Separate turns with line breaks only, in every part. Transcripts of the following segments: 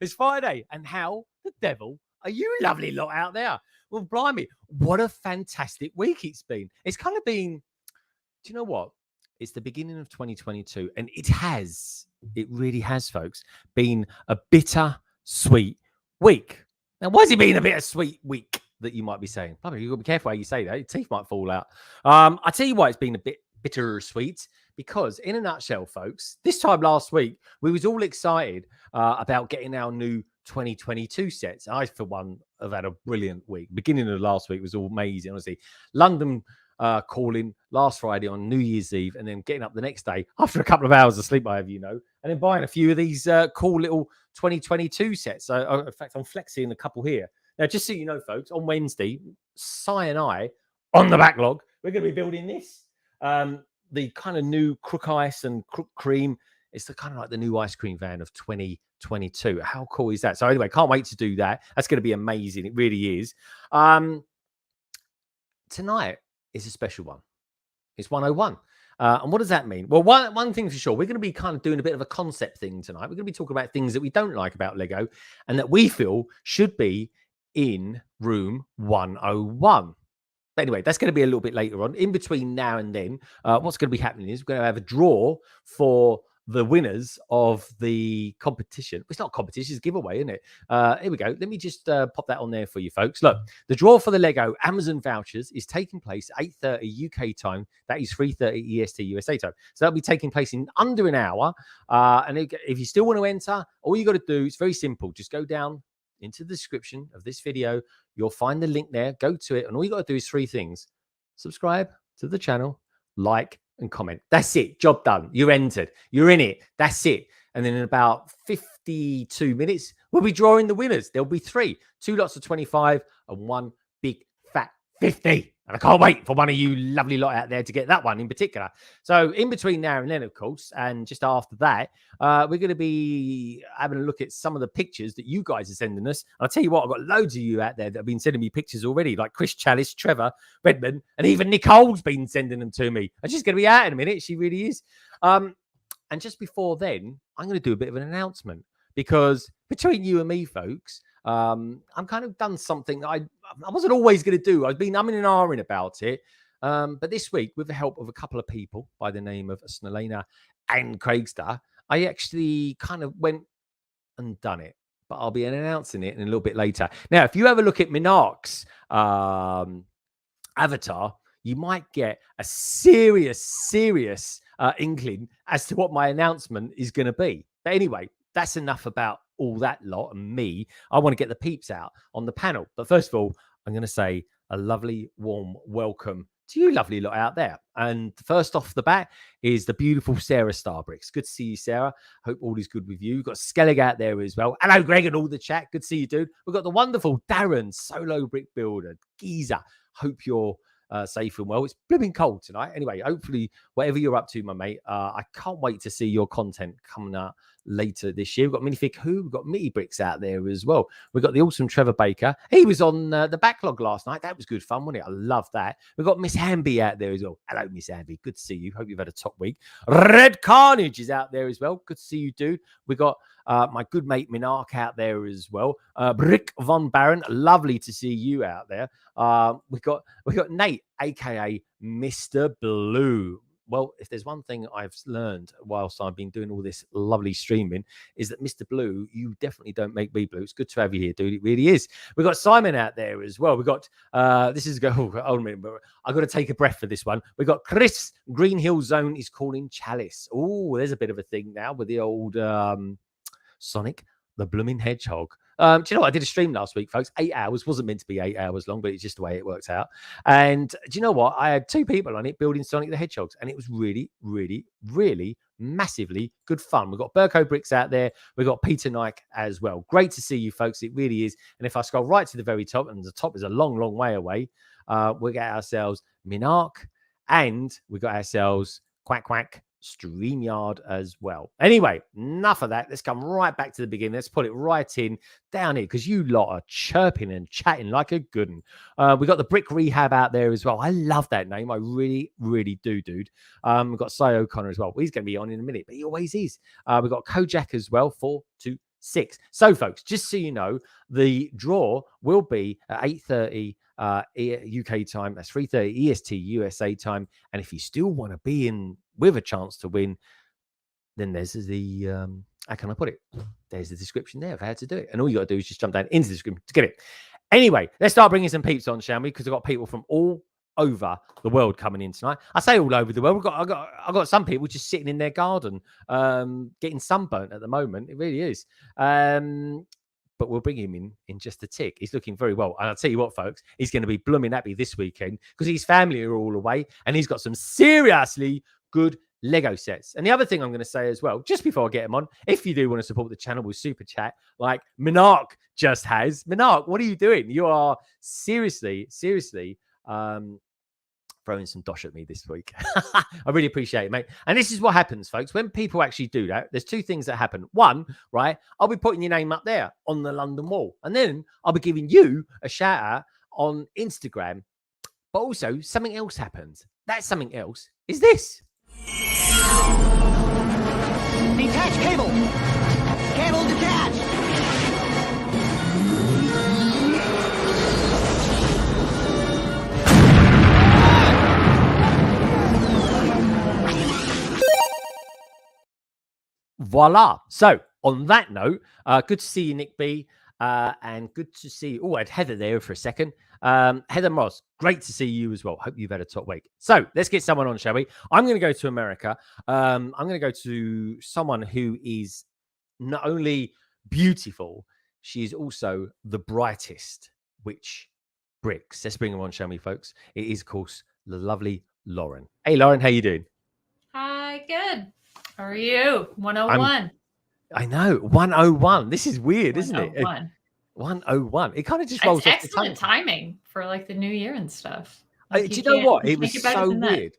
It's Friday, and how the devil are you lovely lot out there? Well, blimey, what a fantastic week it's been. It's kind of been, do you know what? It's the beginning of 2022, and it really has, folks, been a bitter-sweet week. Now, why has it been a bitter-sweet week that you might be saying? Blimey, you've got to be careful how you say that. Your teeth might fall out. I tell you why it's been a bit bitter-sweet, because in a nutshell, folks, this time last week, we was all excited about getting our new 2022 sets. I, for one, have had a brilliant week. Beginning of last week was all amazing, honestly. London calling last Friday on New Year's Eve, and then getting up the next day after a couple of hours of sleep, I have, and then buying a few of these cool little 2022 sets. So, in fact, I'm flexing a couple here. Now, just so you know, folks, on Wednesday, Si and I, on the backlog, we're going to be building this. The kind of new Crook Ice and Crook Cream. It's the kind of like the new ice cream van of 2022. How cool is that? So anyway, can't wait to do that. That's going to be amazing. It really is. Tonight is a special one. It's 101. And what does that mean? Well, one thing for sure, we're going to be kind of doing a bit of a concept thing tonight. We're going to be talking about things that we don't like about Lego and that we feel should be in room 101. But anyway, that's going to be a little bit later on. In between now and then, what's going to be happening is we're going to have a draw for the winners of the competition. It's not competition, it's a giveaway, isn't it? Here we go. Let me just pop that on there for you folks. Look, the draw for the Lego Amazon vouchers is taking place at 8:30 UK time. That is 3:30 EST USA time. So that'll be taking place in under an hour. And if you still want to enter, all you got to do is very simple. Just go down into the description of this video. You'll find the link there. Go to it. And all you got to do is three things. Subscribe to the channel, like, and comment. That's it. Job done. You're entered. You're in it. That's it. And then in about 52 minutes, we'll be drawing the winners. There'll be 3 lots of 25 and 1 big fat 50. And I can't wait for one of you lovely lot out there to get that one in particular. So in between now and then, of course, and just after that, we're going to be having a look at some of the pictures that you guys are sending us. And I'll tell you what, I've got loads of you out there that have been sending me pictures already, like Chris Chalice, Trevor, Redmond, and even Nicole's been sending them to me. And she's going to be out in a minute. She really is. And just before then, I'm going to do a bit of an announcement, because between you and me, folks, I'm kind of done something I wasn't always going to do. I've been umming and ahhing about it. But this week, with the help of a couple of people by the name of Snelena and Craigster, I actually kind of went and done it. But I'll be announcing it in a little bit later. Now, if you have a look at Minark's avatar, you might get a serious inkling as to what my announcement is going to be. But anyway, that's enough about all that lot and me. I want to get the peeps out on the panel. But first of all, I'm going to say a lovely, warm welcome to you lovely lot out there. And first off the bat is the beautiful Sarah Starbricks. Good to see you, Sarah. Hope all is good with you. We've got Skellig out there as well. Hello, Greg, and all the chat. Good to see you, dude. We've got the wonderful Darren, solo brick builder, Geezer. Hope you're safe and well. It's blooming cold tonight. Anyway, hopefully, whatever you're up to, my mate, I can't wait to see your content coming out later this year. We've got Minifig Who, we've got Mitty Bricks out there as well. We've got the awesome Trevor Baker. He was on the backlog last night. That was good fun, wasn't it? I love that. We've got Miss Hamby out there as well. Hello, Miss Hamby. Good to see you. Hope you've had a top week. Red Carnage is out there as well. Good to see you, dude. We got my good mate Minark out there as well. Brick Von Baron, lovely to see you out there. We got Nate, aka Mr. Blue. Well, if there's one thing I've learned whilst I've been doing all this lovely streaming, is that Mr. Blue, you definitely don't make me blue. It's good to have you here, dude. It really is. We've got Simon out there as well. We've got, this is, hold on a minute, but I've got to take a breath for this one. We've got Chris, Green Hill Zone is calling Chalice. Oh, there's a bit of a thing now with the old Sonic the Blooming Hedgehog. Do you know what? I did a stream last week, folks. 8 hours. Wasn't meant to be 8 hours long, but it's just the way it works out. And do you know what? I had 2 people on it building Sonic the Hedgehogs, and it was really, really, really massively good fun. We've got Burko Bricks out there. We've got Peter Nike as well. Great to see you, folks. It really is. And if I scroll right to the very top, and the top is a long, long way away, we got ourselves Minark, and we got ourselves Quack Quack StreamYard as well. Anyway, enough of that. Let's come right back to the beginning. Let's put it right in down here, because you lot are chirping and chatting like a good one. We got the Brick Rehab out there as well. I love that name. I really, really do, dude. We've got Cy O'Connor as well. He's going to be on in a minute, but he always is. We've got Kojak as well, 4, 2, 6. So, folks, just so you know, the draw will be at 8:30 UK time. That's 3:30 EST USA time. And if you still want to be in with a chance to win, then there's the how can I put it? There's the description there of how to do it. And all you got to do is just jump down into the description to get it. Anyway, let's start bringing some peeps on, shall we? Because I've got people from all over the world coming in tonight. I say all over the world. I've got some people just sitting in their garden, getting sunburnt at the moment. It really is. But we'll bring him in just a tick. He's looking very well. And I'll tell you what, folks, he's going to be blooming happy this weekend because his family are all away and he's got some seriously good Lego sets. And the other thing I'm going to say as well, just before I get him on, if you do want to support the channel with Super Chat, like Minark just has. Minark, what are you doing? You are seriously throwing some dosh at me this week. I really appreciate it, mate. And this is what happens, folks. When people actually do that, there's 2 things that happen. One, right, I'll be putting your name up there on the London Wall. And then I'll be giving you a shout out on Instagram. But also, something else happens. That something else is this.
Detach cable. Cable detached.
Voila. So on that note, good to see you, Nick B. And good to see you. Oh, I had Heather there for a second. Heather Moss, great to see you as well. Hope you've had a top week. So let's get someone on, shall we? I'm going to go to America. I'm going to go to someone who is not only beautiful, she is also the brightest, which bricks. Let's bring her on, shall we, folks? It is, of course, the lovely Lauren. Hey, Lauren, how you doing?
Hi, good. How are you? 101.
I know, 101. This is weird, isn't it? 101. It kind of just rolls off the tongue.
Excellent timing for like the new year and stuff.
Like, do you know what? It was so weird.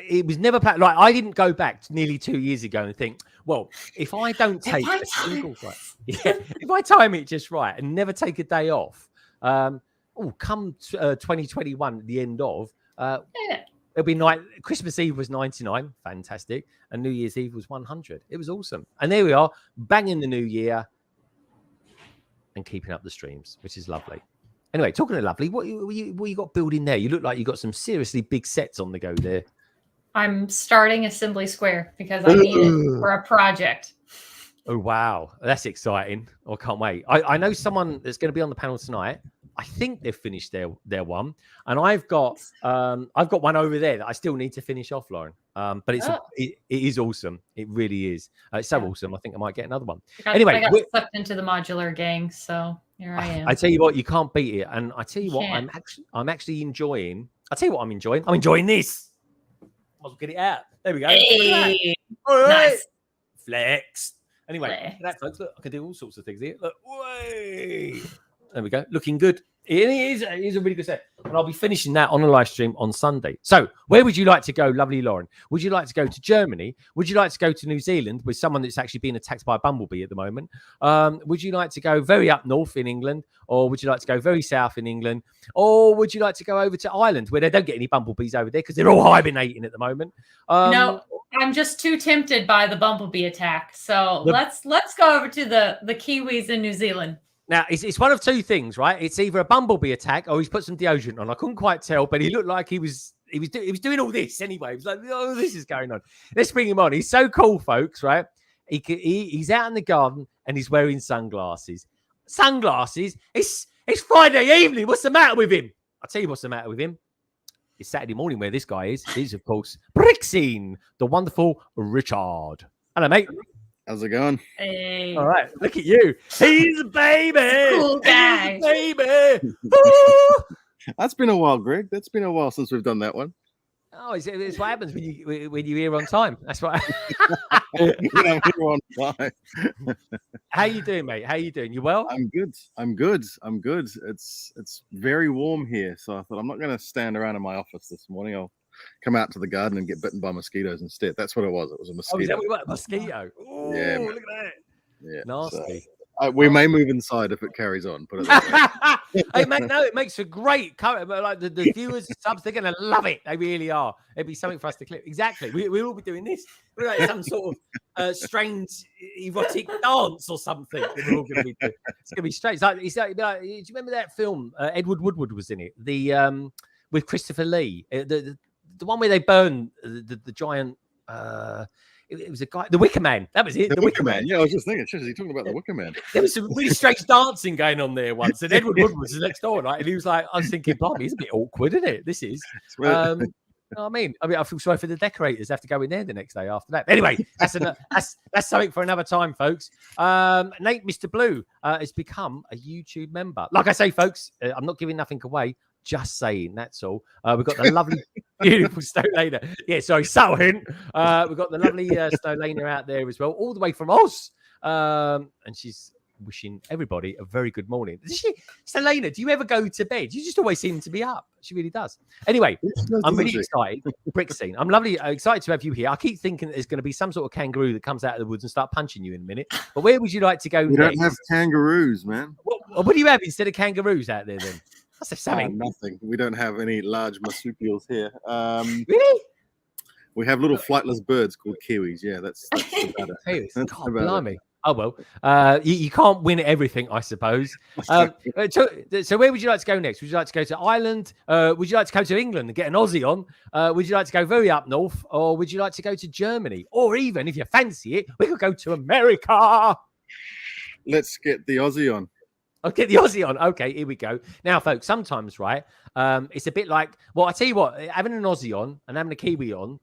It was never like I didn't go back nearly 2 years ago and think, well, if I don't take a single if I time it just right and never take a day off, come 2021 at the end of it'll be Christmas Eve was 99, fantastic, and New Year's Eve was 100. It was awesome, and there we are, banging the new year and keeping up the streams, which is lovely. Anyway, talking of lovely, what you got building there? You look like you got some seriously big sets on the go there.
I'm starting Assembly Square because I need it for a project.
Oh wow, that's exciting! I can't wait. I know someone that's going to be on the panel tonight. I think they've finished their one, and I've got one over there that I still need to finish off, Lauren. But it is awesome. It really is. It's so awesome. I think I might get another one.
I got sucked into the modular gang, so here I am.
I tell you what, you can't beat it. And I tell you what, I'm actually enjoying. I tell you what, I'm enjoying. I'm enjoying this. I'll get it out. There we go.
Hey.
All right.
Nice.
Flex. Anyway, that, folks, look, I can do all sorts of things here. Look, way. There we go. Looking good. It is a really good set. And I'll be finishing that on a live stream on Sunday. So where would you like to go, lovely Lauren? Would you like to go to Germany? Would you like to go to New Zealand with someone that's actually being attacked by a bumblebee at the moment? Would you like to go very up north in England? Or would you like to go very south in England? Or would you like to go over to Ireland where they don't get any bumblebees over there because they're all hibernating at the moment?
No, I'm just too tempted by the bumblebee attack. So let's go over to the Kiwis in New Zealand.
Now, it's one of two things, right? It's either a bumblebee attack or he's put some deodorant on. I couldn't quite tell, but he looked like he was doing all this anyway. He was like, oh, this is going on. Let's bring him on. He's so cool, folks, right? He's out in the garden and he's wearing sunglasses. Sunglasses? It's Friday evening. What's the matter with him? I'll tell you what's the matter with him. It's Saturday morning where this guy is. He's, of course, Brickscene, the wonderful Richard. Hello, mate.
How's it going?
Hey.
All right, look at you. He's a baby.
Cool guy.
He's a baby.
That's been a while, Greg. That's been a while since we've done that one.
Oh, it's what happens when you're here on time. That's what.
I'm here on time.
How you doing, mate? How you doing? You well?
I'm good. It's very warm here, so I thought I'm not going to stand around in my office this morning. I'll come out to the garden and get bitten by mosquitoes instead. That's what it was. It was a mosquito.
Oh, is that what you want? Mosquito. Ooh,
Yeah,
look at that.
Yeah,
Nasty.
we may move inside if it carries on. Put it that way.
Hey, mate, no, it makes a great cover. Like the viewers, subs, they're going to love it. They really are. It'd be something for us to clip. Exactly. We'll all be doing this. We're like some sort of strange erotic dance or something. We're all going to be doing. It's going to be strange. Do you remember that film? Edward Woodward was in it. With Christopher Lee. The one where they burn the giant. It was a guy, the Wicker Man. That was it.
The Wicker Man. Yeah, I was just thinking. Is he talking about the Wicker Man?
There was some really strange dancing going on there once, and Edward Wood was next door, right? And he was like, I was thinking, blimey, it's a bit awkward, isn't it? This is. You know what I mean, I feel sorry for the decorators. They have to go in there the next day after that. Anyway, that's something for another time, folks. Nate, Mr. Blue, has become a YouTube member. Like I say, folks, I'm not giving nothing away. Just saying, that's all. We've got the lovely, beautiful Stolena. Yeah, sorry, subtle hint. We've got the lovely Stolena out there as well, all the way from Oz. And she's wishing everybody a very good morning. Stolena, do you ever go to bed? You just always seem to be up. She really does. Anyway, I'm really excited. Brickscene. I'm excited to have you here. I keep thinking that there's going to be some sort of kangaroo that comes out of the woods and start punching you in a minute. But where would you like to go
We
next?
don't have kangaroos, man.
What do you have instead of kangaroos out there then? That's something.
Nothing. We don't have any large marsupials here.
Really?
We have little flightless birds called kiwis. Yeah, that's about it.
Hey,
That's
God,
about
blimey. Oh, well, you can't win everything, I suppose. So where would you like to go next? Would you like to go to Ireland? Would you like to go to England and get an Aussie on? Would you like to go very up north? Or would you like to go to Germany? Or even, if you fancy it, we could go to America.
Let's get the Aussie on.
I'll get the Aussie on. Okay, here we go. Now, folks, sometimes, right, it's a bit like, well, I tell you what, having an Aussie on and having a Kiwi on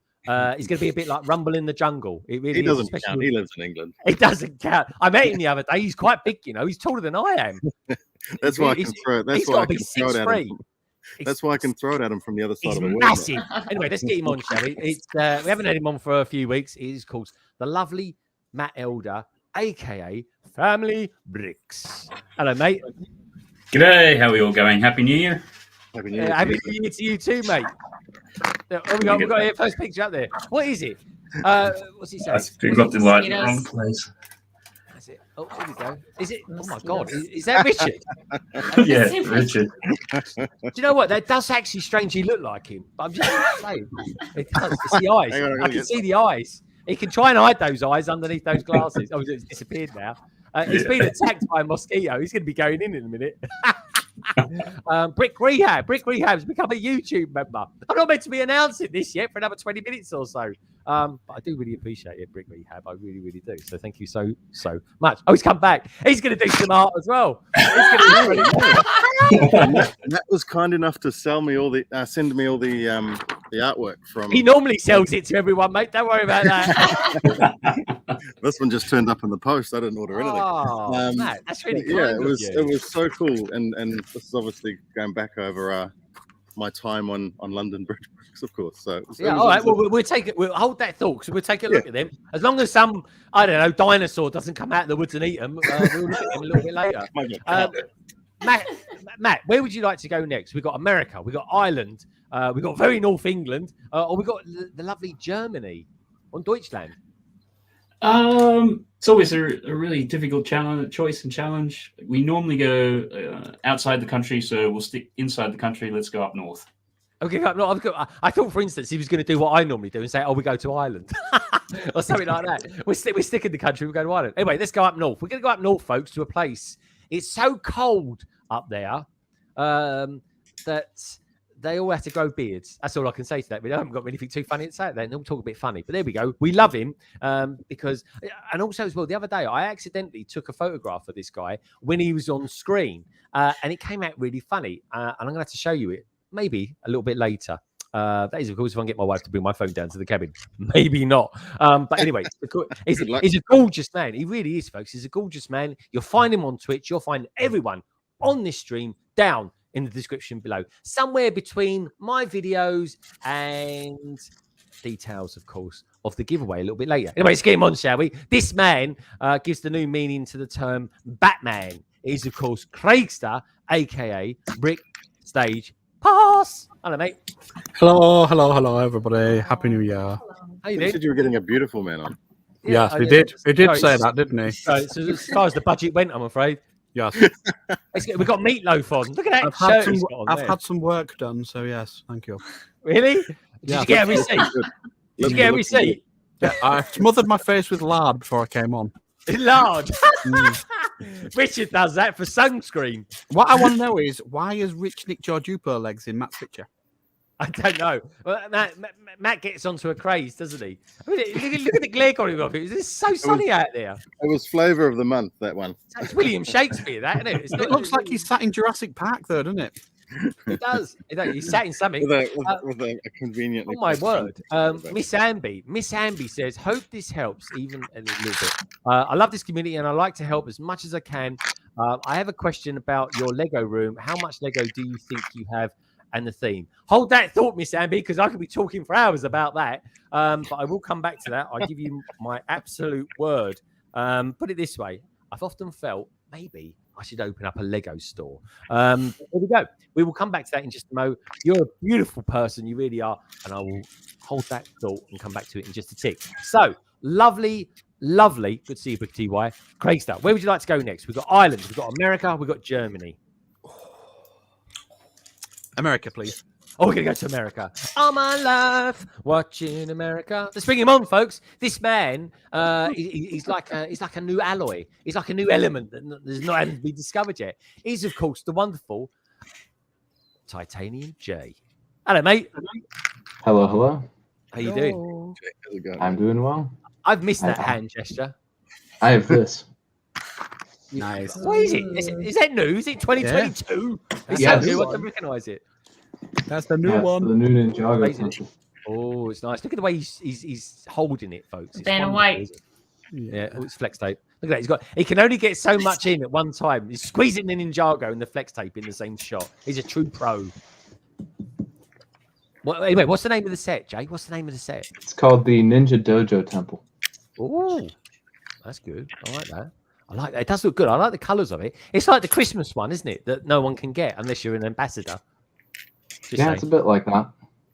is going to be a bit like Rumble in the Jungle. It really
He doesn't
is,
count. He lives in England.
It doesn't count. I met him the other day. He's quite big, you know. He's taller than I am.
That's why I can throw it. That's why I can throw it at him. That's why I can throw it at him from the other side of the world.
Massive. Anyway, let's get him on, shall we? We haven't had him on for a few weeks. It is called the lovely Matt Elder, aka Family Bricks. Hello, mate.
G'day, how are we all going? Happy New Year.
Happy New Year.
Happy New Year to you too, mate. We've got your first picture up there. What is it? What's he saying?
We've got the right wrong place.
That's it. Oh, here we go. Is it? Oh my God! Is that Richard?
Yeah, Richard.
Do you know what? That does actually strangely look like him. But I'm just saying, it does. It's the eyes.
Hang on,
I can see the eyes. He can try and hide those eyes underneath those glasses. Oh, it's disappeared now. He's been attacked by a mosquito. He's going to be going in a minute. Brick Rehab's become a YouTube member. I'm not meant to be announcing this yet for another 20 minutes or so. But I do really appreciate it, Brick Rehab. I really, really do. So thank you so much. Oh, he's come back. He's going to do some art as well.
That was kind enough to send me all the artwork from.
He normally sells it to everyone, mate. Don't worry about that.
This one just turned up in the post. I didn't order anything.
Oh, Matt, that's really cool.
Yeah, it was so cool, and this is obviously going back over my time on London Bridge Bricks, of course. So
all right. Well, we'll take it. We'll hold that thought. So we'll take a look at them. As long as some, I don't know, dinosaur doesn't come out of the woods and eat them, we'll look at them a little bit later. Matt, where would you like to go next? We've got America, we've got Ireland, we've got very North England, or we've got the lovely Germany on Deutschland.
It's always a really difficult choice and challenge. We normally go outside the country, so we'll stick inside the country. Let's go up north.
Okay, I thought, for instance, he was going to do what I normally do and say, "Oh, we go to Ireland," or something like that. We're sticking the country. We go to Ireland. Anyway, let's go up north. We're going to go up north, folks, to a place. It's so cold up there that they all have to grow beards. That's all I can say to that. We haven't got anything too funny to say. They all talk a bit funny, but there we go. We love him because, and also as well, the other day I accidentally took a photograph of this guy when he was on screen, and it came out really funny. And I'm going to have to show you it. Maybe a little bit later. That is, of course, if I can get my wife to bring my phone down to the cabin. Maybe not. But anyway, he's a gorgeous man. He really is, folks. He's a gorgeous man. You'll find him on Twitch. You'll find everyone on this stream down in the description below. Somewhere between my videos and details, of course, of the giveaway a little bit later. Anyway, let's get him on, shall we? This man gives the new meaning to the term Batman. He is, of course, Craigster, a.k.a. BrickStagePass. Hello, mate.
Hello, everybody. Happy New Year.
How you
You said
doing?
you were getting a beautiful man on.
Yes,
oh,
he
yeah.
did. He did
Sorry,
say that, didn't he?
So as far as the budget went, I'm afraid.
Yes.
We've got meatloaf on. Look at that
I've had
shirt he's got on
I've
there.
had some work done, so yes, thank you.
Really? Did
Yeah.
you get a receipt? Did you get a receipt?
Yeah, I smothered my face with lard before I came on.
Lard.
Mm.
Richard does that for sunscreen.
What I want to know is, why is Rich Nick Georgiupo legs in Matt's picture?
I don't know. Well, Matt gets onto a craze, doesn't he? I mean, look at the glare on him. It's so sunny out there.
It was flavour of the month, that one.
It's William Shakespeare, that, isn't it?
It looks like he's sat in Jurassic Park, though, doesn't it?
It does. He sat in something.
With a conveniently.
Oh my word. Miss Amby says, hope this helps even a little bit. I love this community and I like to help as much as I can. I have a question about your Lego room. How much Lego do you think you have and the theme? Hold that thought, Miss Amby, because I could be talking for hours about that. But I will come back to that. I give you my absolute word. Put it this way. I've often felt maybe I should open up a Lego store. There we go. We will come back to that in just a moment. You're a beautiful person. You really are. And I will hold that thought and come back to it in just a tick. So, lovely. Good to see you, Big TY. Craigster, where would you like to go next? We've got Ireland. We've got America. We've got Germany.
America, please.
Oh, we're going to go to America. All my life watching America. Let's bring him on, folks. This man, he's like a new alloy. He's like a new element that there's not having to be discovered yet. He's, of course, the wonderful TitaniumJay. Hello, mate.
Hello.
How you doing?
How's it going?
I'm doing well.
I've missed that hand gesture.
I have this.
Nice.
What is it? Is that new? Is it 2022? It's
Yeah,
so
this
new. I
one.
can recognise it.
That's the new
That's
one.
the new Ninjago
Amazing.
pencil.
Oh, it's nice. Look at the way he's holding it, folks. It's
Dana
wonderful,
White.
isn't it? Yeah, oh, it's flex tape. Look at that. He can only get so much in at one time. He's squeezing the Ninjago and the flex tape in the same shot. He's a true pro. Anyway, what's the name of the set, Jay? What's the name of the set?
It's called the Ninja Dojo Temple.
Oh, that's good. I like that. I like that. It does look good. I like the colours of it. It's like the Christmas one, isn't it? That no one can get unless you're an ambassador. Just
Yeah,
saying.
it's a bit like that.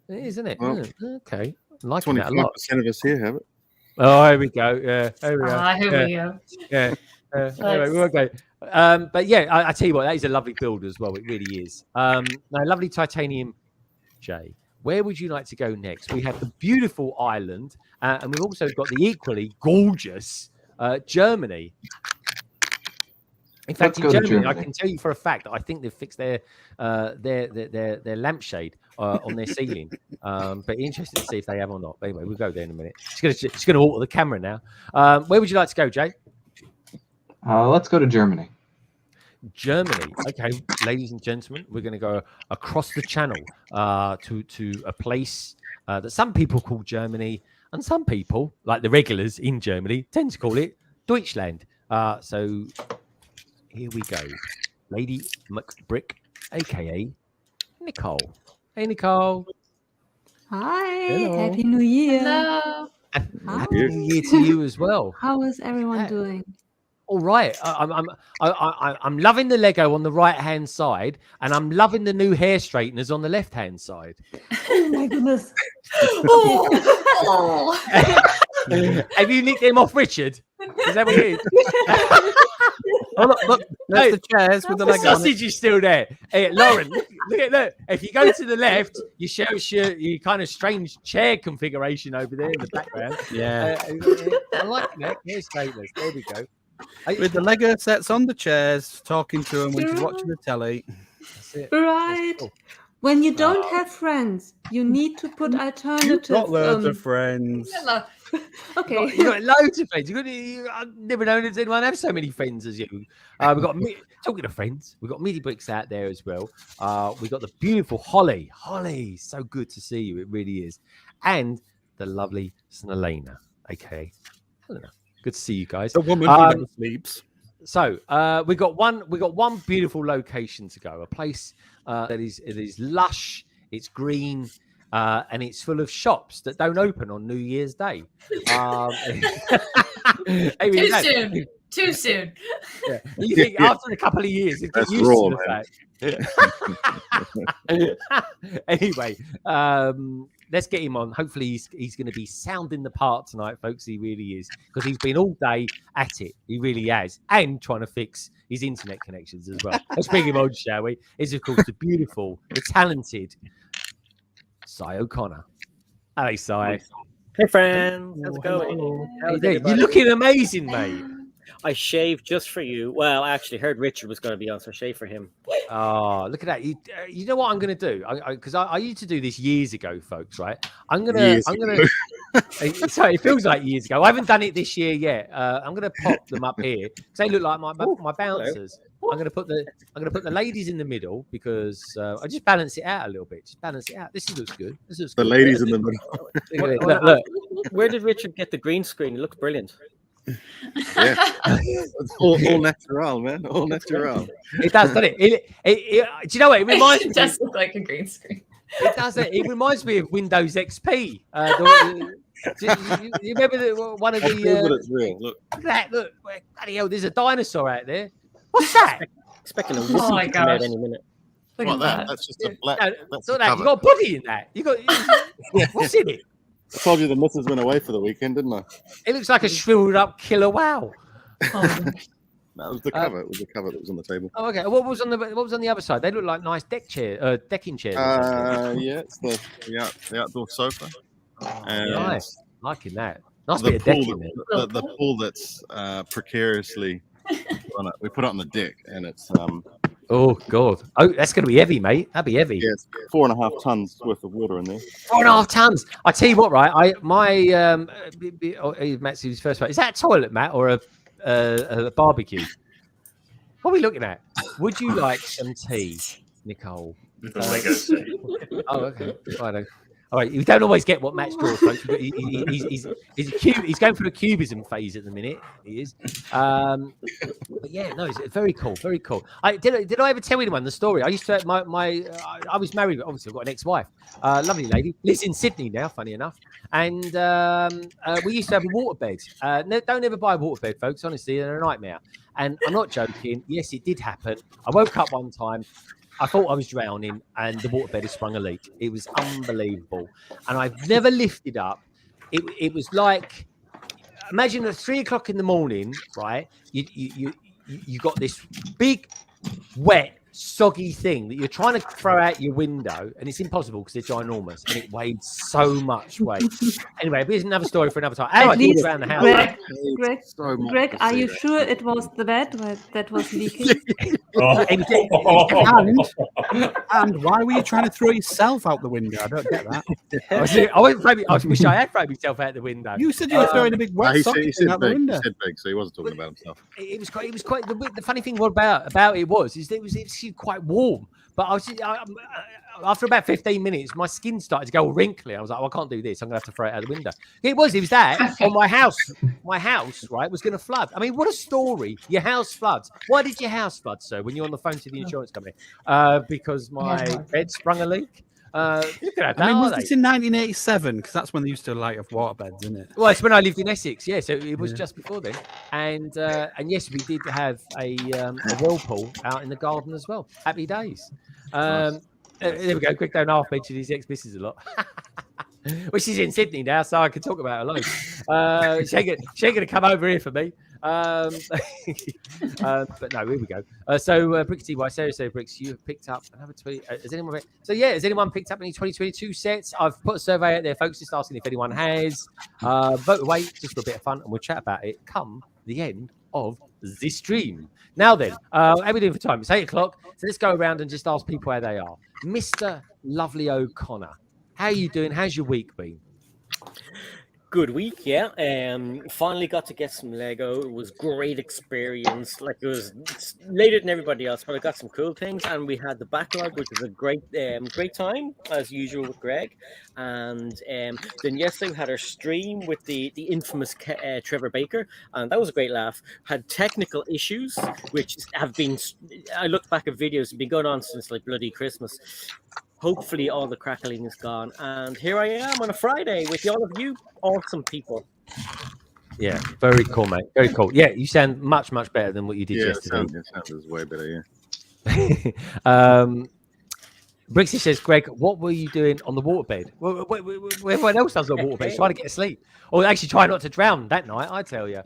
It is, isn't it?
Well,
Yeah, okay. I like that a lot.
25% of us here have it.
Oh, here we go. Yeah, here we go.
Here we go.
Yeah. Anyway, we're okay. But yeah, I tell you what, that is a lovely build as well. It really is. Now, lovely Titanium Jay. Where would you like to go next? We have the beautiful Ireland, and we've also got the equally gorgeous Germany. In fact, in Germany, I can tell you for a fact that I think they've fixed their lampshade on their ceiling. But interested to see if they have or not. But anyway, we'll go there in a minute. She's going to alter the camera now. Where would you like to go, Jay?
Let's go to Germany.
Germany. Okay, ladies and gentlemen, we're going to go across the channel to a place that some people call Germany, and some people, like the regulars in Germany, tend to call it Deutschland. So here we go. Lady McBrick, aka Nicole. Hey, Nicole.
Hi,
Hello.
Happy New Year.
Hello.
Happy New Year to you as well.
How is everyone doing?
All right, I'm loving the Lego on the right hand side, and I'm loving the new hair straighteners on the left hand side.
Oh my goodness.
Oh.
Have you nicked them off Richard? Is that what it is?
Look, there's the chairs with the
The
Lego on it.
sausage is still there. Hey, Lauren, look. If you go to the left, you show your kind of strange chair configuration over there in the background.
Yeah.
I like that. Hair straighteners. There we go.
With the Lego sets on the chairs, talking to him when she's watching the telly.
That's it.
Right.
Cool.
When you don't have friends, you need to put alternative.
Got loads of friends.
Okay.
You got loads of friends. I've never known anyone have so many friends as you. We've got talking of friends. We've got MIDI Bricks out there as well. We've got the beautiful Holly. Holly, so good to see you. It really is. And the lovely Snelena, aka Helena. Good to see you guys.
The woman who never sleeps.
So we got one beautiful location to go. A place that is lush. It's green. And it's full of shops that don't open on New Year's Day.
Too soon.
Yeah. You think after a couple of years, it gets used to the fact. Anyway, let's get him on. Hopefully, he's going to be sounding the part tonight, folks. He really is, because he's been all day at it. He really has, and trying to fix his internet connections as well. Let's bring him on, shall we? Is of course the beautiful, the talented Cy O'Connor. Hello, Cy.
Hey, friends. How's it going? How's
You're
everybody?
looking amazing, mate.
I shaved just for you. Well, I actually heard Richard was going to be on, so shave for him.
Oh, look at that. You know what I'm going to do? Because I used to do this years ago, folks, right? I'm going to... Sorry, it feels like years ago. I haven't done it this year yet. I'm going to pop them up here because they look like my bouncers. I'm going to put the ladies in the middle because I just balance it out a little bit. Just balance it out. This looks good. This looks
The
good.
ladies in the middle.
Look.
Where did Richard get the green screen? It looks brilliant.
Yeah. It's all natural, man. All natural.
It does, doesn't it? Do you know what? It reminds me.
It does look like a green screen.
It does. It reminds me of Windows XP. You remember one of the?
It's real. Look.
Look at that! Look, bloody hell! There's a dinosaur out there. What's that?
Expecting a
Oh
whistle
my
to come out
gosh.
any minute.
Look
What
at
that?
that.
That's just a black.
No,
That's
so
a
that
cover.
you got a body in that. You got. What's in it?
I told you the missus went away for the weekend, didn't I?
It looks like a shriveled up killer wow.
Oh,
That was the cover. It was the cover that was on the table.
Oh, okay. What was on the other side? They look like nice decking chairs.
Yeah, it's the outdoor sofa. And
Nice, liking that. Nice
the
bit of
pool,
decking there.
the pool that's precariously on it. We put it on the deck, and it's
Oh God! Oh, that's going to be heavy, mate. That'd be heavy.
yeah, it's 4.5 tons worth of water in there.
4.5 tons. I tell you what, right? Matt's his first one. Is that a toilet, Matt, or a barbecue? What are we looking at? Would you like some tea, Nicole? Oh, okay. Righto. All right, you don't always get what Matt's draws, folks. He's going through a cubism phase at the minute. He is. But yeah, no, it's very cool, very cool. Did I ever tell anyone the story? I used to I was married, but obviously I've got an ex-wife, lovely lady, lives in Sydney now, funny enough, and we used to have a waterbed. Don't ever buy a waterbed, folks. Honestly, they're a nightmare. And I'm not joking. Yes, it did happen. I woke up one time. I thought I was drowning and the waterbed had sprung a leak. It was unbelievable. And I've never lifted up. It was like, imagine at 3 o'clock in the morning, right? You got this big, wet, soggy thing that you're trying to throw out your window, and it's impossible because they're ginormous and it weighed so much weight. Anyway, but here's another story for another time. How I walked around the house.
Greg, are you sure it was the bed that was leaking?
And why were you trying to throw yourself out the window? I don't get that.
I wish I had thrown myself out the window.
You said you were throwing a big wet
He
socket
said
out the
big. He
window.
said big, so he wasn't talking about himself.
It was quite. The funny thing about it was it was actually quite warm. But after about 15 minutes, my skin started to go all wrinkly. I was like, I can't do this. I'm gonna have to throw it out the window. It was that on my house. My house, right, was gonna flood. I mean, what a story! Your house floods. Why did your house flood, sir? When you're on the phone to the insurance company? Because my bed sprung a leak. Look at that,
I mean, was
are
this
they?
in 1987? Because that's when they used to like have waterbeds, isn't it?
Well, it's when I lived in Essex, yeah. So it was just before then, and yes, we did have a whirlpool out in the garden as well. Happy days. There we go. Quick down half mentioned his ex-missus a lot. Well, she's in Sydney now, so I can talk about her alone. She ain't gonna come over here for me. But no, here we go. So Bricks TY, Sarah Bricks, you have picked up another 20. Has anyone picked up any 2022 sets? I've put a survey out there, folks, just asking if anyone has. Vote away just for a bit of fun, and we'll chat about it come the end of the stream. Now then, how are we doing for time? It's 8 o'clock, so let's go around and just ask people how they are. Mr. Lovely O'Connor, how are you doing? How's your week been?
Good week, yeah. Finally got to get some Lego. It was great experience. Like, it was later than everybody else, but I got some cool things, and we had the backlog, which was a great time as usual with Greg. And then yesterday we had our stream with the infamous Trevor Baker, and that was a great laugh. Had technical issues, which have been. I looked back at videos, have been going on since like bloody Christmas. Hopefully all the crackling is gone. And here I am on a Friday with all of you awesome people.
Yeah, very cool, mate. Very cool. Yeah, you sound much, much better than what you did yesterday.
It sounds way better, yeah.
Brixie says, Greg, what were you doing on the waterbed? Well, everyone else does on the waterbed, trying to get asleep. Or actually try not to drown that night, I tell you.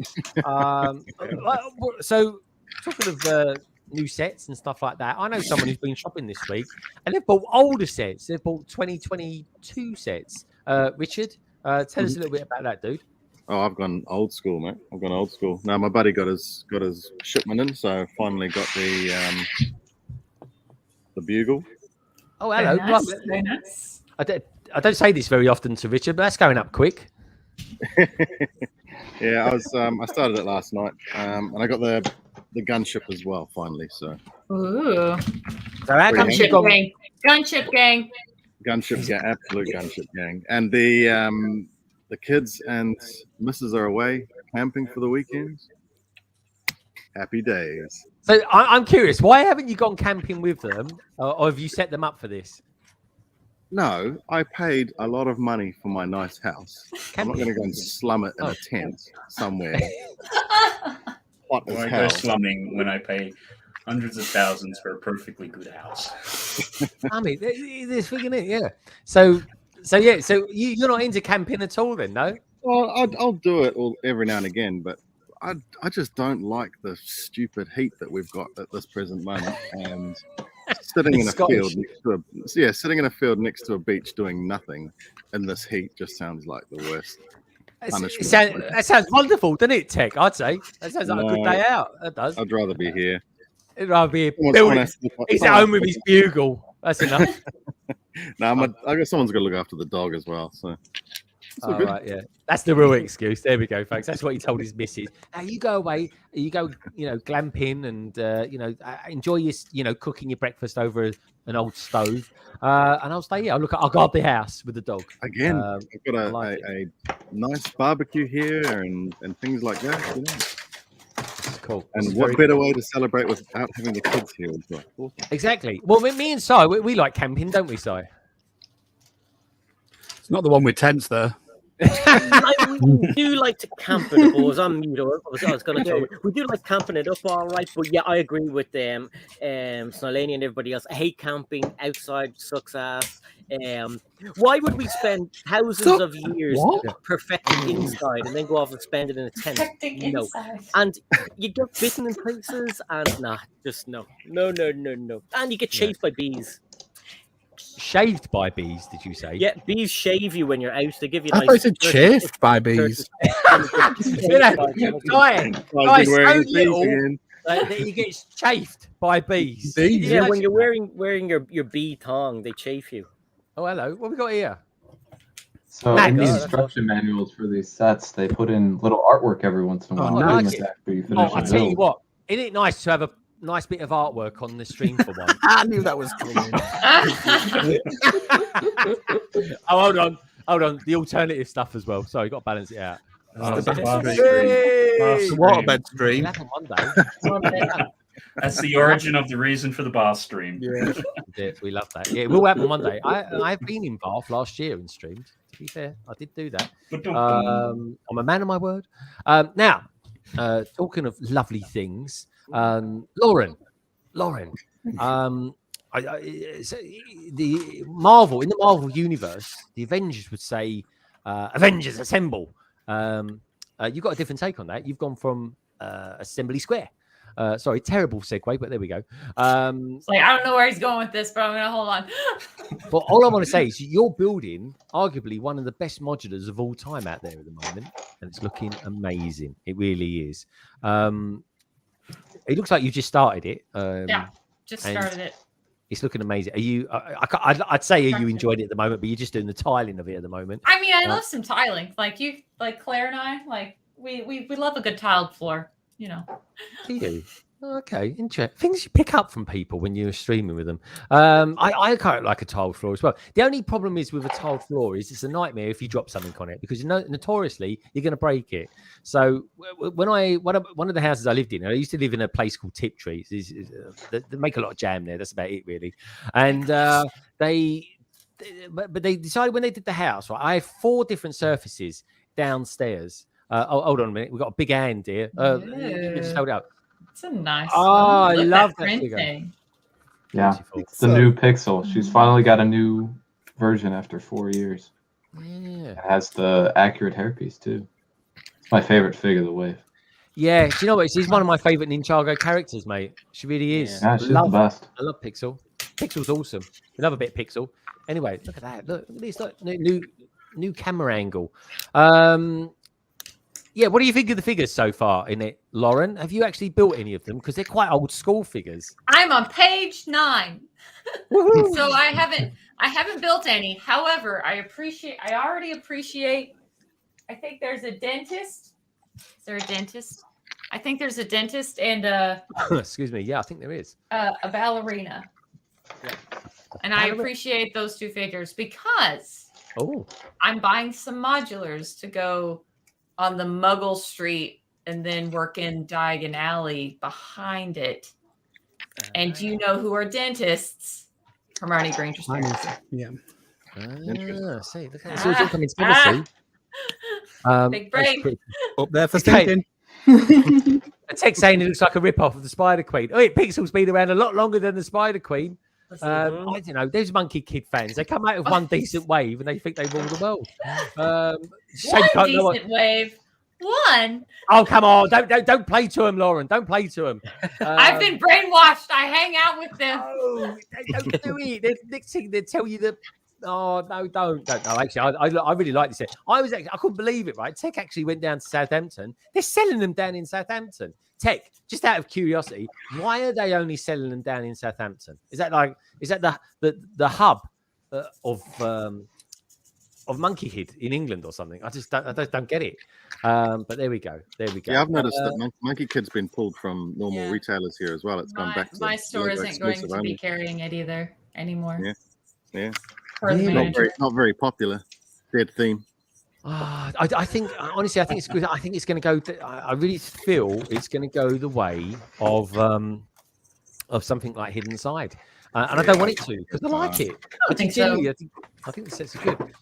So, talking of new sets and stuff like that, I know someone who's been shopping this week and they've bought older sets. They've bought 2022 sets. Richard, tell us a little bit about that, dude.
Oh, I've gone old school, mate. I've gone old school. Now my buddy got his shipment in, so I finally got the bugle.
Oh, hello.
Very nice. Very nice.
I don't say this very often to Richard, but that's going up quick.
Yeah, I started it last night, and I got the gunship as well finally. So
Ooh.
So how come you got
Gunship gang.
gunship gang, absolute gunship gang, and the kids and missus are away camping for the weekend. Happy days.
So I'm curious, why haven't you gone camping with them, or have you set them up for this?
No, I paid a lot of money for my nice house. I'm not going to go and slum it in a tent somewhere. Hot as
I
hell.
go slumming when I pay hundreds of thousands for a perfectly good house.
I mean, this thing in it, yeah. So you're not into camping at all, then, no?
Well, I'll do it every now and again, but I just don't like the stupid heat that we've got at this present moment. And sitting in a field next to a beach doing nothing in this heat just sounds like the worst.
That sounds wonderful, doesn't it, Tech? I'd say that sounds like a good day out. That does.
I'd rather be here.
I'd rather be building. He's at home with his bugle. That's enough.
I guess someone's got to look after the dog as well. So.
All right, yeah, that's the real excuse. There we go, folks. That's what he told his missus. Now you go away, you go, glamping, and enjoy your, cooking your breakfast over an old stove. And I'll stay here. I'll guard the house with the dog.
Again, I've got a nice barbecue here and things like that.
Cool.
And what better way to celebrate without having the kids here as well? Awesome.
Exactly. Well, me and Si, we like camping, don't we, Si?
It's not the one with tents, though.
We do like to camp it up. I was on mute. I was going to tell you. We do like camping it up, all right. But yeah, I agree with them, Snolani and everybody else. I hate camping outside. Sucks ass. Why would we spend thousands of years perfecting inside and then go off and spend it in a tent? No. And you get bitten in places, and no. And you get chased by bees.
Shaved by bees, did you say?
Yeah, bees shave you when you're out. They give you
I thought you said chafed by bees.
You get chafed by bees.
Yeah, when you're wearing your bee thong, they chafe you.
Oh, hello. What have we got here?
So in the instruction manuals for these sets, they put in little artwork every once in a while.
Nice.
I
tell you what, isn't it nice to have a nice bit of artwork on the stream for one?
I knew that was coming.
Oh, hold on. The alternative stuff as well. Sorry, got to balance it out.
The waterbed stream.
One day.
That's the origin of the reason for the Bath stream.
Yeah.
We love that. Yeah, it will happen one day. I've been in Bath last year and streamed. To be fair, I did do that. I'm a man of my word. Now, talking of lovely things, Lauren, the Marvel in the Marvel universe, the Avengers would say, "Avengers assemble." You've got a different take on that. You've gone from Assembly Square. Sorry, terrible segue, but there we go.
It's like, I don't know where he's going with this, but I'm going to hold on.
But all I want to say is you're building arguably one of the best modulars of all time out there at the moment, and it's looking amazing. It really is. It looks like you just started it.
Yeah, just started it.
It's looking amazing. Are you? I'd say you enjoyed it at the moment, but you're just doing the tiling of it at the moment.
I mean, I love some tiling. Like Claire and I, like we love a good tiled floor. You know.
Do you? Okay, interesting. Things you pick up from people when you're streaming with them. I quite like a tiled floor as well. The only problem is with a tiled floor is it's a nightmare if you drop something on it because notoriously you're going to break it. So one of the houses I lived in, I used to live in a place called Tiptree. They make a lot of jam there. That's about it really. And they decided when they did the house. Right, I have 4 different surfaces downstairs. Hold on a minute. We've got a big hand here. You can just hold it up.
It's a nice.
Oh, I love that
printing.
Yeah, it's the new Pixel. She's finally got a new version after 4 years.
Yeah,
it has the accurate hairpiece too. It's my favorite fig of the wave.
Yeah, do you know what? She's one of my favorite Ninjago characters, mate. She really is.
Yeah, she's the best.
I love Pixel. Pixel's awesome. We love a bit of Pixel. Anyway, look at that. Look at this. Look, new camera angle. Yeah, what do you think of the figures so far in it, Lauren? Have you actually built any of them? Because they're quite old school figures.
I'm on page 9, so I haven't built any. However, I already appreciate. I think there's a dentist. Is there a dentist? I think there's a dentist and a.
Excuse me. Yeah, I think there is
a ballerina.
Yeah.
And I appreciate those 2 figures because I'm buying some modulars to go on the Muggle Street and then work in Diagon Alley behind it. And do you know who are dentists? Hermione Granger's parents.
Yeah.
See, look at that. So it's all coming together, see?
Big brain.
Up there for thinking.
A text saying it looks like a rip-off of the Spider Queen. Oh, Pixel's been around a lot longer than the Spider Queen. I don't know. There's Monkey Kid fans. They come out of one decent wave and they think they rule the world.
One decent wave. One.
Oh, come on! Don't play to him, Lauren. Don't play to him.
I've been brainwashed. I hang out with them.
Oh, don't do it. Next thing they tell you that. Oh no, don't. No, actually, I really like this. I couldn't believe it. Right, Tech actually went down to Southampton. They're selling them down in Southampton. Tech, just out of curiosity, why are they only selling them down in Southampton? Is that the hub of Monkey Kid in England or something? I just don't get it. But there we go.
Yeah, I've noticed that Monkey Kid's been pulled from normal retailers here as well. It's gone back to
my store isn't going to be carrying it either anymore.
Yeah.
Yeah.
Not very popular. Dead theme.
I think honestly, I think it's good. I think it's going to go. I really feel it's going to go the way of something like Hidden Side, and I don't want it to because I like it. I think so. I think the sets are good.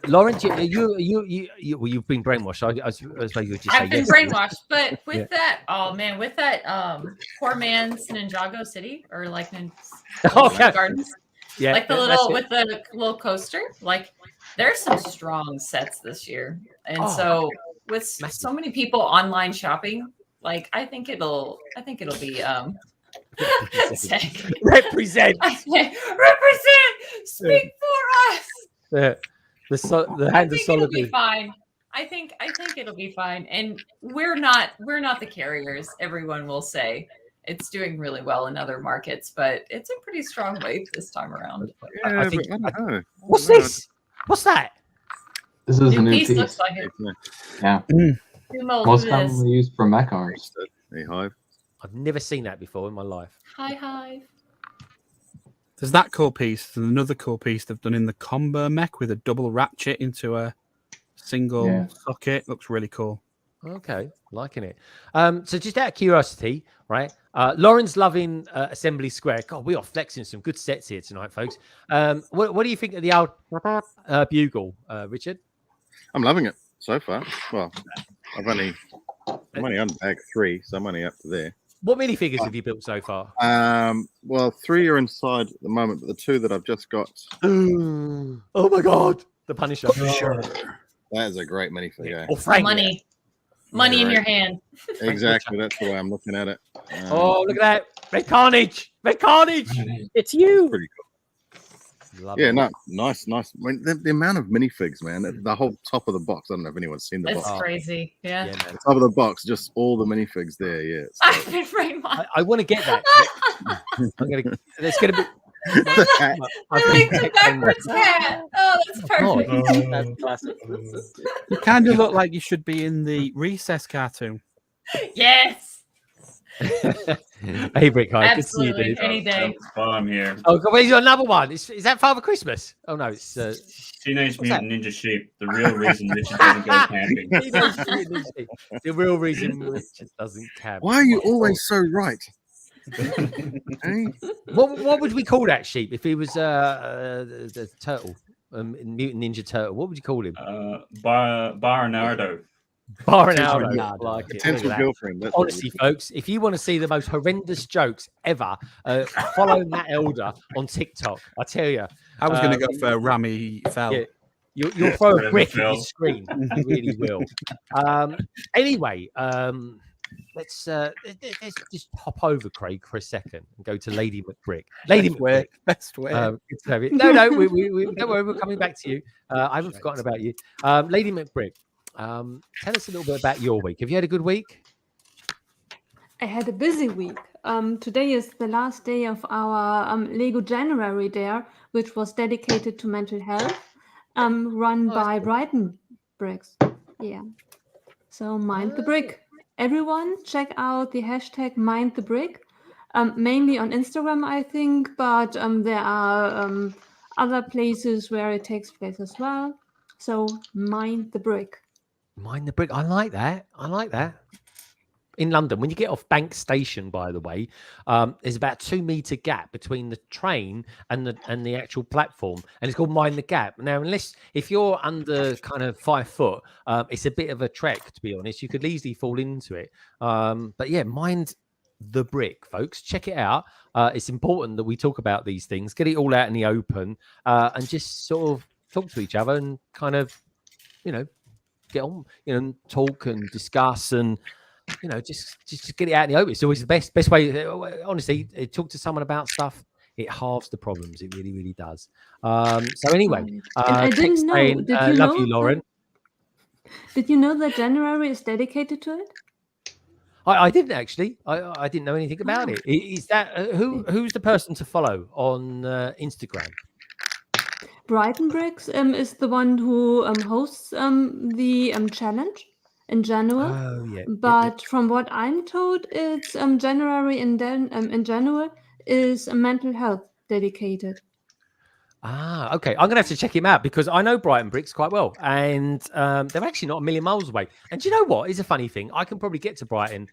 Lauren, you've been brainwashed. I suppose you would just say
I've been brainwashed, but with that, poor man's Ninjago City or like Gardens.
Yeah,
like the little with the little coaster. Like there's some strong sets this year, and so with so many people online shopping, like I think it'll be
represent.
Speak for us.
The hand of solidarity.
It'll be fine. I think it'll be fine, and we're not the carriers. Everyone will say. It's doing really well in other markets, but it's a pretty strong wave this time around.
Yeah, I don't know.
What's this? What's that?
This is a new piece.
Looks like it.
Yeah. Most commonly used for mech arms.
Hey, Hive.
I've never seen that before in my life.
Hi, Hive.
There's that core piece. There's another core piece they've done in the combo mech with a double ratchet into a single socket. Looks really cool.
Okay, liking it. So just out of curiosity, right? Lauren's loving Assembly Square. God, we are flexing some good sets here tonight, folks. What do you think of the old bugle, Richard?
I'm loving it so far. Well, I'm only on bag 3, so I'm only up to there.
What minifigures have you built so far?
Well, 3 are inside at the moment, but the 2 that I've just got.
Oh my God, the Punisher.
That is a great minifigure.
Or Frank.
Money in your hand.
Exactly, that's the way I'm looking at it.
Oh, look at that. Red Carnage. Red Carnage. It's you.
Pretty cool.
Love
Yeah,
it.
no, nice. I mean, the amount of minifigs, man. The whole top of the box. I don't know if anyone's seen the
It's
box.
crazy. Yeah.
Yeah,
The top of the box, just all the minifigs there. Yeah.
I've been brainwashed.
I want to get that. There's going to be.
The big backwards cat. Oh, that's perfect.
That's classic.
You kind of look like you should be in the Recess cartoon.
Yes.
Hey, Brick, hi. Good to see you,
Absolutely.
dude.
Any day.
Oh, I'm here.
Oh, where's your another one? Is that Father Christmas? Oh no, it's
Teenage
What's that?
Mutant Ninja Sheep. The real reason Richard doesn't go camping.
the real reason Richard doesn't camp.
Why are you always so right? Hey?
What would we call that sheep if he was the turtle, Mutant Ninja Turtle? What would you call him?
Baronardo.
Baronardo. Like it. Look
Potential
at that.
girlfriend. That's
Honestly, folks, if you want to see the most horrendous jokes ever, follow Matt Elder on TikTok. I tell you,
I was going to go for Rami Fell.
Yeah, you'll throw a brick at your screen. You really will. Anyway, let's just hop over Craig for a second and go to Lady McBrick. Lady McBrick,
Best way.
good to have you. No, we don't worry, we're coming back to you. I haven't forgotten about you, Lady McBrick. Tell us a little bit about your week. Have you had a good week?
I had a busy week. Today is the last day of our Lego January Dare, which was dedicated to mental health, run by Brighton Bricks. Yeah. So mind the brick. Everyone check out the hashtag mind the brick. Mainly on Instagram, I think, but there are other places where it takes place as well. So mind the brick.
Mind the brick. I like that. In London, when you get off Bank Station, by the way, there's about 2 meter gap between the train and the actual platform, and it's called Mind the Gap. Now, if you're under kind of 5 foot, it's a bit of a trek, to be honest. You could easily fall into it. But yeah, mind the brick, folks. Check it out. It's important that we talk about these things, get it all out in the open, and just sort of talk to each other and kind of, get on, talk and discuss and, just get it out in the open. It's always the best way. Honestly, talk to someone about stuff. It halves the problems. It really, really does. So anyway,
I didn't know. Did you
love
know
you, Lauren.
Did you know that January is dedicated to it?
I didn't actually. I didn't know anything about it. Is that who's the person to follow on Instagram?
Brighton Bricks is the one who hosts the challenge in January.
Oh yeah.
But from what I'm told, it's January in January is mental health dedicated.
Ah, okay. I'm gonna have to check him out because I know Brighton Bricks quite well, and they're actually not a million miles away. And do you know what? It's a funny thing. I can probably get to Brighton,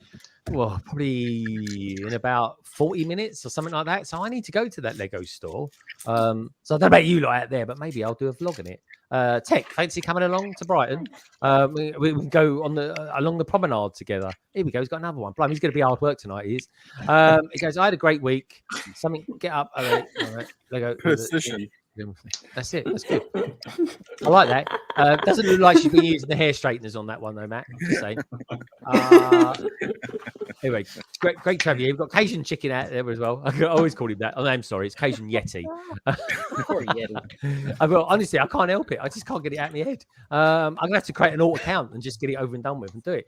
well, probably in about 40 minutes or something like that. So I need to go to that Lego store. So I don't know about you lot out there, but maybe I'll do a vlog on it. Tech, fancy coming along to Brighton? We can go on along the promenade together. Here we go. He's got another one. Blimey, he's going to be hard work tonight. He is. He goes, I had a great week. Something, get up. All right. Lego.
Precision.
That's it. That's good. I like that. Doesn't look like she's been using the hair straighteners on that one, though, Matt. I'm just saying. Anyway, great to have you. We've got Cajun Chicken out there as well. I always call him that. Oh, no, I'm sorry. It's Cajun Yeti.
Poor Yeti.
Honestly, I can't help it. I just can't get it out of my head. I'm going to have to create an alt account and just get it over and done with and do it.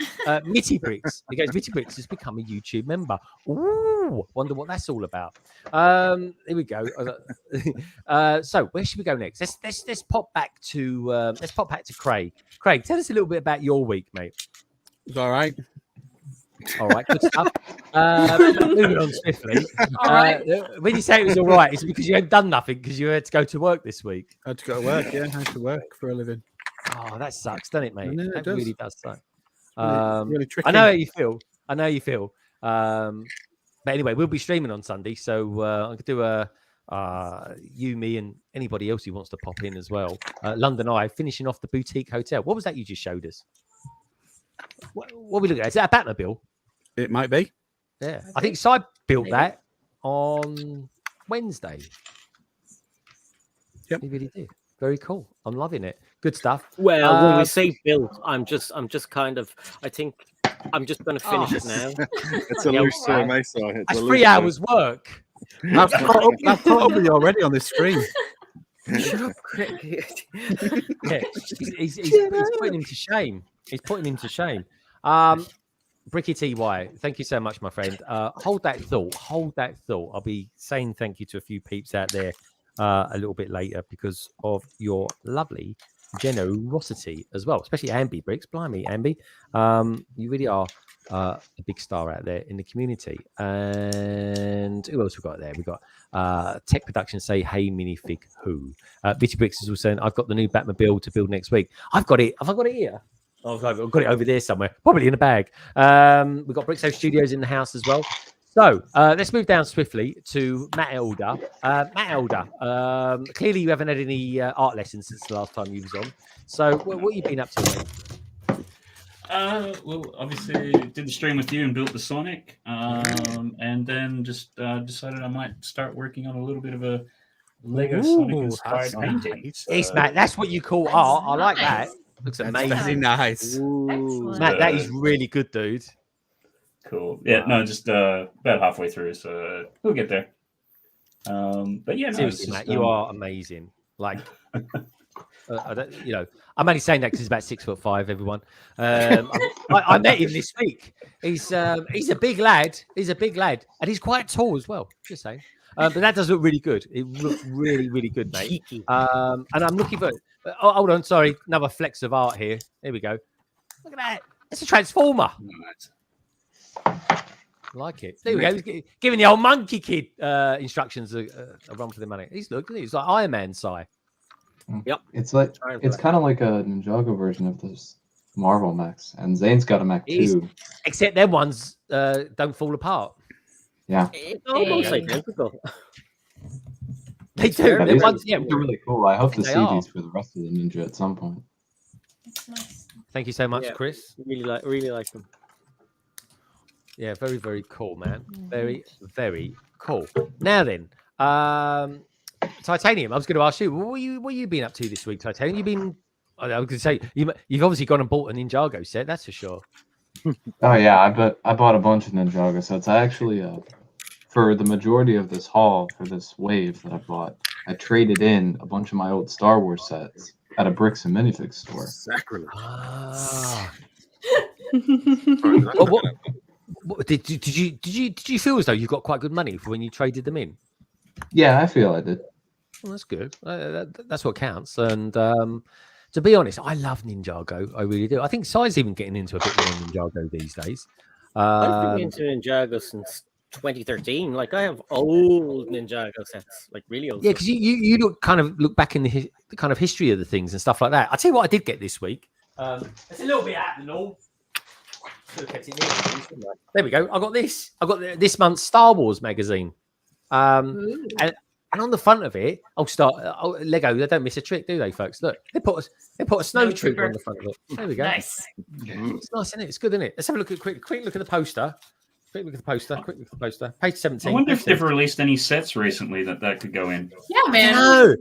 Mitty Bricks. He goes, Mitty Bricks has become a YouTube member. Ooh, wonder what that's all about. Here we go. So where should we go next? Let's pop back to Craig. Craig, tell us a little bit about your week, mate.
It's all right.
All right, good stuff. Moving on swiftly.
All right.
When you say it was all right, it's because you hadn't done nothing because you had to go to work this week.
I had to go to work. Yeah, I had to work for a living.
Oh, that sucks, doesn't it, mate?
No, it
that
does.
really does suck.
Really tricky.
I know how you feel. I know how you feel. But anyway, we'll be streaming on Sunday, so I could do you, me, and anybody else who wants to pop in as well. London Eye finishing off the boutique hotel. What was that you just showed us? What are we looking at? Is that a Batmobile?
It might be.
Yeah, I think Si built that on Wednesday.
Yep,
he really did. Very cool. I'm loving it. Good stuff.
Well, when we say built, I'm just kind of. I think I'm just going to finish it now.
It's a loose mesa.
That's 3 hours work.
I've caught up with you already on this screen.
Shut up, Crick.
Yeah, he's putting him to shame. He's putting him to shame. Bricky TY, thank you so much, my friend. Hold that thought. Hold that thought. I'll be saying thank you to a few peeps out there a little bit later because of your lovely generosity as well, especially Ambi Bricks. Blimey, Ambi. You really are a big star out there in the community. And who else we got there? We got Tech Production say, hey, minifig who? Bitty Bricks is also saying, I've got the new Batmobile to build next week. I've got it. Have I got it here? Oh, I've got it over there somewhere, probably in a bag. We've got BrickStagePass Studios in the house as well. So let's move down swiftly to Matt Elder. Matt Elder, clearly you haven't had any art lessons since the last time you was on. So what have you been up to, mate?
Well, obviously did the stream with you and built the Sonic, and then just decided I might start working on a little bit of a Lego Sonic inspired painting.
Yes, Matt, that's what you call art. I like that. Looks amazing.
Very nice.
Matt, that is really good, dude.
Cool. Yeah, no, just about halfway through, so we'll get there. But yeah, no,
seriously, Matt, you are amazing. Like, I'm only saying that because he's about 6'5", everyone. I met him this week. He's a big lad. He's a big lad, and he's quite tall as well. Just saying. But that does look really good. It looks really, really good, mate. And I'm looking for. Oh, hold on, sorry. Another flex of art here. Here we go. Look at that. It's a transformer. Like it. There we go. He's giving the old monkey kid instructions a run for the money. He's like Iron Man, Si.
Yep. It's kind of like a Ninjago version of those Marvel mechs, and Zane's got a mech too.
Except their ones don't fall apart.
Yeah.
It's almost identical.
They do.
They're really cool. I hope to see these for the rest of the Ninja at some point.
Thank you so much, Chris.
Really like them.
Yeah, very, very cool, man. Very, very cool. Now then, Titanium, I was going to ask you, what you been up to this week, Titanium? I was going to say, you've obviously gone and bought a Ninjago set, that's for sure.
Oh, yeah, I bought a bunch of Ninjago sets. I actually, for the majority of this haul, for this wave that I bought, I traded in a bunch of my old Star Wars sets at a Bricks and Minifig store.
Sacrilege.
Did you feel as though you got quite good money for when you traded them in?
Yeah, I feel I did.
Well, that's good. That's what counts. And to be honest, I love Ninjago. I really do. I think Si's even getting into a bit more Ninjago these days.
I've been into Ninjago since 2013. Like, I have old Ninjago sets, like really old.
Yeah, because you look back in the kind of history of the things and stuff like that. I'll tell you what I did get this week. It's a little bit out of the norm. There we go. I got this. I got this month's Star Wars magazine. And on the front of it, Lego. They don't miss a trick, do they, folks? Look, they put a snow trooper on the front of it. There we go.
Nice.
It's nice, isn't it? It's good, isn't it? Let's have a look at quick look at the poster. Quick look at the poster. Page 17.
I wonder if they've released any sets recently that could go in.
Yeah, man.
No.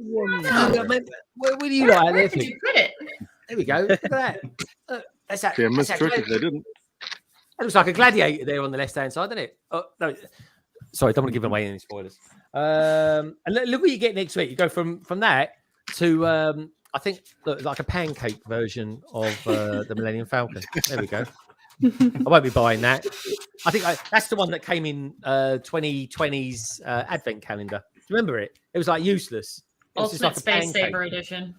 Where do you like?
Where could you put it?
There we go. Look at that. That's that.
Yeah, missed trick if they didn't.
It looks like a gladiator there on the left-hand side, doesn't it? Oh, no. Sorry, don't want to give away any spoilers. And look what you get next week. You go from that to, I think, like a pancake version of the Millennium Falcon. There we go. I won't be buying that. I think that's the one that came in 2020's Advent calendar. Remember it? It was like useless. It was
Ultimate
just like a
Space Saver Edition.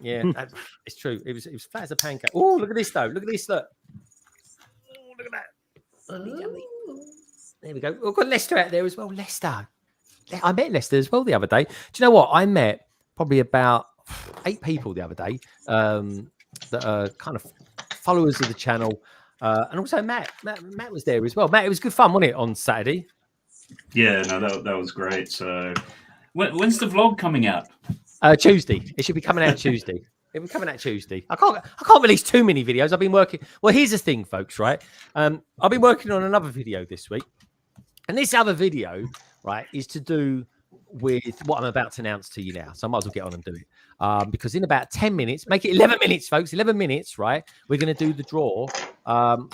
Yeah, it's true. It was flat as a pancake. Oh, look at this, though. Look at this, look. Look at that. There we go. We've got Lester out there as well. Lester. I met Lester as well the other day. Do you know what? I met probably about 8 people the other day that are kind of followers of the channel. And also Matt was there as well. Matt, it was good fun, wasn't it, on Saturday?
Yeah, no, that was great. So, when's the vlog coming out?
Tuesday. It should be coming out Tuesday. It will be coming out Tuesday. I can't release too many videos. I've been working. Well, here's the thing, folks. Right. I've been working on another video this week, and this other video, right, is to do with what I'm about to announce to you now. So I might as well get on and do it. Because in about 10 minutes, make it 11 minutes, folks. 11 minutes, right? We're going to do the draw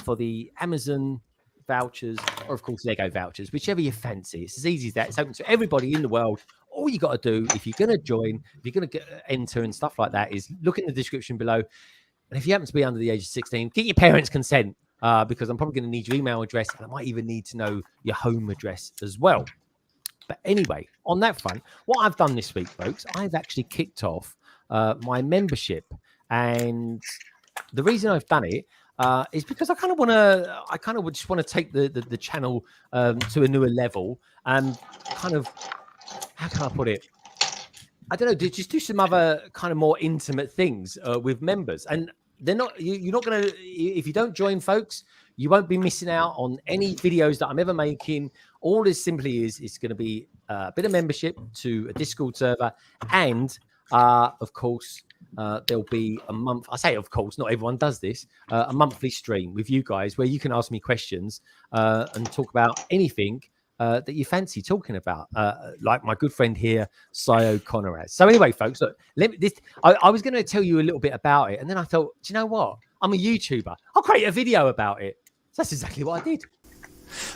for the Amazon vouchers, or of course Lego vouchers, whichever you fancy. It's as easy as that. It's open to everybody in the world. All you got to do, if you're going to join, if you're going to enter and stuff like that, is look in the description below. And if you happen to be under the age of 16, get your parents' consent, because I'm probably going to need your email address, and I might even need to know your home address as well. But anyway, on that front, what I've done this week, folks, I've actually kicked off my membership. And the reason I've done it is because I kind of just want to take the channel to a newer level and kind of, how can I put it? I don't know, just do some other kind of more intimate things with members. And they're not, you're not going to, if you don't join, folks, you won't be missing out on any videos that I'm ever making. All this simply is, it's going to be a bit of membership to a Discord server. And of course, there'll be a month. I say, of course, not everyone does this. A monthly stream with you guys where you can ask me questions and talk about anything that you fancy talking about, like my good friend here, Sio Conrad. So anyway, folks, look, I was going to tell you a little bit about it, and then I thought, do you know what? I'm a YouTuber. I'll create a video about it. So that's exactly what I did.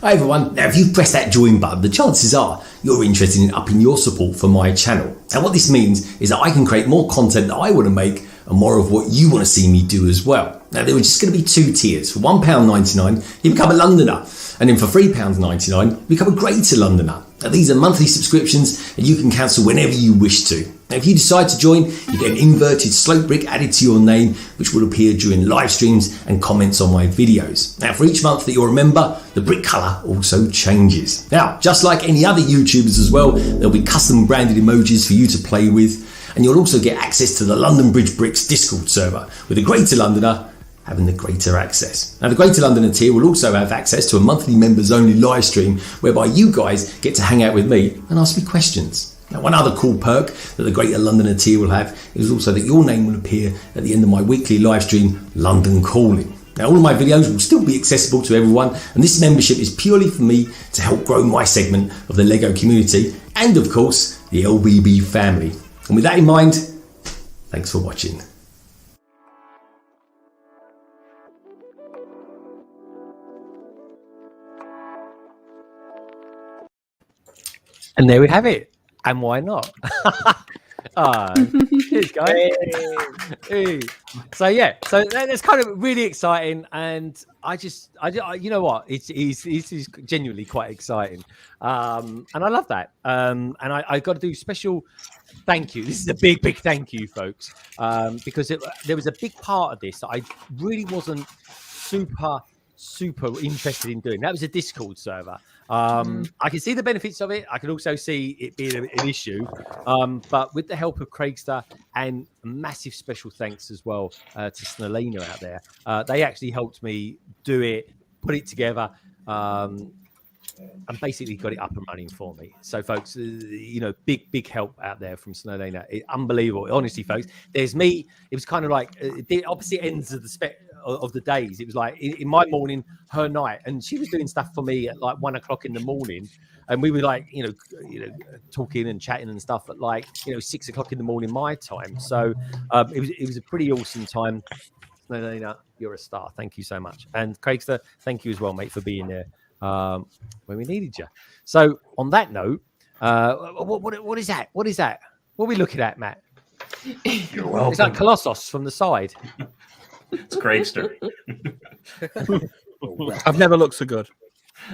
Hi everyone, now if you press that join button, the chances are you're interested in upping your support for my channel. And what this means is that I can create more content that I want to make and more of what you want to see me do as well. Now there are just going to be two tiers. For £1.99 you become a Londoner, and then for £3.99 you become a Greater Londoner. Now these are monthly subscriptions and you can cancel whenever you wish to. Now if you decide to join, you get an inverted slope brick added to your name, which will appear during live streams and comments on my videos. Now for each month that you're a member, the brick colour also changes. Now just like any other YouTubers as well, there'll be custom branded emojis for you to play with, and you'll also get access to the London Bridge Bricks Discord server, with a Greater Londoner having the greater access. Now the Greater Londoner tier will also have access to a monthly members only live stream whereby you guys get to hang out with me and ask me questions. Now one other cool perk that the Greater Londoner tier will have is also that your name will appear at the end of my weekly live stream, London Calling. Now all of my videos will still be accessible to everyone, and this membership is purely for me to help grow my segment of the Lego community and of course the LBB family. And with that in mind, thanks for watching.
And there we have it. And why not? Cheers, guys. Hey. So yeah, so that's kind of really exciting, and I you know what, it's genuinely quite exciting, and I love that. And I got to do special thank you. This is a big thank you, folks, because there was a big part of this that I really wasn't super interested in doing. That was a Discord server. I can see the benefits of it. I can also see it being an issue, but with the help of Craigster, and massive special thanks as well to Snelina out there, they actually helped me do it, put it together, and basically got it up and running for me. So folks, you know, big help out there from Snelina. Unbelievable, honestly, folks. There's me. It was kind of like the opposite ends of the days. It was like in my morning, her night, and she was doing stuff for me at like 1 o'clock in the morning, and we were like, you know, talking and chatting and stuff at like, 6 o'clock in the morning my time. So it was a pretty awesome time. No, you're a star. Thank you so much. And Craigster, thank you as well, mate, for being there when we needed you. So on that note, what is that? What is that? What are we looking at, Matt?
You're welcome.
It's like Colossus from the side.
It's Craigster.
I've never looked so good.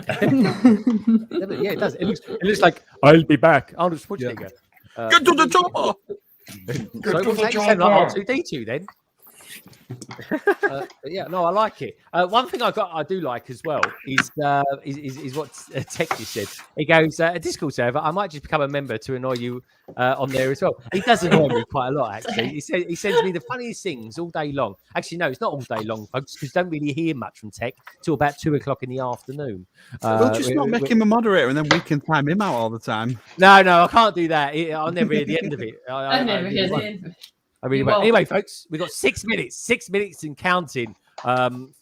Yeah, it does. It looks like I'll be back. Arnold Schwarzenegger.
Get to the chopper.
So what was that? You sound like R2D2 then. Yeah, no, I like it. One thing I do like as well is what Tech just said. He goes, a Discord server, I might just become a member to annoy you on there as well. He does annoy me quite a lot, actually. He sends me the funniest things all day long. Actually, no, it's not all day long, folks, because don't really hear much from Tech till about 2 o'clock in the afternoon.
We'll just not make him a moderator, and then we can time him out all the time.
No, I can't do that. I'll never hear the end of it.
I never hear the end of it.
I really won't. Anyway, folks, we've got 6 minutes and counting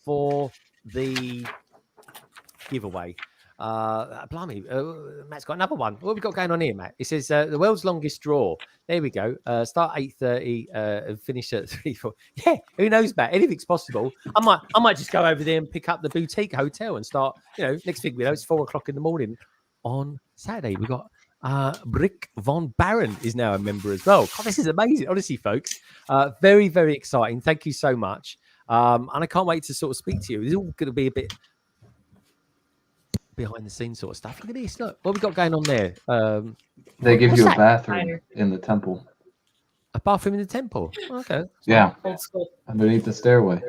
for the giveaway. Blimey, Matt's got another one. What have we got going on here, Matt? It says the world's longest draw. There we go. Start 8:30 and finish at 3-4. Yeah, who knows, Matt? Anything's possible. I might just go over there and pick up the boutique hotel and start. Next thing we know, it's 4 o'clock in the morning on Saturday. We got. Brick von Baron is now a member as well. God, this is amazing, honestly, folks. Very, very exciting. Thank you so much. And I can't wait to sort of speak to you. It's all going to be a bit behind the scenes sort of stuff. Look at this. Look, what we got going on there.
They give you a bathroom in the temple.
A bathroom in the temple? Okay.
Yeah. Underneath the stairway.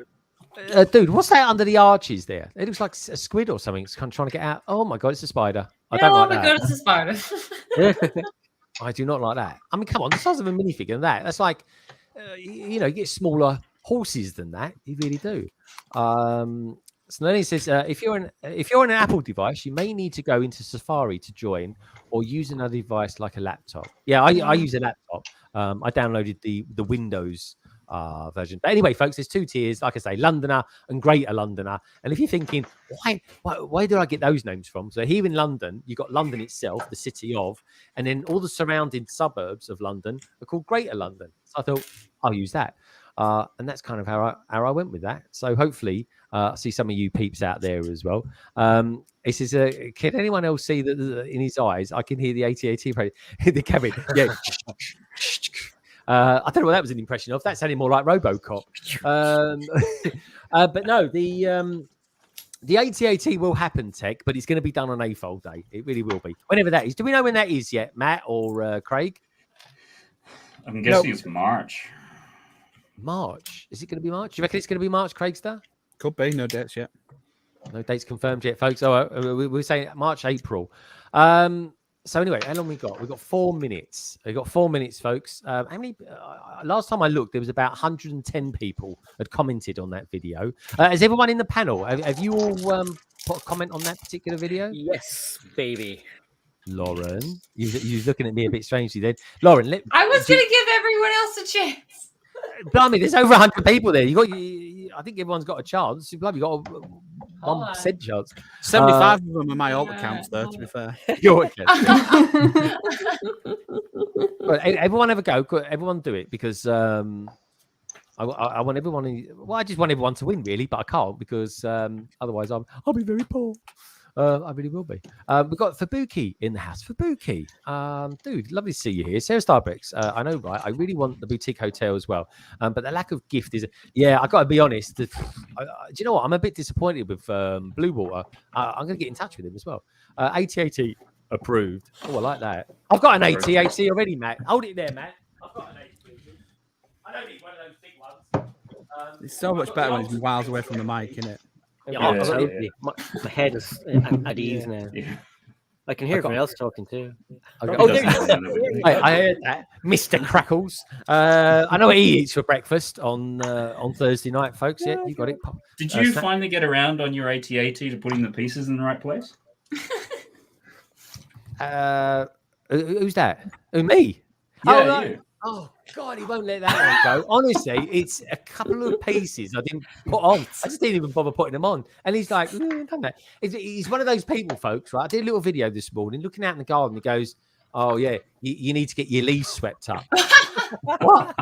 Dude, what's that under the arches there? It looks like a squid or something. It's kind of trying to get out. Oh my God, it's a spider. I don't like that.
Oh my God, it's a spider.
I do not like that. I mean, come on, the size of a minifigure, that's like, you get smaller horses than that. You really do. So then he says, if you're on an Apple device, you may need to go into Safari to join, or use another device like a laptop. Yeah, I use a laptop. I downloaded the Windows version. But anyway, folks, there's 2 tiers, like I say, Londoner and Greater Londoner. And if you're thinking, why do I get those names from? So here in London, you've got London itself, the city of, and then all the surrounding suburbs of London are called Greater London. So I thought I'll use that. And that's kind of how I went with that. So hopefully I see some of you peeps out there as well. He says, can anyone else see that in his eyes? I can hear the AT-AT the cabin. Yeah. I don't know what that was an impression of. That sounded more like RoboCop. But no, the AT-AT will happen, Tech, but it's going to be done on AFOL Day. It really will be. Whenever that is. Do we know when that is yet, Matt or Craig?
I'm guessing it's March.
March? Is it going to be March? Do you reckon it's going to be March, Craigster?
Could be. No dates yet.
No dates confirmed yet, folks. We're saying March, April. So anyway, how long we got? We've got 4 minutes. We've got 4 minutes, folks. How many? Last time I looked, there was about 110 people had commented on that video. Has everyone in the panel? Have you all put a comment on that particular video?
Yes, baby.
Lauren, you're looking at me a bit strangely then. Lauren,
I was going to give everyone else a chance.
Blimey, there's over 100 people there. I think everyone's got a chance. You've got a 1% chance.
75 of them are my alt accounts, though, to be fair.
Your But everyone have a go. Everyone do it, because I want everyone. I just want everyone to win, really, but I can't, because otherwise I'll be very poor. I really will be. We've got Fabuki in the house. Fabuki, dude, lovely to see you here. Sarah Starbricks, I know, right? I really want the boutique hotel as well, but the lack of gift is. Yeah, I got to be honest. Do you know what? I'm a bit disappointed with Blue Water. I'm going to get in touch with him as well. AT-AT approved. Oh, I like that. I've got an AT-AT already, Matt. Hold it there, Matt. I've got an AT-AT. I don't need one of those big ones.
It's so much better when it's miles away from the mic, isn't it?
Yeah, my head is at ease now. Yeah. I can hear everyone else talking too.
I heard that, Mr. Crackles. I know what he eats for breakfast on Thursday night, folks. Yeah, you got it.
Did you finally get around on your AT-AT to putting the pieces in the right place?
Who's that? Who, me?
Yeah, you.
Oh God, he won't let that one go. Honestly, it's a couple of pieces I didn't put on. I just didn't even bother putting them on. And he's like, done that. He's one of those people, folks, right? I did a little video this morning, looking out in the garden. He goes, "Oh yeah, you need to get your leaves swept up." What?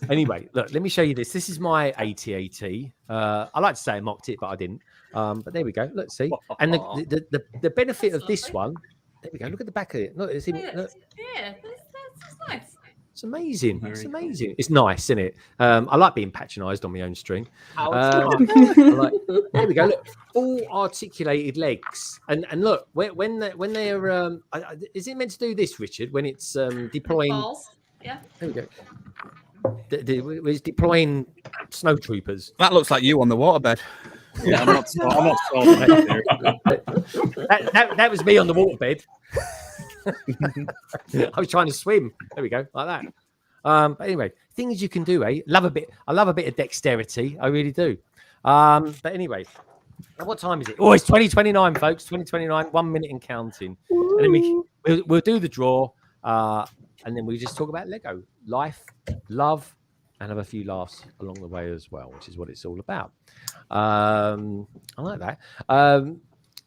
Anyway, look, let me show you this. This is my AT-AT. I like to say I mocked it, but I didn't. But there we go. Let's see. And the benefit of this one. There we go. Look at the back of it. Look, look.
Yeah, that's nice.
It's amazing. It's amazing. It's nice, isn't it? I like being patronised on my own string. There we go. Look, full articulated legs, and look when they're. Is it meant to do this, Richard? When it's deploying?
Balls. Yeah.
There we go. was deploying snow troopers.
That looks like you on the waterbed.
Yeah, I'm not sold.
That was me on the waterbed. I was trying to swim. There we go, like that. But anyway, things you can do, eh? I love a bit of dexterity. I really do. But anyway, what time is it? Oh, it's 2029, folks. 2029, 1 minute and counting. And then we'll do the draw. And then we just talk about Lego, life, love, and have a few laughs along the way as well, which is what it's all about. I like that.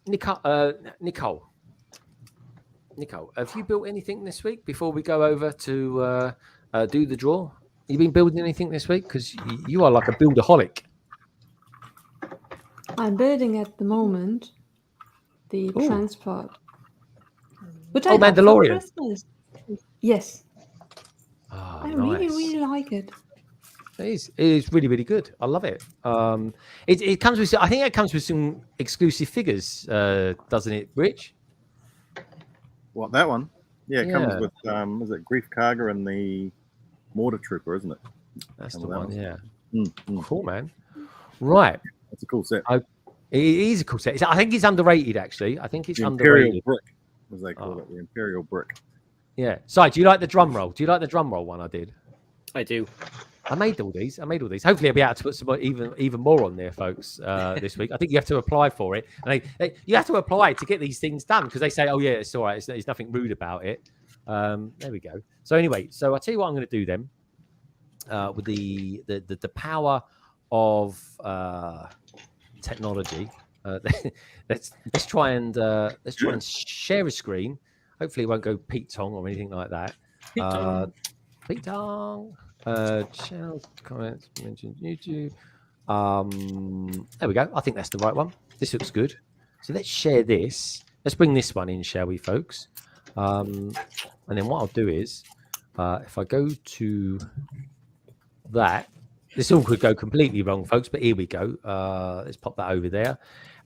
Nicole, have you built anything this week before we go over to do the draw? You been building anything this week? Because you are like a buildaholic.
I'm building at the moment the transport. Which
I got Mandalorian.
For Christmas. Yes.
Oh,
I
nice.
really like it.
It is really, really good. I love it. It comes with, I think it comes with some exclusive figures, doesn't it, Rich?
What, that one? Yeah, it comes with is it Grief Karga and the Mortar Trooper, isn't it?
That's the one, yeah.
Mm.
Cool, man. Right.
That's a cool set.
It is a cool set. I think it's underrated, actually. I think it's
the
underrated.
Imperial Brick, as they call it, the Imperial Brick.
Yeah. Si, do you like the drum roll? Do you like the drum roll one I did?
I do.
I made all these. Hopefully, I'll be able to put some even more on there, folks, this week. I think you have to apply for it, and you have to apply to get these things done because they say, "Oh yeah, it's all right. There's nothing rude about it." There we go. So anyway, I'll tell you what I'm going to do then. With the power of technology, let's try and share a screen. Hopefully, it won't go Pete Tong or anything like that. Pete Tong. Channel comments mentioned YouTube. There we go. I think that's the right one. This looks good. So let's share this. Let's bring this one in, shall we, folks? And then what I'll do is, if I go to that, this all could go completely wrong, folks. But here we go. Let's pop that over there,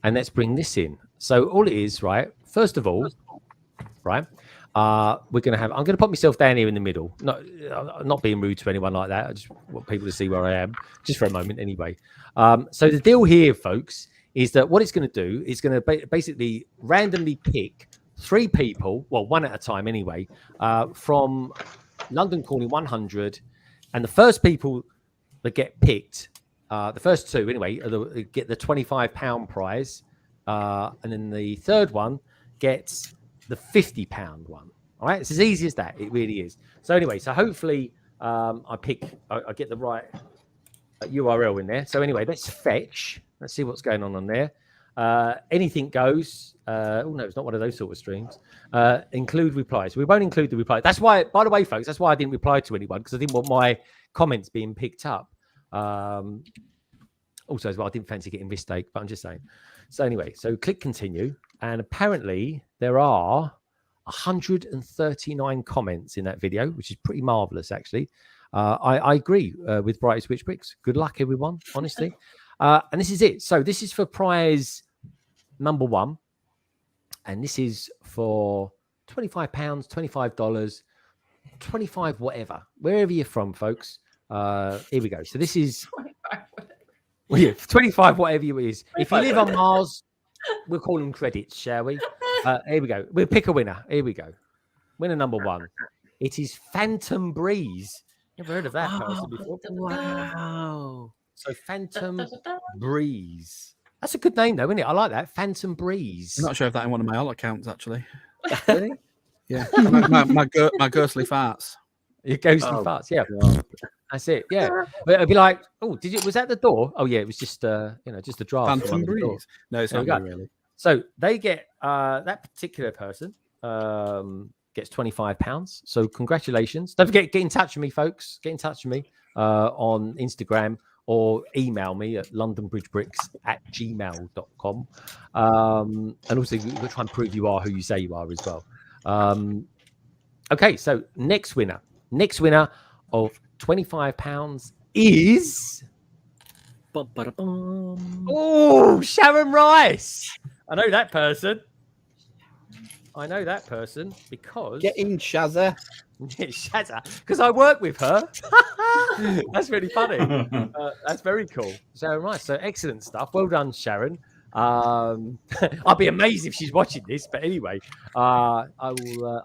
and let's bring this in. So all it is, right? First of all, right. We're going to have, I'm going to put myself down here in the middle. Not being rude to anyone like that. I just want people to see where I am just for a moment anyway. So the deal here, folks, is that what it's going to do is going to basically randomly pick 3 people, well, one at a time anyway, from London Calling 100. And the first people that get picked, the first 2 anyway, get the £25 prize. And then the third one gets the £50 one. All right, it's as easy as that. It really is. So anyway, so hopefully I get the right URL in there. So anyway, let's fetch. Let's see what's going on there. Anything goes. Oh no, it's not one of those sort of streams. Include replies. We won't include the reply. That's why, by the way, folks, that's why I didn't reply to anyone, because I didn't want my comments being picked up. Also, as well, I didn't fancy getting this stake, but I'm just saying. So anyway, so click continue. And apparently there are 139 comments in that video, which is pretty marvelous, actually. I agree with Brightest Witch Bricks. Good luck, everyone, honestly. And this is it. So this is for prize number 1. And this is for £25, $25, 25 whatever. Wherever you're from, folks. Here we go. So this is... 25 whatever it is. If you live on Mars... We'll call them credits, shall we? Here we go. We'll pick a winner. Here we go. Winner number 1. It is Phantom Breeze. Never heard of that person before.
Wow.
So Phantom Breeze. That's a good name, though, isn't it? I like that. Phantom Breeze.
I'm not sure if that's in one of my alt accounts, actually.
Really?
Yeah. my ghostly farts.
Your ghostly farts, yeah. That's it, yeah. But it'd be like, oh, was that the door? Oh yeah, it was just just a draft.
Phantom Breeze. No, it's not really.
So they get that particular person gets £25. So congratulations. Don't forget, get in touch with me, folks. Get in touch with me on Instagram or email me at londonbridgebricks@gmail.com. And also we'll try and prove you are who you say you are as well. Okay, so next winner of £25 is Sharon Rice. I know that person. I know that person because
Get in, Shazza.
Shazza, because I work with her. That's really funny. That's very cool. So nice. So excellent stuff. Well done, Sharon. I'll be amazed if she's watching this, but anyway, I'll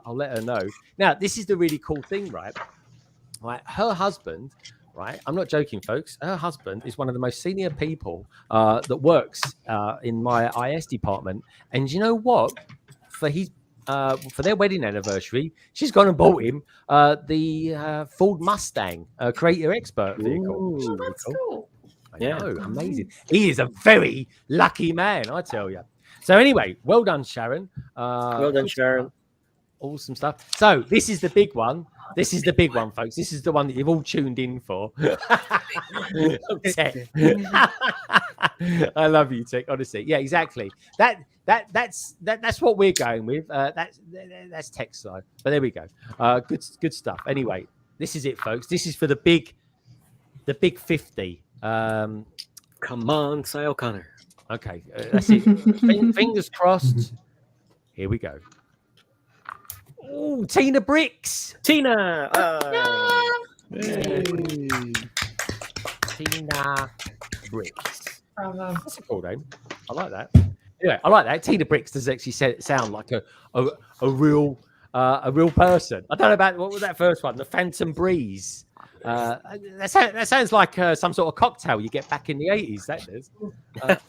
let her know. Now, this is the really cool thing, right? Her husband, right? I'm not joking, folks. Her husband is one of the most senior people that works in my IS department. And you know what? For their wedding anniversary, she's gone and bought him the Ford Mustang Creator Expert vehicle.
Ooh,
That's cool.
I know, amazing. He is a very lucky man, I tell you. So anyway, well done, Sharon.
Well done, Sharon.
Awesome stuff. So this is the big one. This is the big one, folks. This is the one that you've all tuned in for. Tech. I love you, Tech. Honestly, yeah, exactly. That's what we're going with. That's Tech side. But there we go. Good stuff. Anyway, this is it, folks. This is for the big 50.
Come on, Cy O'Connor.
Okay, that's it. Fingers crossed. Here we go. Oh, Tina Bricks.
Tina.
Tina Bricks.
Bravo.
That's a cool name. I like that. Yeah, I like that. Tina Bricks does actually sound like a real person. I don't know about what was that first one, the Phantom Breeze. That sounds like some sort of cocktail you get back in the 80s. That does.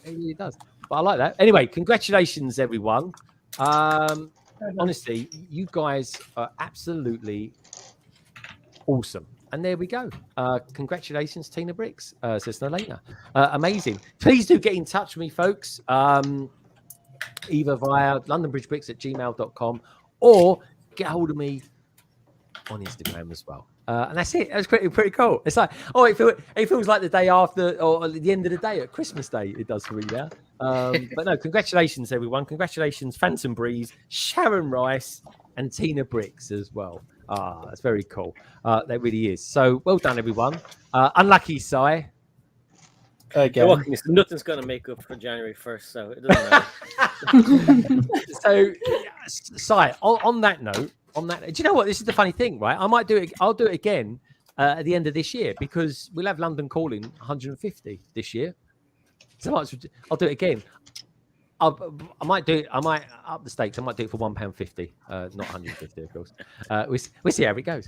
It really does. But I like that. Anyway, congratulations, everyone. Honestly, you guys are absolutely awesome. And there we go. Congratulations, Tina Bricks, says Nolena. Amazing. Please do get in touch with me, folks. Either via londonbridgebricks@gmail.com or get hold of me on Instagram as well. And that's it. That's pretty cool. It's like, it feels like the day after or the end of the day at Christmas Day. It does for me now. But no, congratulations, everyone. Congratulations, Phantom Breeze, Sharon Rice, and Tina Bricks as well. That's very cool. That really is. So well done, everyone. Unlucky, Cy.
Again. Nothing's going to make up for January 1st, so it doesn't matter.
So, Cy, on that note, do you know what? This is the funny thing, right? I might do it. I'll do it again at the end of this year because we'll have London Calling 150 this year. So I'll do it again. I might do it. I might up the stakes. I might do it for £1.50, not 150, of course. We'll see how it goes.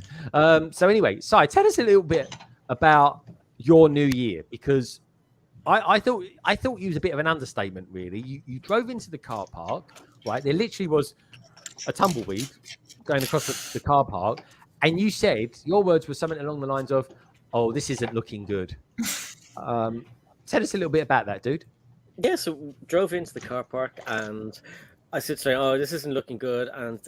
So anyway, Si, tell us a little bit about your new year because I thought you was a bit of an understatement, really. You drove into the car park, right? There literally was a tumbleweed going across the car park, and you said your words were something along the lines of, "Oh, this isn't looking good." Tell us a little bit about that, dude.
Yeah, so drove into the car park and I said, "Sorry, oh, this isn't looking good." And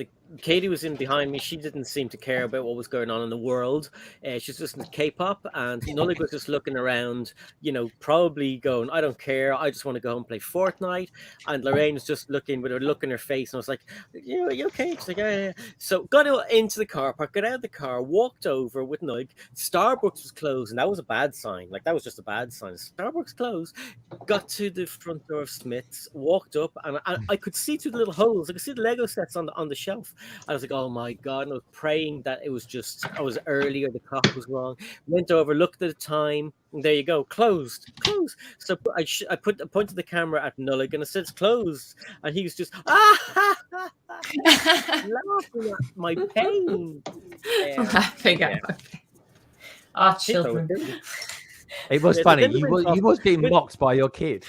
Katie was in behind me. She didn't seem to care about what was going on in the world. She's listening to K-pop, and Nullig was just looking around, probably going, "I don't care. I just want to go home and play Fortnite." And Lorraine was just looking with her look in her face, and I was like, "Are you okay?" She's like, "Yeah." So got into the car park, got out of the car, walked over with Nullig. Starbucks was closed, and that was a bad sign. That was just a bad sign. Starbucks closed. Got to the front door of Smith's, walked up, and I could see through the little holes. I could see the Lego sets on the shelf. I was like, "Oh my God." And I was praying that I was early or the clock was wrong. Went over, looked at the time, and there you go, closed. So I pointed the camera at Nullig and I said, "It's closed." And he was just laughing at my pain.
Laughing at my pain. Oh, children.
It was funny. You was being mocked by your kid.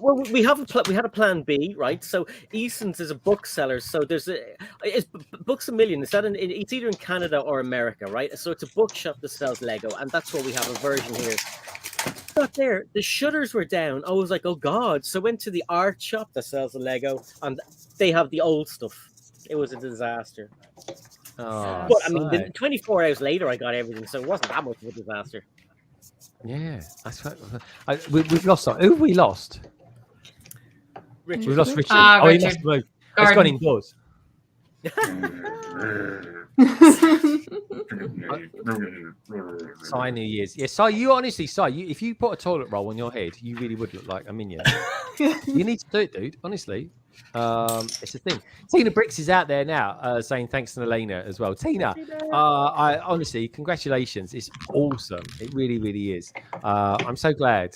Well, we had a plan B, right? So Eason's is a bookseller. So it's Books a Million. It's either in Canada or America, right? So it's a bookshop that sells Lego, and that's why we have a version here. Got there, the shutters were down. I was like, "Oh God!" So went to the art shop that sells the Lego, and they have the old stuff. It was a disaster.
Oh,
but I mean, 24 hours later, I got everything, so it wasn't that much of a disaster.
Yeah, that's right. We've lost. Who have we lost?
Richard.
We've lost Richard.
Richard.
He must have moved. He's gone indoors. Sigh New Year's. Yeah, Si, you honestly, Si, if you put a toilet roll on your head, you really would look like a minion. You need to do it, dude. Honestly. It's a thing. Tina Bricks is out there now saying thanks to Elena as well. Tina, I honestly, congratulations. It's awesome. It really, really is. I'm so glad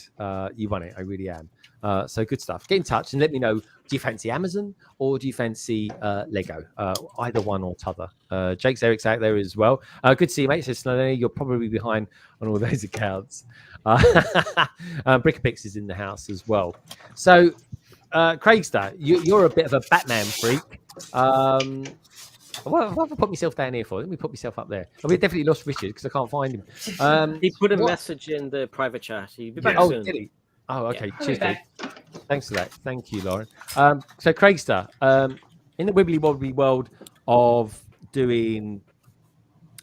you won it. I really am. So good stuff. Get in touch and let me know. Do you fancy Amazon or do you fancy Lego? Either one or t'other. Eric's out there as well. Good to see you, mate. So Elena, you're probably behind on all those accounts. Brickapix is in the house as well. So Craigster, you're a bit of a Batman freak. What have I put myself down here for? Let me put myself up there. We definitely lost Richard because I can't find him.
He put a message in the private chat. He'll be back soon.
Did he? Oh, okay.
Yeah,
Cheers, dude. Thanks for that. Thank you, Lauren. So Craigster, in the wibbly wobbly world of doing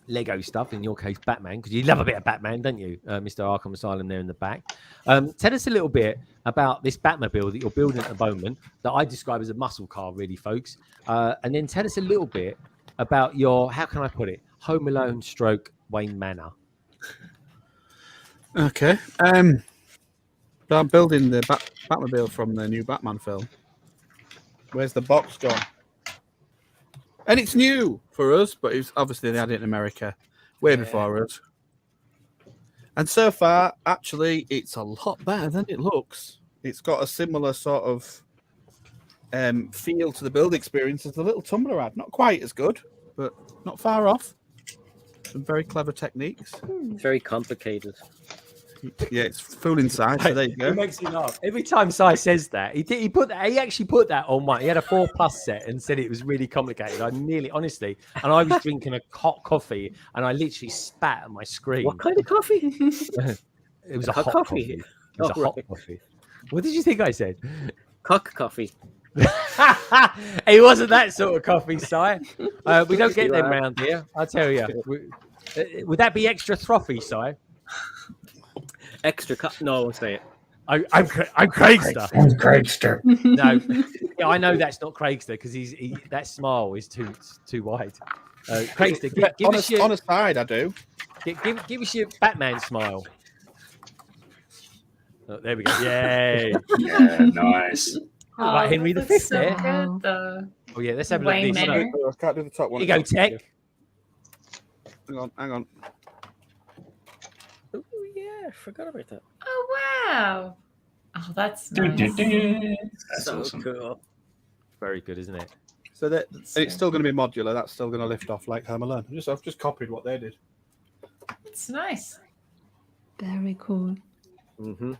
Lego stuff, in your case Batman, because you love a bit of Batman, don't you, Mr. Arkham Asylum there in the back. Tell us a little bit about this Batmobile that you're building at the moment that I describe as a muscle car, really, folks. And then tell us a little bit about your, how can I put it, Home Alone stroke Wayne Manor.
Okay. I'm building the Batmobile from the new Batman film. Where's the box gone? And it's new for us, but it's obviously they had it in America way before us. And so far, actually, it's a lot better than it looks. It's got a similar sort of feel to the build experience as the little Tumbler had. Not quite as good, but not far off. Some very clever techniques.
It's very complicated.
Yeah, it's full inside. So there you go.
It makes me laugh every time Si says that. He actually put that on one. He had a 4+ set and said it was really complicated. I nearly, honestly, and I was drinking a hot coffee and I literally spat at my screen.
What kind of coffee?
It was a hot coffee. It was a hot coffee. What did you think I said?
Cock coffee.
It wasn't that sort of coffee, Si. We don't get them round here. I'll tell you. Would that be extra frothy, Si?
Extra cup? No, I won't say it.
I'm Craigster.
I'm Craigster.
No, yeah, I know that's not Craigster because that smile is too wide. Craigster, give us your,
on a side, I do.
Give us your Batman smile. Oh, there we go. Yay!
Yeah, nice.
Like Henry V
so
there.
good,
Oh yeah, let's have a look at
Wayne
this.
Manor.
I can't do the top one.
Here you go, Tech.
Hang on.
Oh yeah, I forgot about that.
Oh wow! Oh, that's nice.
That's
so
awesome.
cool.
Very good, isn't it?
So that it's still going to be modular. That's still going to lift off like Home Alone. I've just copied what they did.
It's nice.
Very cool.
Mm-hmm.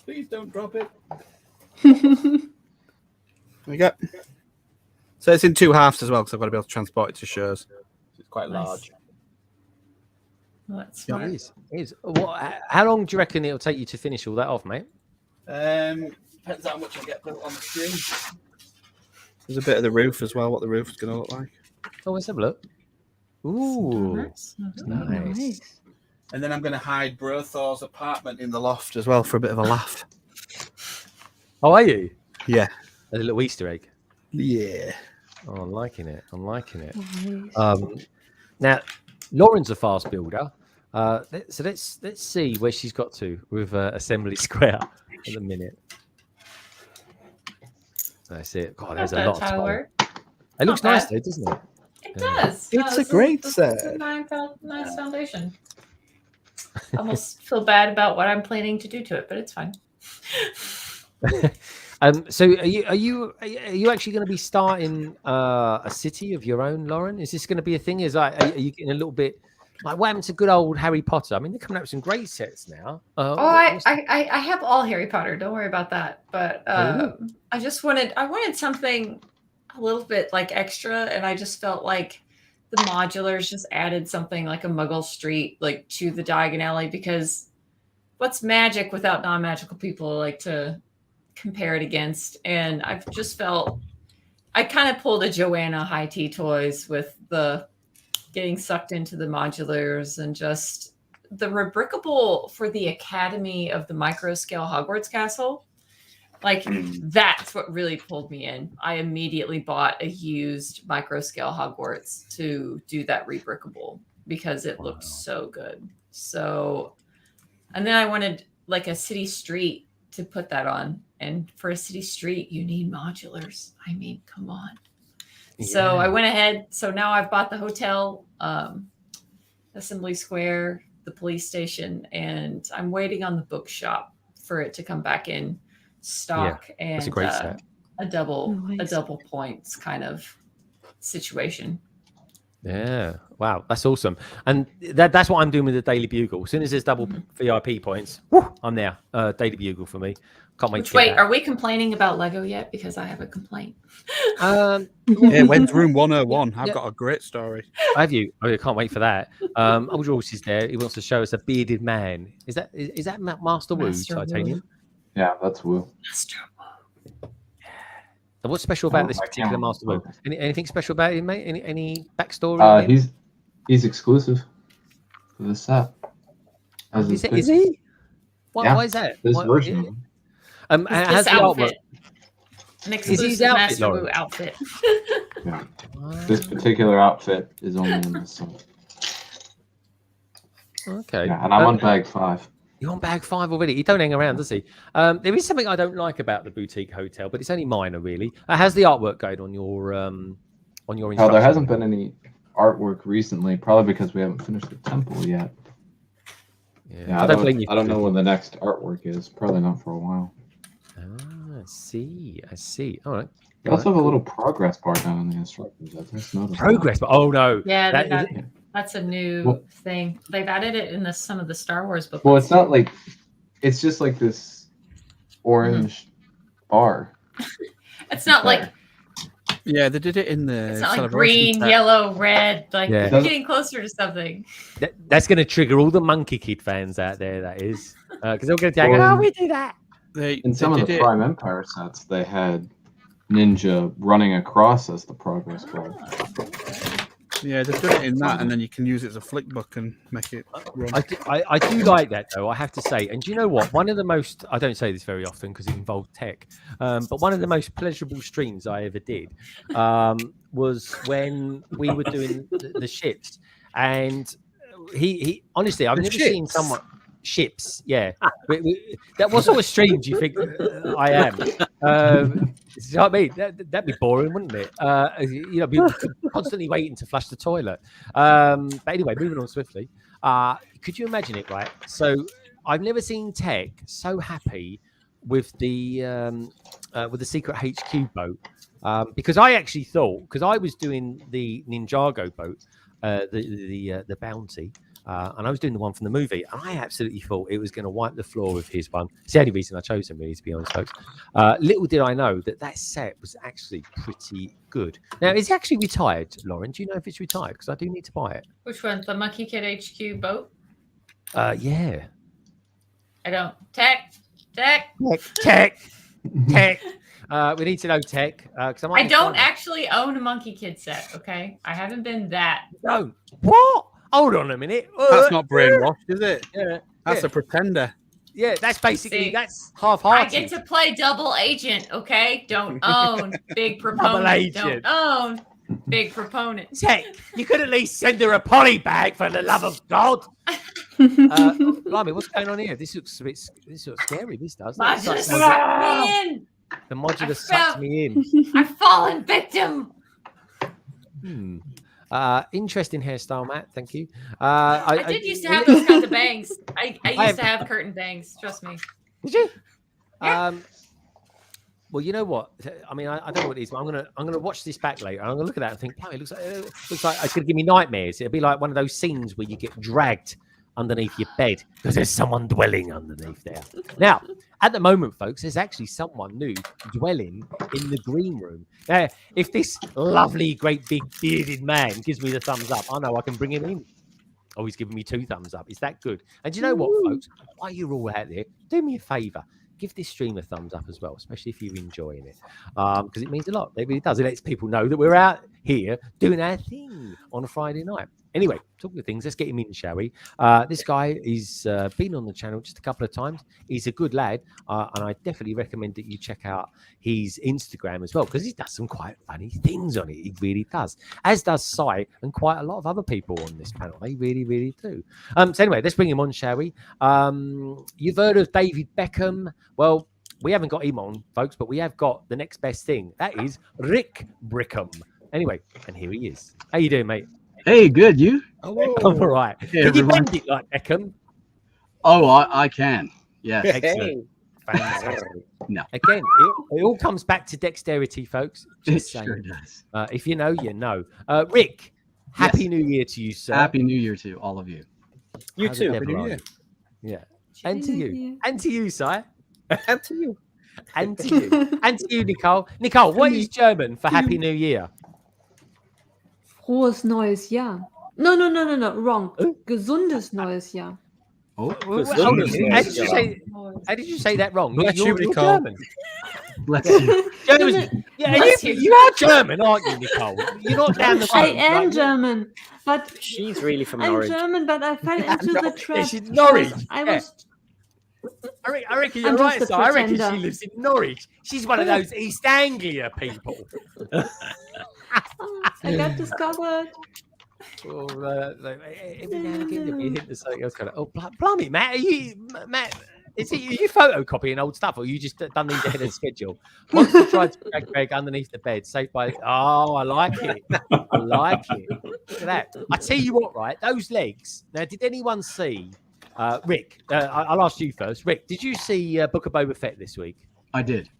Please don't drop it. There we go. So it's in 2 halves as well, because I've got to be able to transport it to shows. It's quite
Nice.
large.
Well, that's
Yeah,
smart.
it is. How long do you reckon it'll take you to finish all that off, mate?
Depends how much I get put on the screen. There's a bit of the roof as well, what the roof is going to look like.
Oh, let's have a look. Ooh,
Nice.
nice.
And then I'm going to hide Brothor's apartment in the loft as well for a bit of a laugh.
Oh, are you?
Yeah.
A little Easter egg.
Yeah.
Oh, I'm liking it. I'm liking it.
Nice.
Now, Lauren's a fast builder. So let's see where she's got to with Assembly Square at the minute. That's it. God, there's a lot of time.
Tyler.
It looks
Not
nice
bad.
though, doesn't it?
It does.
It's
this
a great
this
set.
is a nice foundation. I almost feel bad about what I'm planning to do to it, but it's fine.
So are you actually going to be starting a city of your own, Lauren? Is this going to be a thing? Are you getting a little bit like what happened to good old Harry Potter? I mean, they're coming out with some great sets now.
I have all Harry Potter. Don't worry about that. But I wanted something a little bit like extra, and I just felt like the modulars just added something like a Muggle Street like to the Diagon Alley, because what's magic without non-magical people like to compare it against? And I've just felt I kind of pulled a Joanna High Tea Toys with the getting sucked into the modulars and just the rebrickable for the Academy of the Micro Scale Hogwarts Castle. Like that's what really pulled me in. I immediately bought a used micro scale Hogwarts to do that rebrickable because it looked so good. So, and then I wanted like a city street to put that on. And for a city street, you need modulars. I mean, come on. Yeah. So I went ahead. So now I've bought the hotel, Assembly Square, the police station, and I'm waiting on the bookshop for it to come back in stock. Yeah, and that's a great set. A double points kind of situation.
Yeah. Wow. That's awesome. And that's what I'm doing with the Daily Bugle. As soon as there's double VIP points, I'm there. Daily Bugle for me. Can't wait.
Wait, are we complaining about Lego yet? Because I have a complaint.
Yeah, when's room 101? I've got a great story.
Have you? Oh, I can't wait for that. Old Ross is there. He wants to show us a bearded man. Is that Master Wu Titanium?
Yeah, that's Wu.
Master Wu.
And what's special about this particular Master Wu? Anything special about him, mate? Any backstory?
He's exclusive for the set.
Is he? Why is that?
This version.
Has the artwork?
An exclusive Master Wu outfit.
Yeah. This particular outfit is only in this set.
Okay.
Yeah, and I'm on bag 5.
You're on bag 5 already. He don't hang around, does he? There is something I don't like about the boutique hotel, but it's only minor, really. How's the artwork going on your instructions?
Oh, there hasn't been any artwork recently, probably because we haven't finished the temple yet. Yeah, I don't know when the next artwork is. Probably not for a while.
I see. All right.
We also have a little progress bar down in the instructions. I just noticed
progress bar. Oh no.
Yeah, that's a new thing. They've added it in some of the Star Wars books.
Well, it's not like it's just like this orange bar.
It's not like.
Yeah, they did it in the.
It's not like green, yellow, red. Like you're getting closer to something.
That's going to trigger all the Monkey Kid fans out there. That is because they're going to go, "Oh, we do that."
In some of the Prime Empire sets, they had Ninja running across as the progress bar.
Yeah, they've done it in that, and then you can use it as a flick book and make it run.
I do like that, though, I have to say. And do you know what? One of the most, I don't say this very often because it involved tech, but one of the most pleasurable streams I ever did was when we were doing the ships. And he honestly, I've never seen someone... Ships, yeah. That what sort of stream do you think I am? You know what I mean? That'd be boring, wouldn't it? Be constantly waiting to flush the toilet. But anyway, moving on swiftly. Could you imagine it, right? So I've never seen Tech so happy with the secret HQ boat because I actually thought, because I was doing the Ninjago boat, the Bounty. And I was doing the one from the movie, and I absolutely thought it was going to wipe the floor with his one. It's the only reason I chose him, really, to be honest, folks. Little did I know that set was actually pretty good. Now, is he actually retired, Lauren? Do you know if it's retired? Because I do need to buy it.
Which one? The Monkey Kid HQ boat?
Yeah.
I don't. Tech.
We need to know Tech.
I don't actually own a Monkey Kid set, okay? I haven't been that.
No. What? Hold on a minute.
That's not brainwashed, is it? Yeah. That's a pretender.
Yeah, that's basically, that's half-hearted.
I get to play double agent, okay? Don't own big proponent. Don't own big proponent.
Tech, you could at least send her a poly bag for the love of God. Blimey, what's going on here? This looks scary, this does.
The
modular sucks me in.
I've fallen victim.
Interesting hairstyle, Matt. Thank you.
I did used to have those kinds of bangs. I used to have curtain bangs. Trust me.
Did you?
Yeah.
Well, you know what? I mean, I don't know what it is, but I'm gonna watch this back later. I'm gonna look at that and think, it looks like it's gonna give me nightmares. It'll be like one of those scenes where you get dragged underneath your bed because there's someone dwelling underneath there. Now, at the moment, folks, there's actually someone new dwelling in the green room. Now, if this lovely, great, big, bearded man gives me the thumbs up, I know I can bring him in. Oh, he's giving me 2 thumbs up. Is that good? And do you know what, folks? While you're all out there, do me a favor. Give this stream a thumbs up as well, especially if you're enjoying it, because it means a lot. It really does. It lets people know that we're out here doing our thing on a Friday night. Anyway, talking of things, let's get him in, shall we? This guy is been on the channel just a couple of times. He's a good lad, and I definitely recommend that you check out his Instagram as well, because he does some quite funny things on it. He really does, as does Sai and quite a lot of other people on this panel. They really, really do. So anyway, let's bring him on, shall we? You've heard of David Beckham. Well, we haven't got him on, folks, but we have got the next best thing. That is Rick Brickham. Anyway, and here he is. How you doing, mate?
Hey, good. You?
Oh, all right.
Hey,
Can you
everyone.
bend it like Beckham?
Oh, I can. Yes.
Excellent. Fantastic.
No.
Again, it all comes back to dexterity, folks. Just
It sure
saying.
does.
If you know, you know. Rick, happy New Year to you, sir.
Happy New Year to all of you.
You
How the
too.
devil are you? Yeah. And to you. And to you, Si.
And to you.
And to you. And to you, Nicole. Nicole, what is German for Happy New Year?
Frohes neues Jahr. No, wrong. Gesundes neues Jahr.
Oh,
How did you say that wrong?
Bless you,
You're
Nicole.
German.
Bless you.
German. Yeah, you are German, aren't you, Nicole? You're not down the
I
road,
am
right?
German, but
She's really from
I'm
Norwich.
German, but I fell into the trap.
she's Norwich,
because I
yeah.
was.
I reckon you're
I'm
right,
just
Si.
a
I reckon she
pretender.
lives in Norwich. She's one of those East Anglia people.
I got discovered.
Oh, every now and again, you hit the something else. Kind of, blimey, Matt, Matt? Is it you photocopying old stuff, or you just done these ahead of schedule? Once you tried to drag Greg underneath the bed, saved by. Oh, I like it. I like it. Look at that. I tell you what, right? Those legs. Now, did anyone see? Rick, I'll ask you first. Rick, did you see Book of Boba Fett this week?
I did.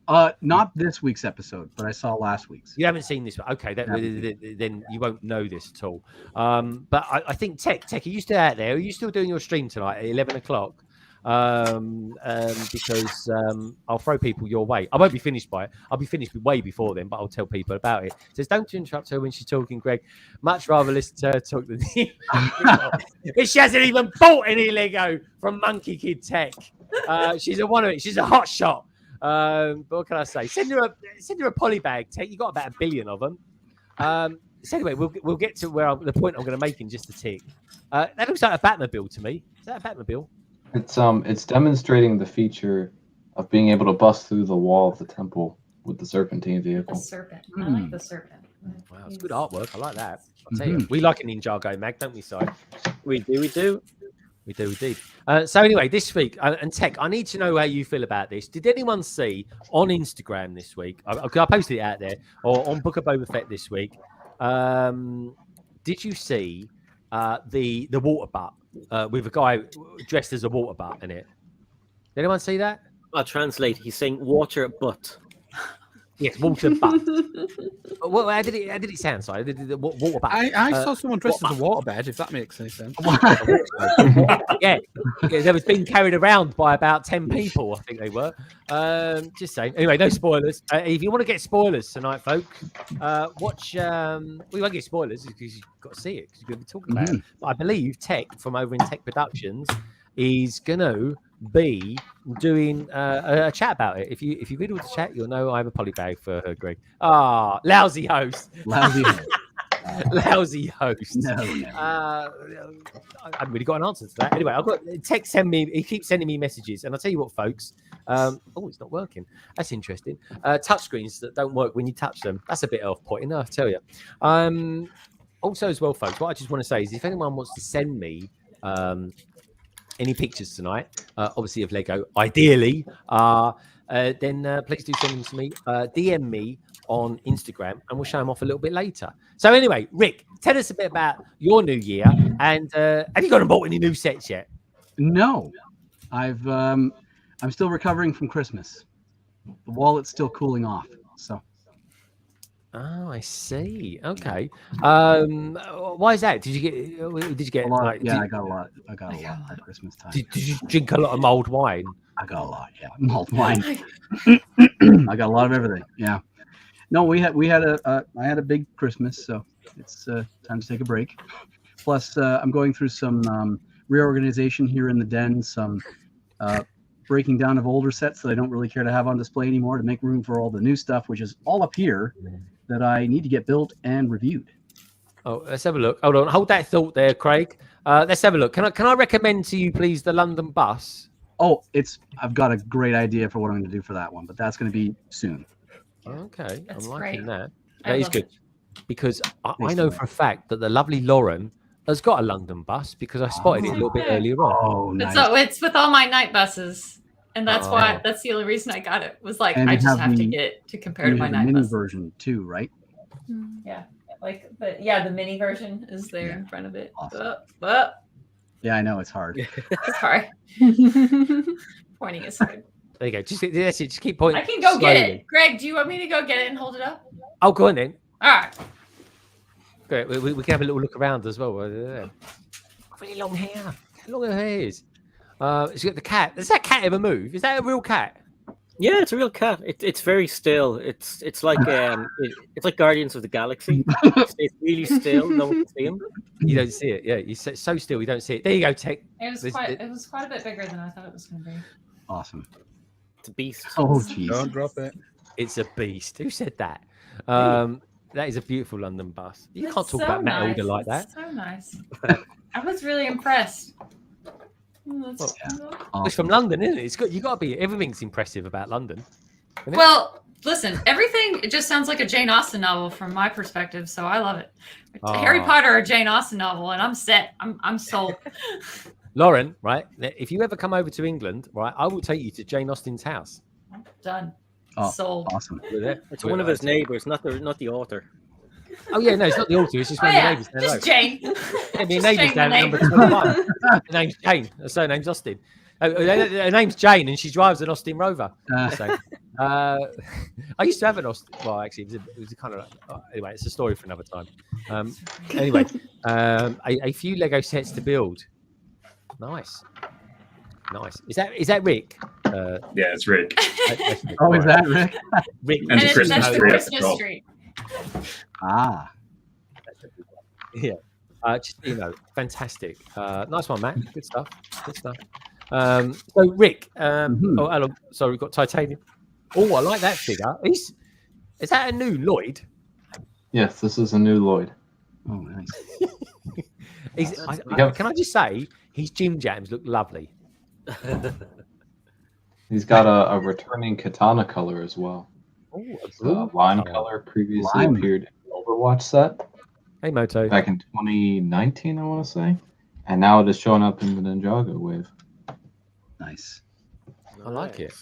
Not this week's episode, but I saw last week's.
You haven't seen this one. Okay, then you won't know this at all. But I think Tech, are you still out there? Are you still doing your stream tonight at 11 o'clock? Because I'll throw people your way. I won't be finished by it. I'll be finished way before then, but I'll tell people about it. It says, don't interrupt her when she's talking, Greg. Much rather listen to her talk than but she hasn't even bought any Lego from Monkey Kid Tech. She's a one of it. She's a hot shot. But what can I say? Send her a polybag, Tech. You got about 1 billion of them. So anyway, we'll get to the point I'm going to make in just a tick. That looks like a Batmobile to me. Is that a Batmobile?
It's demonstrating the feature of being able to bust through the wall of the temple with the serpentine vehicle.
The serpent. I like the serpent.
Wow, it's good artwork. I like that. I'll tell you. We like a Ninjago, Mag, don't we, Si?
We do.
We do indeed. So anyway, this week, and Tech, I need to know how you feel about this. Did anyone see on Instagram this week? I posted it out there, or on Book of Boba Fett this week. Did you see the water butt with a guy dressed as a water butt in it? Did anyone see that?
I'll translate. He's saying water butt.
Yes, water butt. Well, how did it sound? Sorry, water butt.
I saw someone dressed as a waterbed, if that makes any sense.
yeah, they was being carried around by about 10 people, I think they were. Just saying. Anyway, no spoilers. If you want to get spoilers tonight, folks, watch. We won't get spoilers because you've got to see it because you're going to be talking about it. But I believe Tech from over in Tech Productions is going to be doing a chat about it. If you read all the chat, you'll know I have a polybag for her, Greg. Ah, lousy host.
Lousy host.
Lousy host.
No.
I haven't really got an answer to that. Anyway, I've got Tech send me. He keeps sending me messages, and I'll tell you what, folks. Oh, it's not working. That's interesting. Touchscreens that don't work when you touch them. That's a bit off-putting, I tell you. Also, as well, folks, what I just want to say is, if anyone wants to send me any pictures tonight, obviously of Lego, ideally, then please do send them to me. DM me on Instagram, and we'll show them off a little bit later. So anyway, Rick, tell us a bit about your new year, and have you gone and bought any new sets yet?
No, I'm still recovering from Christmas. The wallet's still cooling off. So.
Oh, I see. Okay. Why is that? Did you get
a lot?
Like,
I got a lot. I got a lot at Christmas time.
Did you drink a lot of mulled wine?
I got a lot. Yeah, mulled wine. I got a lot of everything. Yeah. No, I had a big Christmas, so it's time to take a break. Plus, I'm going through some reorganization here in the den, some breaking down of older sets that I don't really care to have on display anymore to make room for all the new stuff, which is all up here that I need to get built and reviewed.
Oh, let's have a look. Hold on, hold that thought there, Craig. Let's have a look. Can I recommend to you, please, the London bus?
Oh, I've got a great idea for what I'm going to do for that one, but that's going to be soon.
Okay,
That's
I'm liking
great.
that.
I
That is
love
good
it.
because I know for a fact that the lovely Lauren has got a London bus because I spotted it a little bit earlier on.
Oh, nice.
It's with all my night buses, and that's why that's the only reason I got it. Was like
And
I
you
just have to
the-
get it to compare
you
to my
have the
night
mini
bus.
version too, right?
Yeah, the mini version is there in front of it.
Awesome.
Yeah,
I know it's hard.
sorry. Pointing is hard.
There you go. Just keep pointing.
I can go get
slowly.
it. Greg, do you want me to go get it and hold it up?
Oh, go on then.
All right.
Great. We can have a little look around as well. Really long hair. How long her hair is. She's got the cat. Does that cat ever move? Is that a real cat?
Yeah, it's a real cat. It's very still. It's like it's like Guardians of the Galaxy. It's really still. No one can see him.
You don't see it. Yeah, you sit so still. You don't see it. There you go, Tech.
It was quite a bit bigger than I thought it was going to be.
Awesome.
It's a beast.
Oh, jeez.
Don't drop it.
It's a beast. Who said that? That is a beautiful London bus. You can't talk about Matilda like that.
It's so nice. I was really impressed.
It's from London, isn't it? It's got. You got to be. Everything's impressive about London. isn't it?
Well, listen, everything it just sounds like a Jane Austen novel from my perspective, so I love it. Harry Potter or Jane Austen novel, and I'm set. I'm sold.
Lauren, right? If you ever come over to England, right, I will take you to Jane Austen's house.
Done.
Oh,
sold.
Awesome.
It's one of his neighbors, not the author.
Oh yeah, no, it's not the author. It's just one of the neighbours.
Just Jane.
Yeah, my neighbour's down at number 21. Her name's Jane. Her surname's Austin. Her name's Jane, and she drives an Austin Rover. So, I used to have an Austin. Well, actually, it was a kind of. Anyway, it's a story for another time. Anyway, a few Lego sets to build. Nice. Is that Rick?
Yeah, it's Rick.
Oh, is that Rick?
Rick
And
And
the
that's
Christmas
the
tree.
Christmas tree.
Ah.
Yeah. Just fantastic. Nice one, Matt. Good stuff. So Rick, oh, hello. Sorry, we've got Titanium. Oh, I like that figure. Is that a new Lloyd?
Yes, this is a new Lloyd.
Oh, nice.
Can I just say his gym jams look lovely.
He's got a returning katana color as well.
Oh,
It's a lime color previously appeared in the Overwatch set.
Hey, Moto.
Back in 2019, I want to say. And now it is showing up in the Ninjago wave.
Nice.
I like it.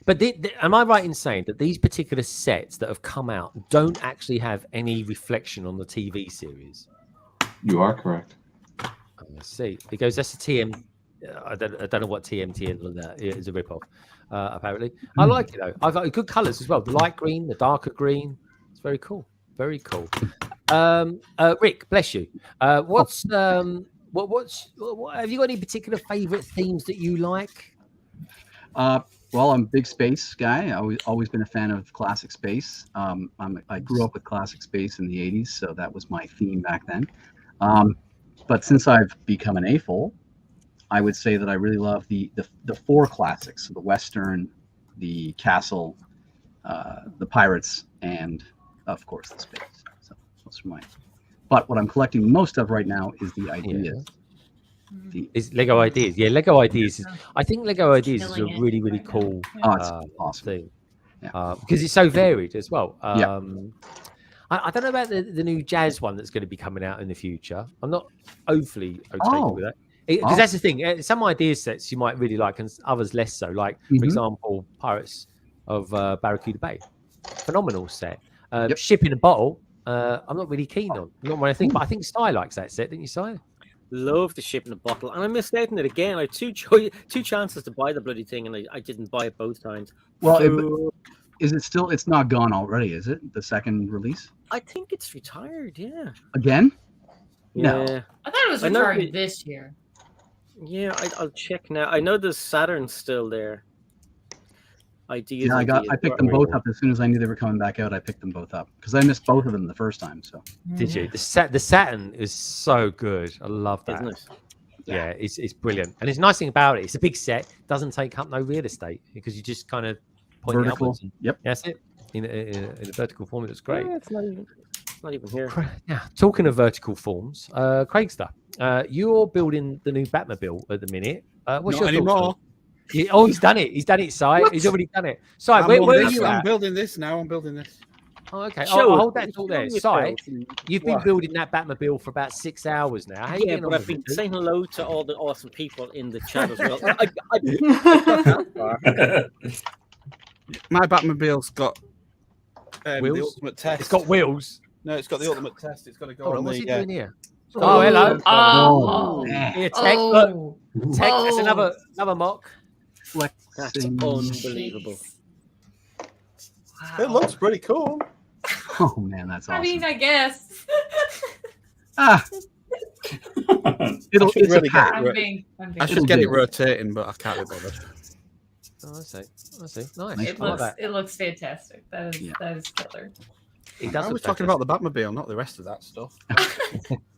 But am I right in saying that these particular sets that have come out don't actually have any reflection on the TV series?
You are correct.
Let's see. Because that's a TM. I don't know what TMT is a rip-off, apparently. I like it, though. I've got good colours as well. The light green, the darker green. It's very cool. Very cool. Rick, bless you. What's have you got any particular favourite themes that you like?
Well, I'm a big space guy. Always been a fan of classic space. I grew up with classic space in the 80s, so that was my theme back then. But since I've become an AFOL, I would say that I really love the four classics: the Western, the Castle, the Pirates, and of course the space. So those are mine. But what I'm collecting most of right now is the ideas.
Is Lego Ideas? Yeah, Lego Ideas. I think Lego Ideas is a really, really cool
awesome
thing.
Yeah.
Because it's so varied as well.
Yeah.
I don't know about the new Jazz one that's going to be coming out in the future. I'm not overly okay with that. Because that's the thing. Some ideas sets you might really like, and others less so. Like, for example, Pirates of Barracuda Bay. Phenomenal set. Ship in a Bottle, I'm not really keen on. Not what I think, but I think Sty likes that set, didn't you, Sty?
Love the Ship in a Bottle, and I missed out on it again. I had two chances to buy the bloody thing, and I didn't buy it both times.
Well,
So,
is it still? It's not gone already, is it? The second release
I think it's retired. Yeah.
again?
Yeah.
No.
I thought it was
I know
retired
the-
this year.
Yeah, I'll check now. I know the Saturn's still there. Ideas.
Yeah, I
ideas.
picked them both up as soon as I knew they were coming back out. I picked them both up because I missed both of them the first time. So
Did you? The Saturn is so good. I love that.
Isn't it?
Yeah, it's brilliant. And it's nice thing about it, it's a big set, doesn't take up no real estate because you just kind of point it
vertical.
upwards.
Yep.
That's it. In a vertical form, it's great.
Yeah, it's not even. Not even here.
Now, talking of vertical forms, Craigster, you're building the new Batmobile at the minute. What's
Not
your thoughts on
anymore.
it? Oh, he's done it. He's done it, Si. He's already done it. Si,
I'm
where
on
are
this,
you
I'm
at?
building this now. I'm building this.
Oh, okay.
Show
I'll
us.
hold that thought there. Si, you've been building that Batmobile for about 6 hours now. How you
Yeah,
getting
but
on
I've
with
been
it, dude?
saying hello to all the awesome people in the chat as well.
My Batmobile's got the
Wheels?
ultimate test.
It's got wheels.
No, it's got the ultimate test. It's got to go
Hold
on
on, what's
the.
he doing here? Oh, hello.
Oh.
Here, Tech. Look, Tech, that's another mock.
That's
Flexing.
unbelievable.
It looks pretty cool.
Oh man, that's awesome.
I mean, I guess.
It'll.
should
It's
really
a
get
pack.
I'm being
I should get it rotating, but I can't be bothered.
Oh, I see. Nice.
Nice
It
I like
looks
that.
it looks fantastic. That is
Yeah.
that is killer.
It does
I
look
was talking about the Batmobile, not the rest of that stuff.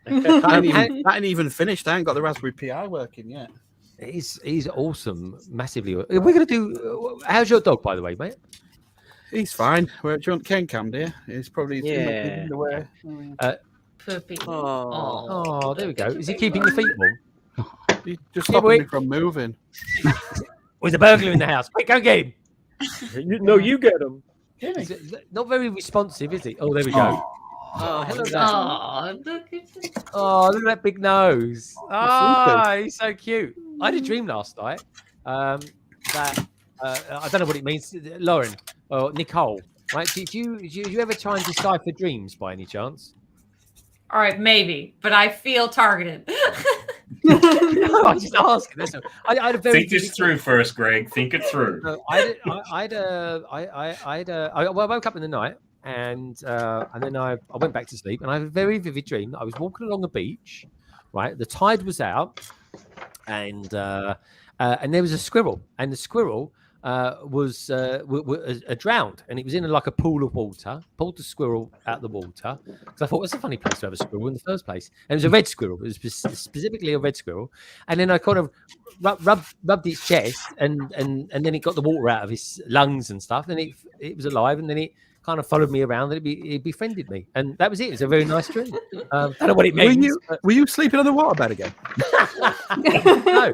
fantastic.
that ain't even finished. I ain't got the Raspberry Pi working yet.
He's awesome, massively. We're gonna do. How's your dog, by the way, mate?
He's fine. Where do you want Ken Cam, dear? He's probably
Yeah.
in the way.
Poopy.
Oh, there we go. Is he keeping your feet warm?
He's just
Yeah,
stopping
wait.
me from moving.
There's a burglar in the house. Quick, go get him.
You get him.
He's not very responsive, is he? Oh, there we go.
Oh,
hello,
no.
Dad.
Oh, look at this.
Oh, look at that big nose. Oh, he's so cute. I had a dream last night that I don't know what it means. Lauren or Nicole, right? Did you ever try and decipher dreams by any chance?
All right, maybe, but I feel targeted.
No, I just asked. I had a very
Think this through first, Greg. Think it through.
No, I woke up in the night and then I went back to sleep and I had a very vivid dream. I was walking along the beach, right? The tide was out, and there was a squirrel, and the squirrel was drowned, and it was in like a pool of water. Pulled the squirrel out of the water because I thought it's a funny place to have a squirrel in the first place. And it was a red squirrel. It was specifically a red squirrel. And then I kind of rubbed its chest, and then it got the water out of his lungs and stuff. And it was alive, and then it kind of followed me around, and it befriended me, and that was it. It was a very nice dream. I don't know what it means.
Were you sleeping on the waterbed again?
No,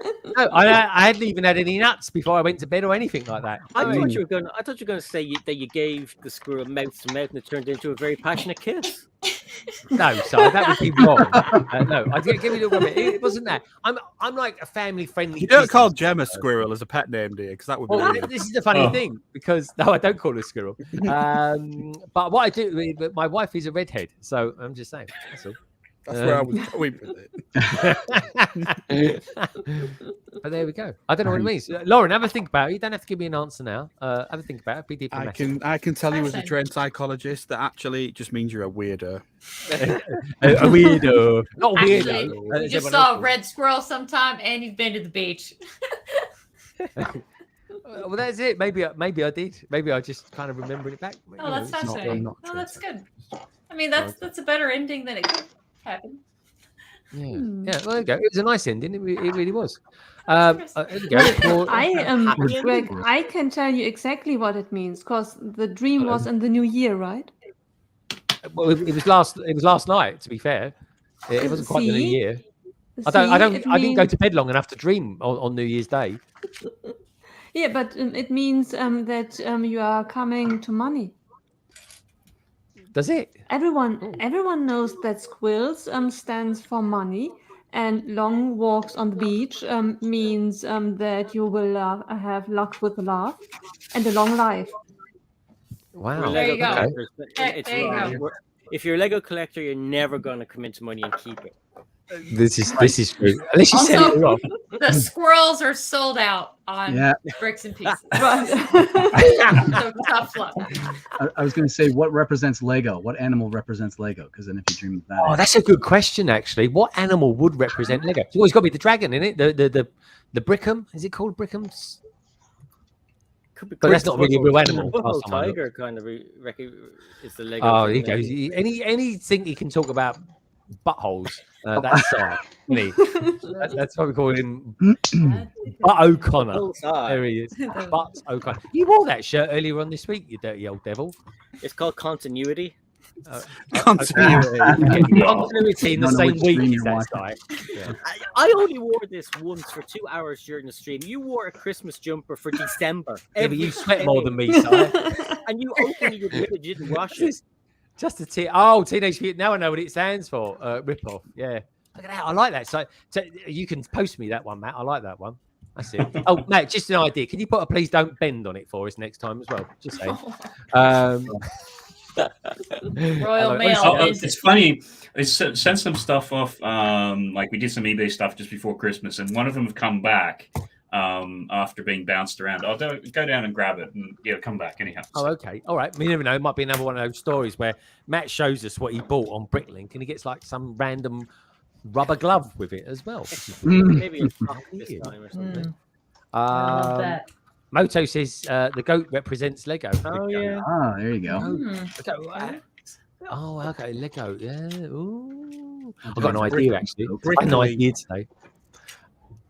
I hadn't even had any nuts before I went to bed or anything like that.
I thought you were going to say that you gave the squirrel mouth to mouth and it turned into a very passionate kiss.
No, so that would be wrong. No, I didn't give me the rubbish. It wasn't that. I'm like a family friendly.
You don't call Jem a squirrel as a pet name, dear, because that would be.
Well,
weird.
this is the funny thing because no, I don't call her a squirrel. But what I do, my wife is a redhead, so I'm just saying. That's all.
That's where I was going with it.
But there we go. I don't know what it means. Lauren, have a think about it. You don't have to give me an answer now. Have a think about it. Be diplomatic.
I can tell you as a trained psychologist that actually it just means you're a weirdo.
a weirdo. Not a weirdo.
Actually, you just saw a red squirrel sometime, and you've been to the beach.
Well, that's it. Maybe I did. Maybe I just kind of remembered it back.
Oh, that's fascinating. No, that's good. I mean, that's a better ending than it could happen.
Yeah. Yeah. Well, there you go. It was a nice ending. It really was. There you go.
Greg, I can tell you exactly what it means because the dream was in the new year, right?
Well, it was last night. To be fair, it wasn't quite the new year. I didn't go to bed long enough to dream on New Year's Day.
Yeah, but it means that you are coming to money.
Does it?
Everyone knows that squills stands for money, and long walks on the beach means that you will have luck with love and a long life.
Wow.
There you go.
Okay.
There you go.
If you're a Lego collector, you're never going to come into money and keep it.
This is true. Unless you set it off.
The squirrels are sold out on bricks and pieces. So tough luck.
I was going to say, what represents Lego? What animal represents Lego? Because then if you dream of that,
Oh, that's a good question. Actually, what animal would represent Lego? It's always got to be the dragon, isn't it? The Brickham. Is it called Brickham's? But that's not really a real animal.
Tiger kind of is the Lego.
Oh, there you go. Anything you can talk about buttholes. That's side. That's what we call him. Butt O'Connor. There he is. Butt O'Connor. You wore that shirt earlier on this week, you dirty old devil.
It's called continuity.
Continuity.
Continuity in the
Don't know
same
which
week
stream
as
you're
that
watching.
guy. Yeah.
I only wore this once for 2 hours during the stream. You wore a Christmas jumper for December.
Yeah, but you sweat more than me, Si.
And you openly admitted you didn't wash it.
Just a Teenage Mutant. Now I know what it stands for. Rip-off. Yeah. Look at that. I like that. So you can post me that one, Matt. I like that one. That's it. Oh, Matt, just an idea. Can you put a please don't bend on it for us next time as well? Just saying.
Royal Mail.
It's funny. I sent some stuff off. Like we did some eBay stuff just before Christmas, and one of them have come back after being bounced around. I'll go down and grab it, and come back anyhow.
Oh, okay. All right. We never know. It might be another one of those stories where Matt shows us what he bought on Bricklink, and he gets like some random rubber glove with it as well.
Maybe it's not this time or something.
I love that.
Moto says the goat represents Lego.
Oh yeah.
Ah, there you go.
Oh, okay. Lego. Yeah. Ooh. I've got an idea actually. I had an idea today.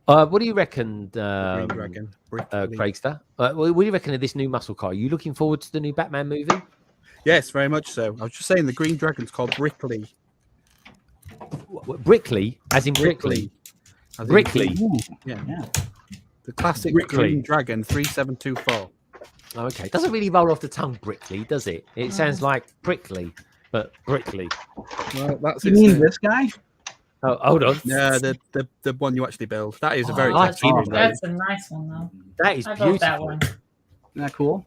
What do you reckon, Craigster? What do you reckon of this new muscle car? Are you looking forward to the new Batman movie?
Yes, very much so. I was just saying the Green Dragon's called Brickley.
Brickley, as in Brickley. Brickley.
Yeah. The classic
Brickley.
Green Dragon 3724.
Okay. Doesn't really roll off the tongue, Brickley, does it? It sounds like Brickley, but Brickley.
Well, that's
You
it.
mean this guy?
Oh, hold on.
Yeah, the one you actually build. That is a very
That's
catchy one.
a nice one, though.
That is
I
beautiful.
love that one.
Isn't that cool?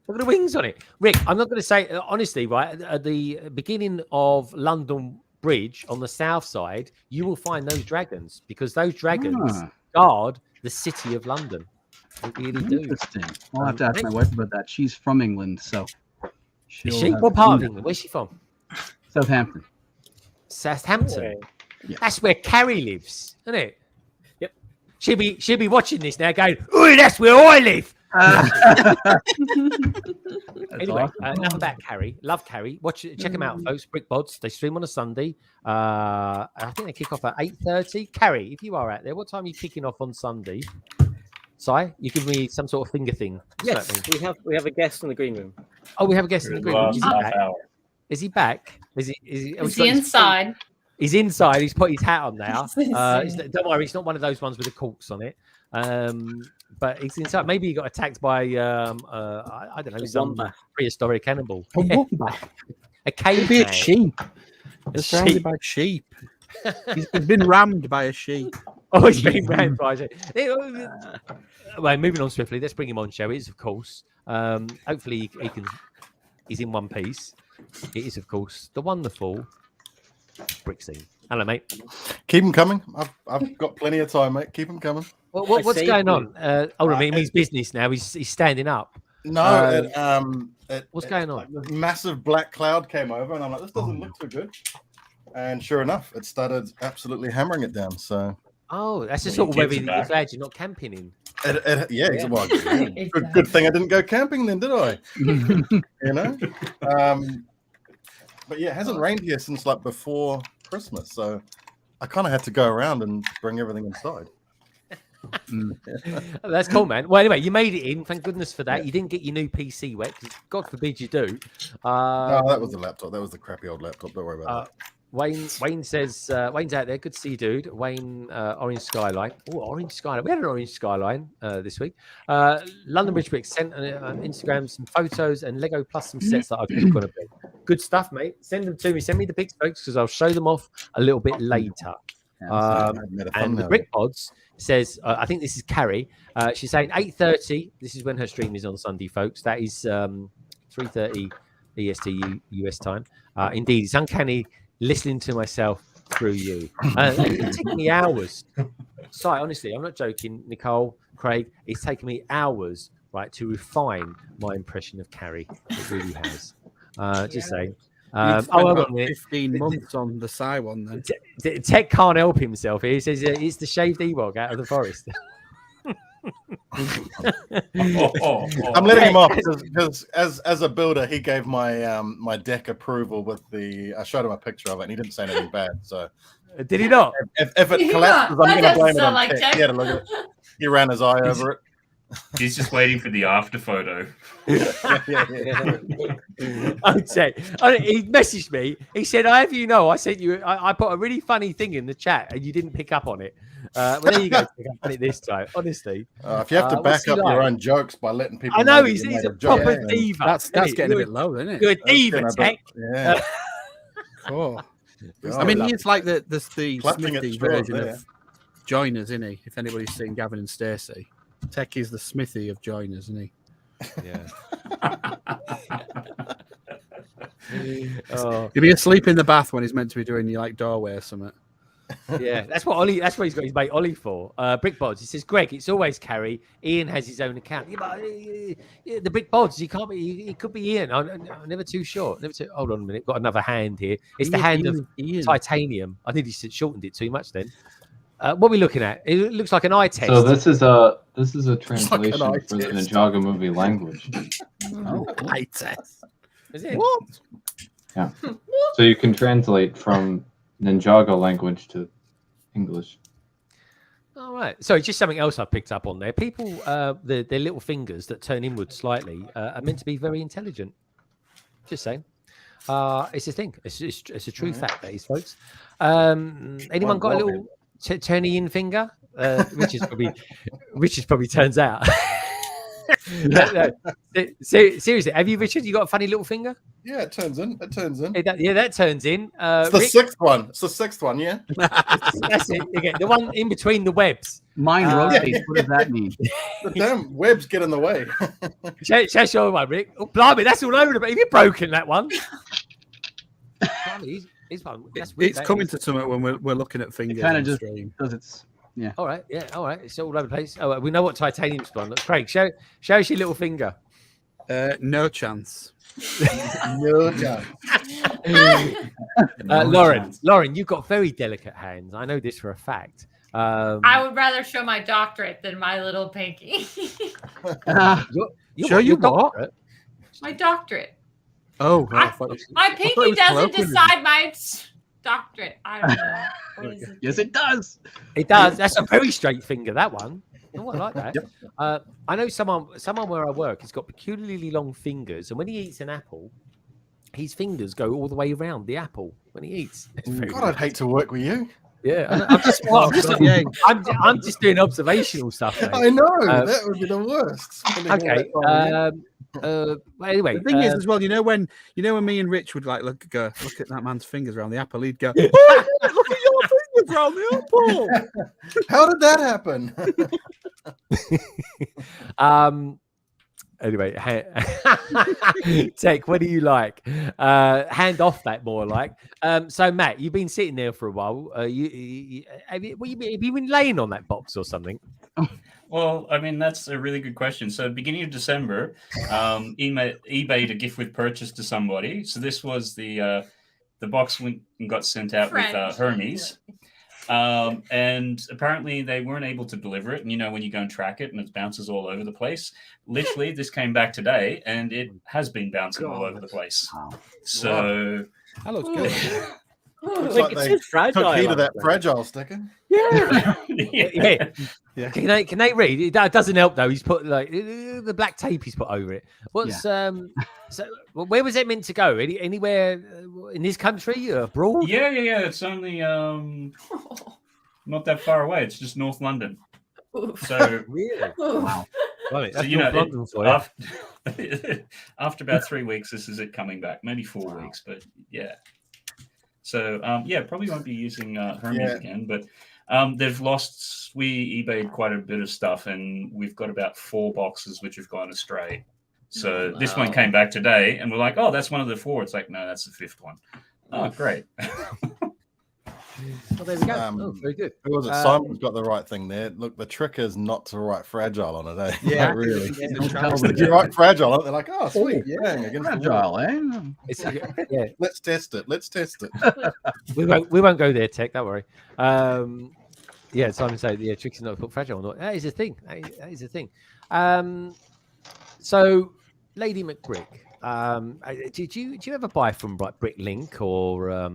Look at the wings on it. Rick, I'm not going to say, honestly, right, at the beginning of London Bridge on the south side, you will find those dragons because those dragons guard the city of London. They really do.
Interesting. I'll have to ask my wife about that. She's from England, so.
Is she? What part of England? Where's she from?
Southampton.
Southampton.
Yeah.
That's where Carrie lives, isn't it?
Yep.
She'll be watching this now, going, "Ooh, that's where I live." Anyway, enough about Carrie. Love Carrie. Check them out, folks. BrickBods. They stream on a Sunday. I think they kick off at 8:30. Carrie, if you are out there, what time are you kicking off on Sunday? Si, you give me some sort of finger thing.
Yes, we have a guest in the green room.
Oh, we have a guest in the green room. Is he back? Is he
inside?
He's inside. He's put his hat on now. Don't worry, it's not one of those ones with the corks on it. But he's inside. Maybe he got attacked by I don't know, some prehistoric animal.
A wombat.
A cave.
Maybe it's sheep. They're surrounded by sheep. He's been rammed by a sheep.
Oh, he's been rammed by a sheep. Well, moving on swiftly. Let's bring him on, shall we? It is, of course. Hopefully he's in one piece. It is, of course, the wonderful BrickScene. Hello, mate.
Keep them coming. I've got plenty of time, mate. Keep them coming.
What's going on? Hold on, he's business now. He's standing up.
No,
what's going on?
Like, massive black cloud came over, and I'm like, this doesn't look too good. And sure enough, it started absolutely hammering it down. So,
that's the sort of weather you're glad you're not camping in.
Yeah. Well, good thing I didn't go camping then, did I? But yeah, it hasn't rained here since like before Christmas, so I kind of had to go around and bring everything inside.
That's cool, man. Well, anyway, you made it in. Thank goodness for that. Yeah. You didn't get your new PC wet, because God forbid you do.
No, that was the laptop. That was the crappy old laptop. Don't worry about that.
Wayne says, Wayne's out there. Good to see you, dude. Wayne, Orange Skyline. Oh, Orange Skyline. We had an Orange Skyline this week. London Bridge Bricks sent on Instagram some photos and Lego plus some sets that I've going to be. Good stuff, mate. Send them to me. Send me the pics, folks, because I'll show them off a little bit later. And the BrickPods says, I think this is Carrie. She's saying 8:30. This is when her stream is on Sunday, folks. That is 3:30 EST US time. Indeed, it's uncanny listening to myself through you. It's taken me hours. Sorry, honestly, I'm not joking. Nicole, Craig, it's taken me hours, right, to refine my impression of Carrie. It really has. Just saying.
About 15 months on the Psy one then.
Tech can't help himself here. He says it's the shaved Ewok out of the forest.
I'm letting him off because as a builder, he gave my my deck approval with the. I showed him a picture of it, and he didn't say anything bad. So
did he not?
If it collapses, I'm going to blame it on Tech. Yeah, look at it. He ran his eye over it.
He's just waiting for the after photo.
I'd say he messaged me. He said, "I have you know, I sent you. I put a really funny thing in the chat, and you didn't pick up on it. Well, there you go. Pick up on it this time. Honestly,
if you have to back up your own jokes by letting people,
I know he's a proper diva.
That's getting a bit low, isn't it?
You're a diva, Tech.
Yeah.
Cool. I mean, he's like the Smithy version
there.
of Joiners, isn't he? If anybody's seen Gavin and Stacey, Tech is the Smithy of Joiners, isn't he?
Yeah.
He'll be asleep in the bath when he's meant to be doing like doorway or something.
Yeah, that's what Ollie. That's what he's got his mate Ollie for. BrickBods. He says, Greg, it's always Carrie. Ian has his own account. Yeah, but, the BrickBods. He can't be. He could be Ian. I'm never too sure. Hold on a minute. Got another hand here. It's the hand of titanium. I think he shortened it too much. Then, what are we looking at? It looks like an eye test.
So this is a translation for the Ninjago movie language.
Eye test.
Is it?
What?
Yeah. So you can translate from Ninjago language to English.
All right. Sorry, just something else I picked up on there. People, their little fingers that turn inward slightly are meant to be very intelligent. Just saying. It's a thing. It's a true fact, that is, folks. Anyone got a little turny in finger? Richard's probably turns out. No, seriously, have you, Richard? You got a funny little finger?
Yeah, it turns in. It turns in.
Yeah, that turns in.
It's the sixth one. It's the sixth one. Yeah.
That's it. Again, the one in between the webs.
Mine rotates. What does that mean?
The damn webs get in the way.
Show one, Rick. Oh, blimey, that's all over the place. Have you broken that one? Blimey,
it's coming to something when we're looking at fingers.
It kind of just does its. Yeah.
All right. Yeah. All right. It's all over the place. Oh, we know what titanium's on. Look, Craig, show us your little finger.
No chance.
No chance.
Lauren, you've got very delicate hands. I know this for a fact.
I would rather show my doctorate than my little pinky.
Show you what?
My doctorate.
Oh,
my pinky doesn't decide my doctorate. I don't know.
Yes, it does.
It does. That's a very straight finger, that one. Oh, I like that. Yep. I know someone where I work has got peculiarly long fingers, and when he eats an apple, his fingers go all the way around the apple when he eats.
God, I'd hate to work with you.
Yeah, I'm just doing observational stuff. Mate.
I know that would be the worst.
Okay. Anyway,
the thing is as well, you know when me and Rich would like look at that man's fingers around the apple, he'd go, "Oh, look at your fingers around the apple."
How did that happen?
Anyway, Tech, what do you like? Hand off that more like. So Matt, you've been sitting there for a while. Have you been laying on that box or something?
Well, I mean, that's a really good question. So beginning of December, eBayed a gift with purchase to somebody. So this was the box went and got sent out with Hermes. And apparently they weren't able to deliver it. And, you know, when you go and track it and it bounces all over the place, literally this came back today and it has been bouncing all over the place. Wow. So
that looks good.
Looks like they took heat of that fragile sticker.
Yeah. Yeah. Can they read? It doesn't help though. He's put like the black tape he's put over it. What's so where was it meant to go? Anywhere in this country, abroad?
Yeah. It's only not that far away. It's just North London. So
really,
wow.
Well,
so you know, after about 3 weeks, this is it coming back. Maybe 4 weeks, but yeah. So probably won't be using Hermes again, but they've lost. We eBayed quite a bit of stuff, and we've got about 4 boxes which have gone astray. So this one came back today, and we're like, "Oh, that's one of the 4." It's like, no, that's the 5th one. Oh, great.
Well, there we go. Very good.
Who was it? Simon's got the right thing there. Look, the trick is not to write fragile on it, eh? Yeah, not really. If you write fragile on it, they're like, "Oh, sweet,
fragile, eh?"
Let's test it.
We won't go there, Tech. Don't worry. Simon said, trick is not to put fragile on it. That is a thing. That is a thing. So, Lady McBrick, did you ever buy from BrickLink or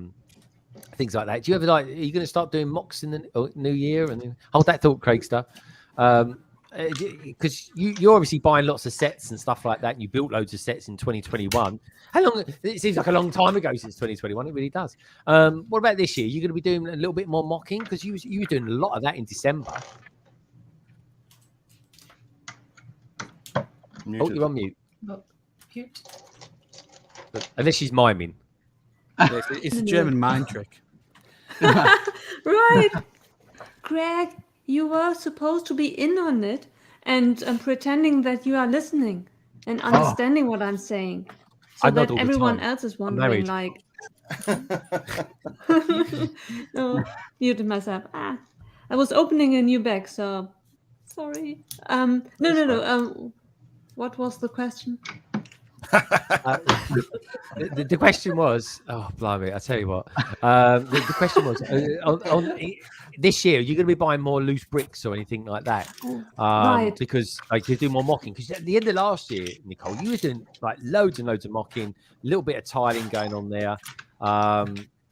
things like that? Do you ever are you going to start doing mocks in the new year? And then hold that thought, Craigster. because you're obviously buying lots of sets and stuff like that. And you built loads of sets in 2021. How long? It seems like a long time ago since 2021. It really does. What about this year? You're going to be doing a little bit more mocking because you were doing a lot of that in December.
Muted.
Oh, you're on mute.
Mute.
Unless she's miming.
It's a German mind trick.
Right. Greg, you were supposed to be in on it and pretending that you are listening and understanding what I'm saying. So
I'm not
that
all the
everyone
time.
else is
I'm
wondering,
married.
no, muted myself. I was opening a new bag, so sorry. No. What was the question?
The question was, oh blimey! I tell you what, the question was on this year, you're going to be buying more loose bricks or anything like that,
Right.
because like you do more mocking. Because at the end of last year, Nicole, you were doing like loads and loads of mocking, a little bit of tiling going on there.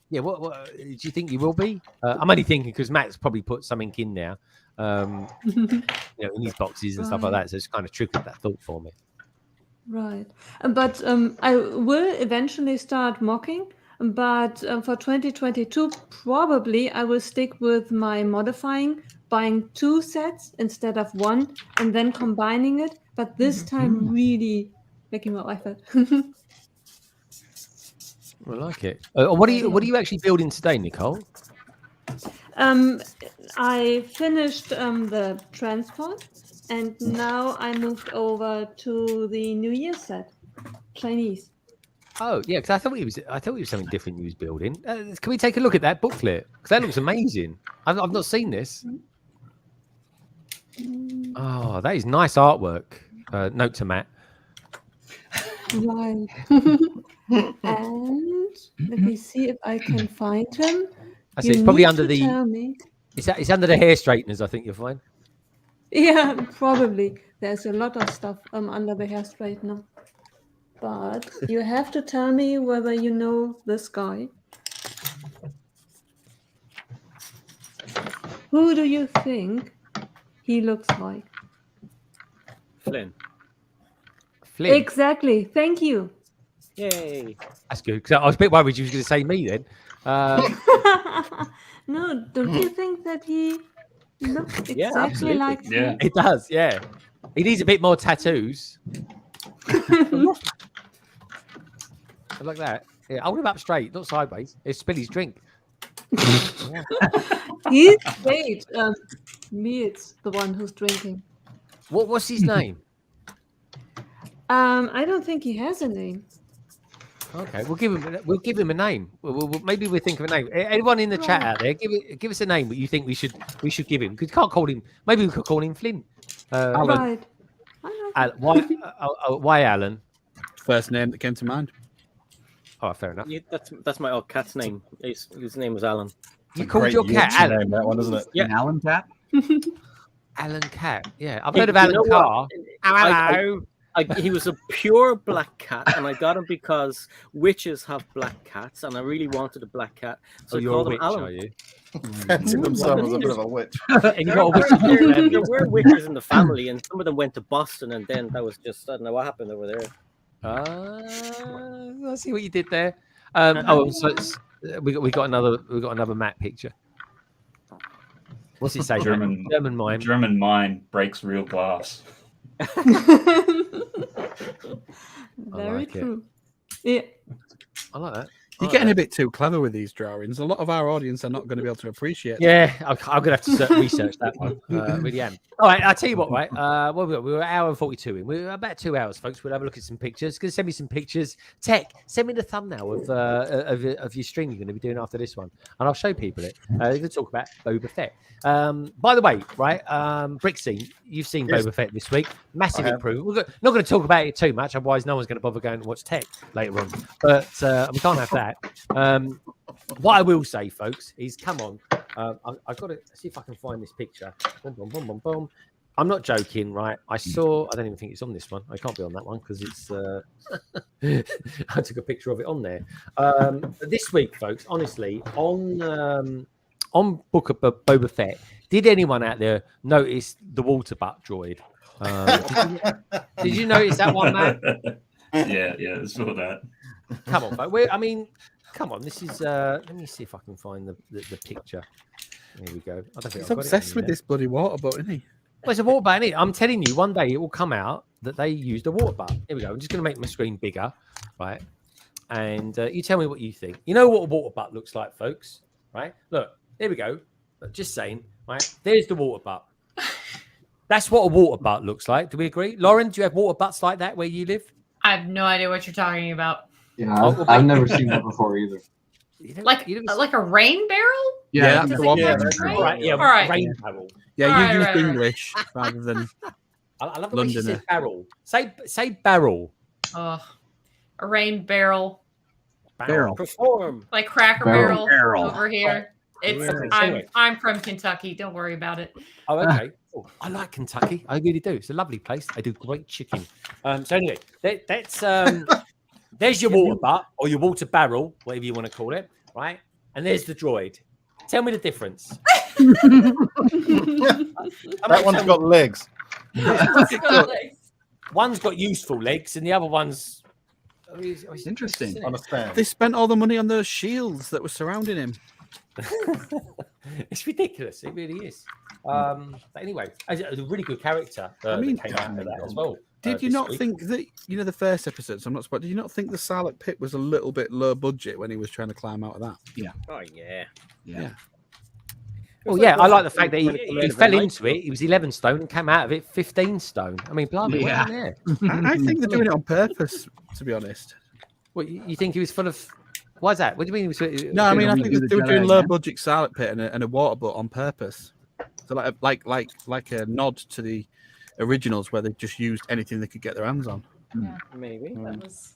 Yeah, what do you think you will be? I'm only thinking because Matt's probably put something in there, in his boxes and stuff like that. So it's kind of triggered that thought for me.
Right. But I will eventually start mocking. But for 2022, probably I will stick with my modifying, buying 2 sets instead of 1, and then combining it. But this time, really making more effort.
I like it. What are you actually building today, Nicole?
I finished the transport, and now I moved over to the New Year set, Chinese.
Oh yeah, because I thought it was something different you was building. Can we take a look at that booklet? Because that looks amazing. I've not seen this. Oh, that is nice artwork. Note to Matt.
Right. And let me see if I can find him.
I see. It's probably under the.
Tell me.
It's under the hair straighteners. I think you'll find.
Yeah, probably. There's a lot of stuff under the hair straightener. But you have to tell me whether you know this guy. Who do you think he looks like?
Flynn.
Flynn.
Exactly. Thank you.
Yay.
That's good. Because I was a bit worried you was going to say me then.
No, don't you think that he looks exactly like me?
Yeah,
It does. Yeah. He needs a bit more tattoos. Like that. Yeah, hold him up straight, not sideways. It's spill his drink.
He's great. Me, it's the one who's drinking.
What's his name?
I don't think he has a name.
Okay, we'll give him a name. Maybe we'll think of a name. Anyone in the chat out there, give us a name that you think we should give him. Because can't call him. Maybe we could call him Flynn.
Right.
Why Alan?
First name that came to mind.
Oh, fair enough.
Yeah, that's my old cat's name. His name was Alan.
You called your cat Alan?
Name, that one, isn't it?
Yeah,
An Alan cat.
Alan Cat. Yeah, I've heard of Alan Carr. Hello.
He was a pure black cat, and I got him because witches have black cats, and I really wanted a black cat, so I
you're
called
a
him
witch,
Alan.
are you?
Fancy themselves as a bit of a witch.
And you got a witch in your
There
family.
were witches in the family, and some of them went to Boston, and then that was just, I don't know what happened over there.
I see what you did there. So we got another Matt picture. What's it say?
German
mime.
German mind breaks real glass.
Very
like it.
true. Yeah.
I like that.
You're getting a bit too clever with these drawings. A lot of our audience are not going to be able to appreciate.
Yeah, I'm gonna have to research that one. Really am. All right, I'll tell you what. Right, we were an hour and 42 in. We're about 2 hours, folks. We'll have a look at some pictures. Gonna send me some pictures. Tech, send me the thumbnail of your stream you're going to be doing after this one, and I'll show people it. We're gonna talk about Boba Fett. By the way, right, Brickscene, you've seen Boba Fett this week. Massive improvement. We're not going to talk about it too much, otherwise no one's going to bother going to watch Tech later on. But we can't have that. What I will say, folks, is come on. I've got to see if I can find this picture. Boom, boom, boom, boom, boom. I'm not joking, right? I don't even think it's on this one. I can't be on that one because it's. I took a picture of it on there. This week, folks, honestly, on on Book of Boba Fett, did anyone out there notice the water butt droid? Did you notice that one, Matt?
Yeah, I saw that.
Come on, folks. I mean, come on. This is. Let me see if I can find the picture. There we go. I don't think
He's
I've got
obsessed
it
with this bloody water butt, isn't he?
Well, it's a water butt, isn't it? I'm telling you, one day it will come out that they used a water butt. Here we go. I'm just going to make my screen bigger, right? And you tell me what you think. You know what a water butt looks like, folks, right? Look, here we go. Just saying, right? There's the water butt. That's what a water butt looks like. Do we agree? Lauren, do you have water butts like that where you live?
I have no idea what you're talking about.
Yeah, I've never seen that before either.
Like a rain barrel?
Yeah, that's the one.
Right, yeah,
All right.
rain barrel.
Yeah, you
All
used
right.
English rather than
I love the way she
Londoner.
said barrel. Say barrel.
A rain barrel.
Barrel.
Perform.
Like Cracker
Barrel.
Barrel over here. It's
Yeah.
I'm from Kentucky. Don't worry about it.
Oh, okay. Oh, I like Kentucky. I really do. It's a lovely place. They do great chicken. So anyway, that's there's your water butt or your water barrel, whatever you want to call it, right? And there's the droid. Tell me the difference.
That one's got legs.
One's got useful legs, and the other one's
Interesting.
On a stand.
They spent all the money on those shields that were surrounding him.
It's ridiculous. It really is. But anyway, it's a really good character.
I mean,
that came out of that as well.
Did you
this
not
week.
think that, you know, the first episodes, I'm not surprised, did you not think the Sarlacc pit was a little bit low budget when he was trying to climb out of that?
Yeah.
Oh yeah.
Yeah.
Well, yeah, I like the fact that he fell into it. He was 11 stone and came out of it 15 stone. I mean, blimey,
Yeah.
there.
I think they're doing it on purpose, to be honest.
What, you think he was full of? Why is that? What do you mean? He was,
No, I mean, I
redo
think
the
they were doing
Jedi
low
again.
budget Sarlacc pit and a water butt on purpose. So like a nod to the originals where they just used anything they could get their hands on.
Maybe.
That was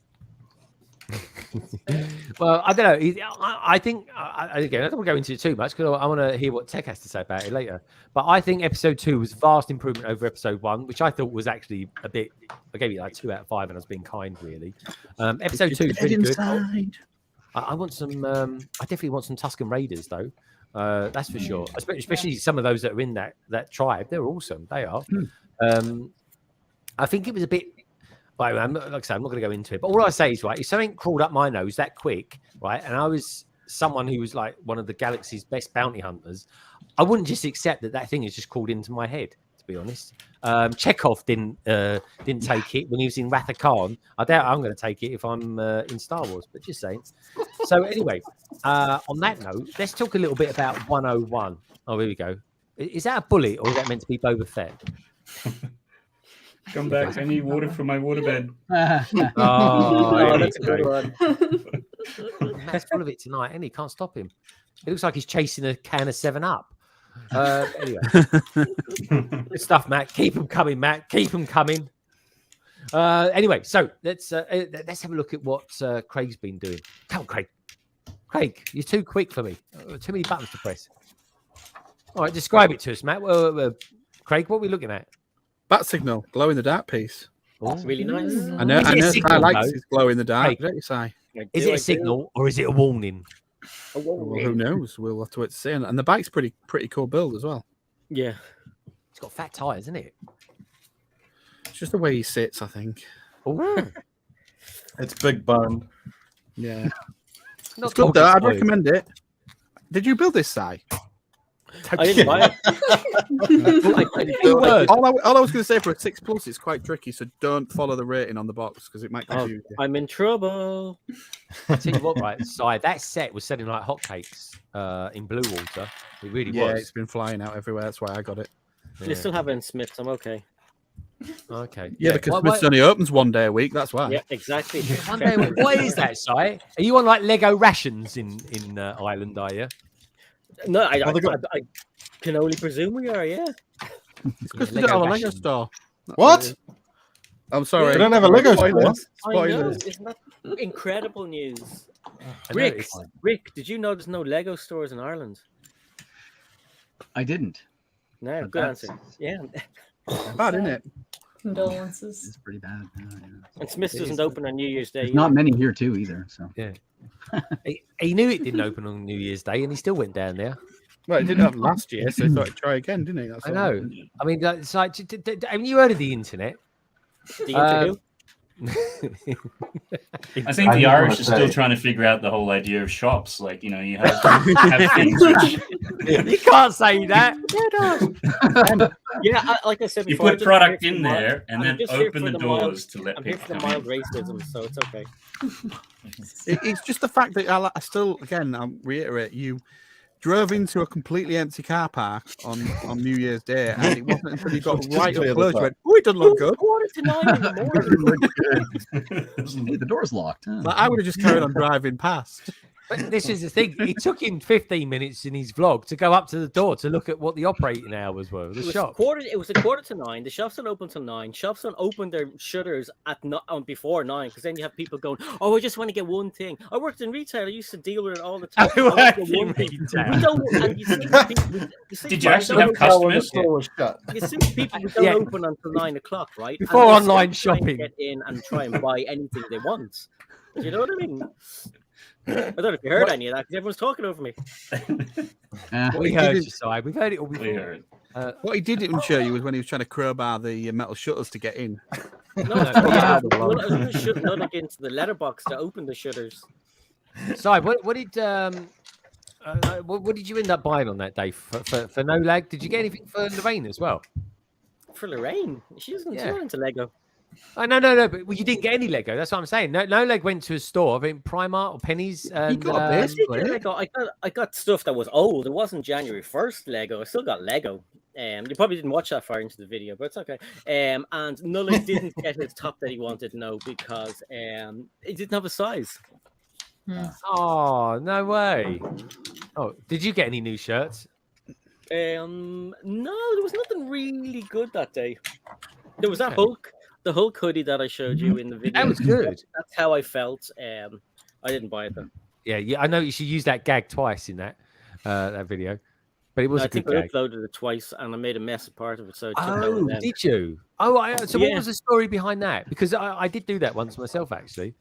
well, I don't know. I think again, I don't want to go into it too much because I want to hear what Tech has to say about it later. But I think episode 2 was vast improvement over episode 1, which I thought was actually a bit. I gave it like 2 out of 5, and I was being kind, really. Episode 2 is really good. I want some. I definitely want some Tusken Raiders, though. That's for sure. Especially some of those that are in that tribe. They're awesome. They are. I think it was a bit. Like I say, I'm not going to go into it. But all I say is, right, if something crawled up my nose that quick, right, and I was someone who was like one of the galaxy's best bounty hunters, I wouldn't just accept that thing is just crawled into my head. To be honest, Chekhov didn't take it when he was in Wrath of Khan. I doubt I'm going to take it if I'm in Star Wars. But just saying. So anyway, on that note, let's talk a little bit about 101. Oh, here we go. Is that a bullet or is that meant to be Boba Fett?
Come back. I need water for my waterbed.
Oh,
That's a good one.
Matt's full of it tonight, and he can't stop him. It looks like he's chasing a can of 7-Up. Anyway, good stuff, Matt. Keep them coming, Matt. Keep them coming. Anyway, so let's have a look at what Craig's been doing. Come on, Craig. Craig, you're too quick for me. Too many buttons to press. All right, describe it to us, Matt. Craig, what are we looking at?
Bat signal, glow in the dark piece.
That's really nice.
I know. I like his glow in the dark.
Craig,
Don't you say?
Is it a signal or is it a warning?
Well, who knows? We'll have to wait to see. And the bike's pretty cool build as well.
Yeah.
It's got fat tires, isn't it?
It's just the way he sits, I think.
It's big boned.
Yeah.
Not
It's good though. I'd
solid.
recommend it. Did you build this, Si?
I didn't buy it.
All I was going to say for a 6+, it's quite tricky, so don't follow the rating on the box because it might confuse you.
I'm in trouble.
Tell you what, right, Si, that set was selling like hotcakes in Blue Water. It really
Yeah,
was.
it's been flying out everywhere. That's why I got it.
They still have it in Smiths. I'm okay.
Okay.
Yeah, because Smith's only opens one day a week. That's why.
Yeah, exactly.
One day, what is that, Si? Are you on like Lego rations in Ireland? Are you?
No, I can only presume we are. Yeah.
It's because we don't have a Lego store.
What?
I'm sorry.
We don't have a Lego store.
Spoilers.
I know.
Spoilers.
Isn't that incredible news?
I know,
Rick, did you know there's no Lego stores in Ireland?
I didn't.
No,
But
good
that's-
answer. Yeah.
Bad, isn't it?
Condolences.
It's pretty bad. Yeah.
And Smiths doesn't open on New Year's Day.
There's not many here too either. So
Yeah. He knew it didn't open on New Year's Day, and he still went down there.
Well, it didn't happen last year, so he thought he'd try again, didn't he? That's
I
all.
know. I mean, it's like, I mean, you heard of the internet.
I think the Irish are still trying to figure out the whole idea of shops. Like, you know, you have things which...
You can't say that.
Like I said
you
before,
put product in there and then open the doors to let
I'm here
people
for the
come
mild
in.
racism, so it's okay.
It's just the fact that I still, again, I'll reiterate, you drove into a completely empty car park on New Year's Day, and it wasn't until you got right up close you went, "Oh, it doesn't look good."
8:45 in the morning.
The door's locked. Huh?
Like, I would have just carried on driving past.
But this is the thing. It took him 15 minutes in his vlog to go up to the door to look at what the operating hours were. The shop.
It was a 8:45. The shops don't open till 9. Shops don't open their shutters at before 9, because then you have people going, "Oh, I just want to get one thing." I worked in retail. I used to deal with it all the time.
Did you actually have customers?
You see people who don't open until 9 o'clock, right?
Before online shopping,
get in and try and buy anything they want. Do you know what I mean? I don't know if you heard any of that because everyone's talking over me.
We heard you, Si. We've heard it all before.
We heard.
What he didn't show you was when he was trying to crowbar the metal shutters to get in.
No, I was shutting none against the letterbox to open the shutters.
Si, what did you end up buying on that day for no lag? Did you get anything for Lorraine as well?
For Lorraine, she's not into Lego.
Oh, no, but you didn't get any Lego. That's what I'm saying. No leg went to a store. I think Primark or Penny's. And,
you got this.
I got stuff that was old. It wasn't January 1st Lego. I still got Lego. You probably didn't watch that far into the video, but it's okay. And Nully didn't get his top that he wanted, because it didn't have a size.
Oh, no way. Oh, did you get any new shirts?
No, there was nothing really good that day. There was that the Hulk hoodie that I showed you in the video.
That was good.
That's how I felt. I didn't buy it though.
Yeah. I noticed you used that gag twice in that video, but it was a good gag.
I uploaded it twice and I made a mess of part of it. So
did you? So what was the story behind that? Because I did do that once myself, actually.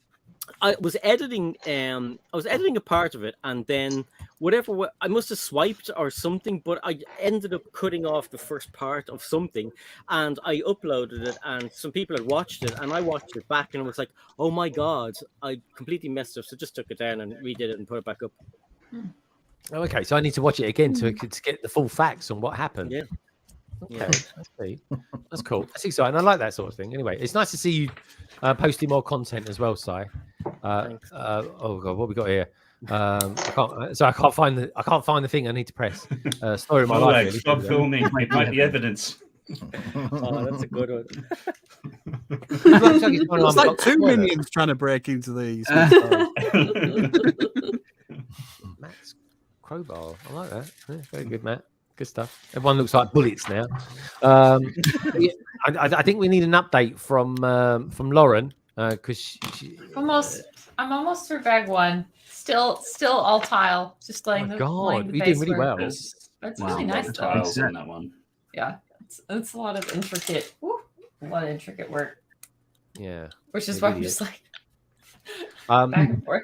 I was editing a part of it, and then I must have swiped or something, but I ended up cutting off the first part of something, and I uploaded it, and some people had watched it, and I watched it back, and it was like, oh my god, I completely messed up. So just took it down and redid it and put it back up.
Oh, okay, so I need to watch it again to get the full facts on what happened.
Yeah.
Okay, that's cool. That's exciting. I like that sort of thing. Anyway, it's nice to see you posting more content as well, Si. Oh god, what we got here? I can't find the thing I need to press. Story of my life. Really.
Stop filming. It might be evidence.
Oh, that's a good one.
It's like 2 minions trying to break into these.
Matt's crowbar. I like that. Yeah, very good, Matt. Good stuff. Everyone looks like bullets now. I think we need an update from Lauren because
I'm almost through bag 1. Still all tile. Just laying the
God, you're doing really well.
It's really nice though.
Tiles on that one.
Yeah, it's a lot of intricate work.
Yeah,
which is why I'm just like
back and forth.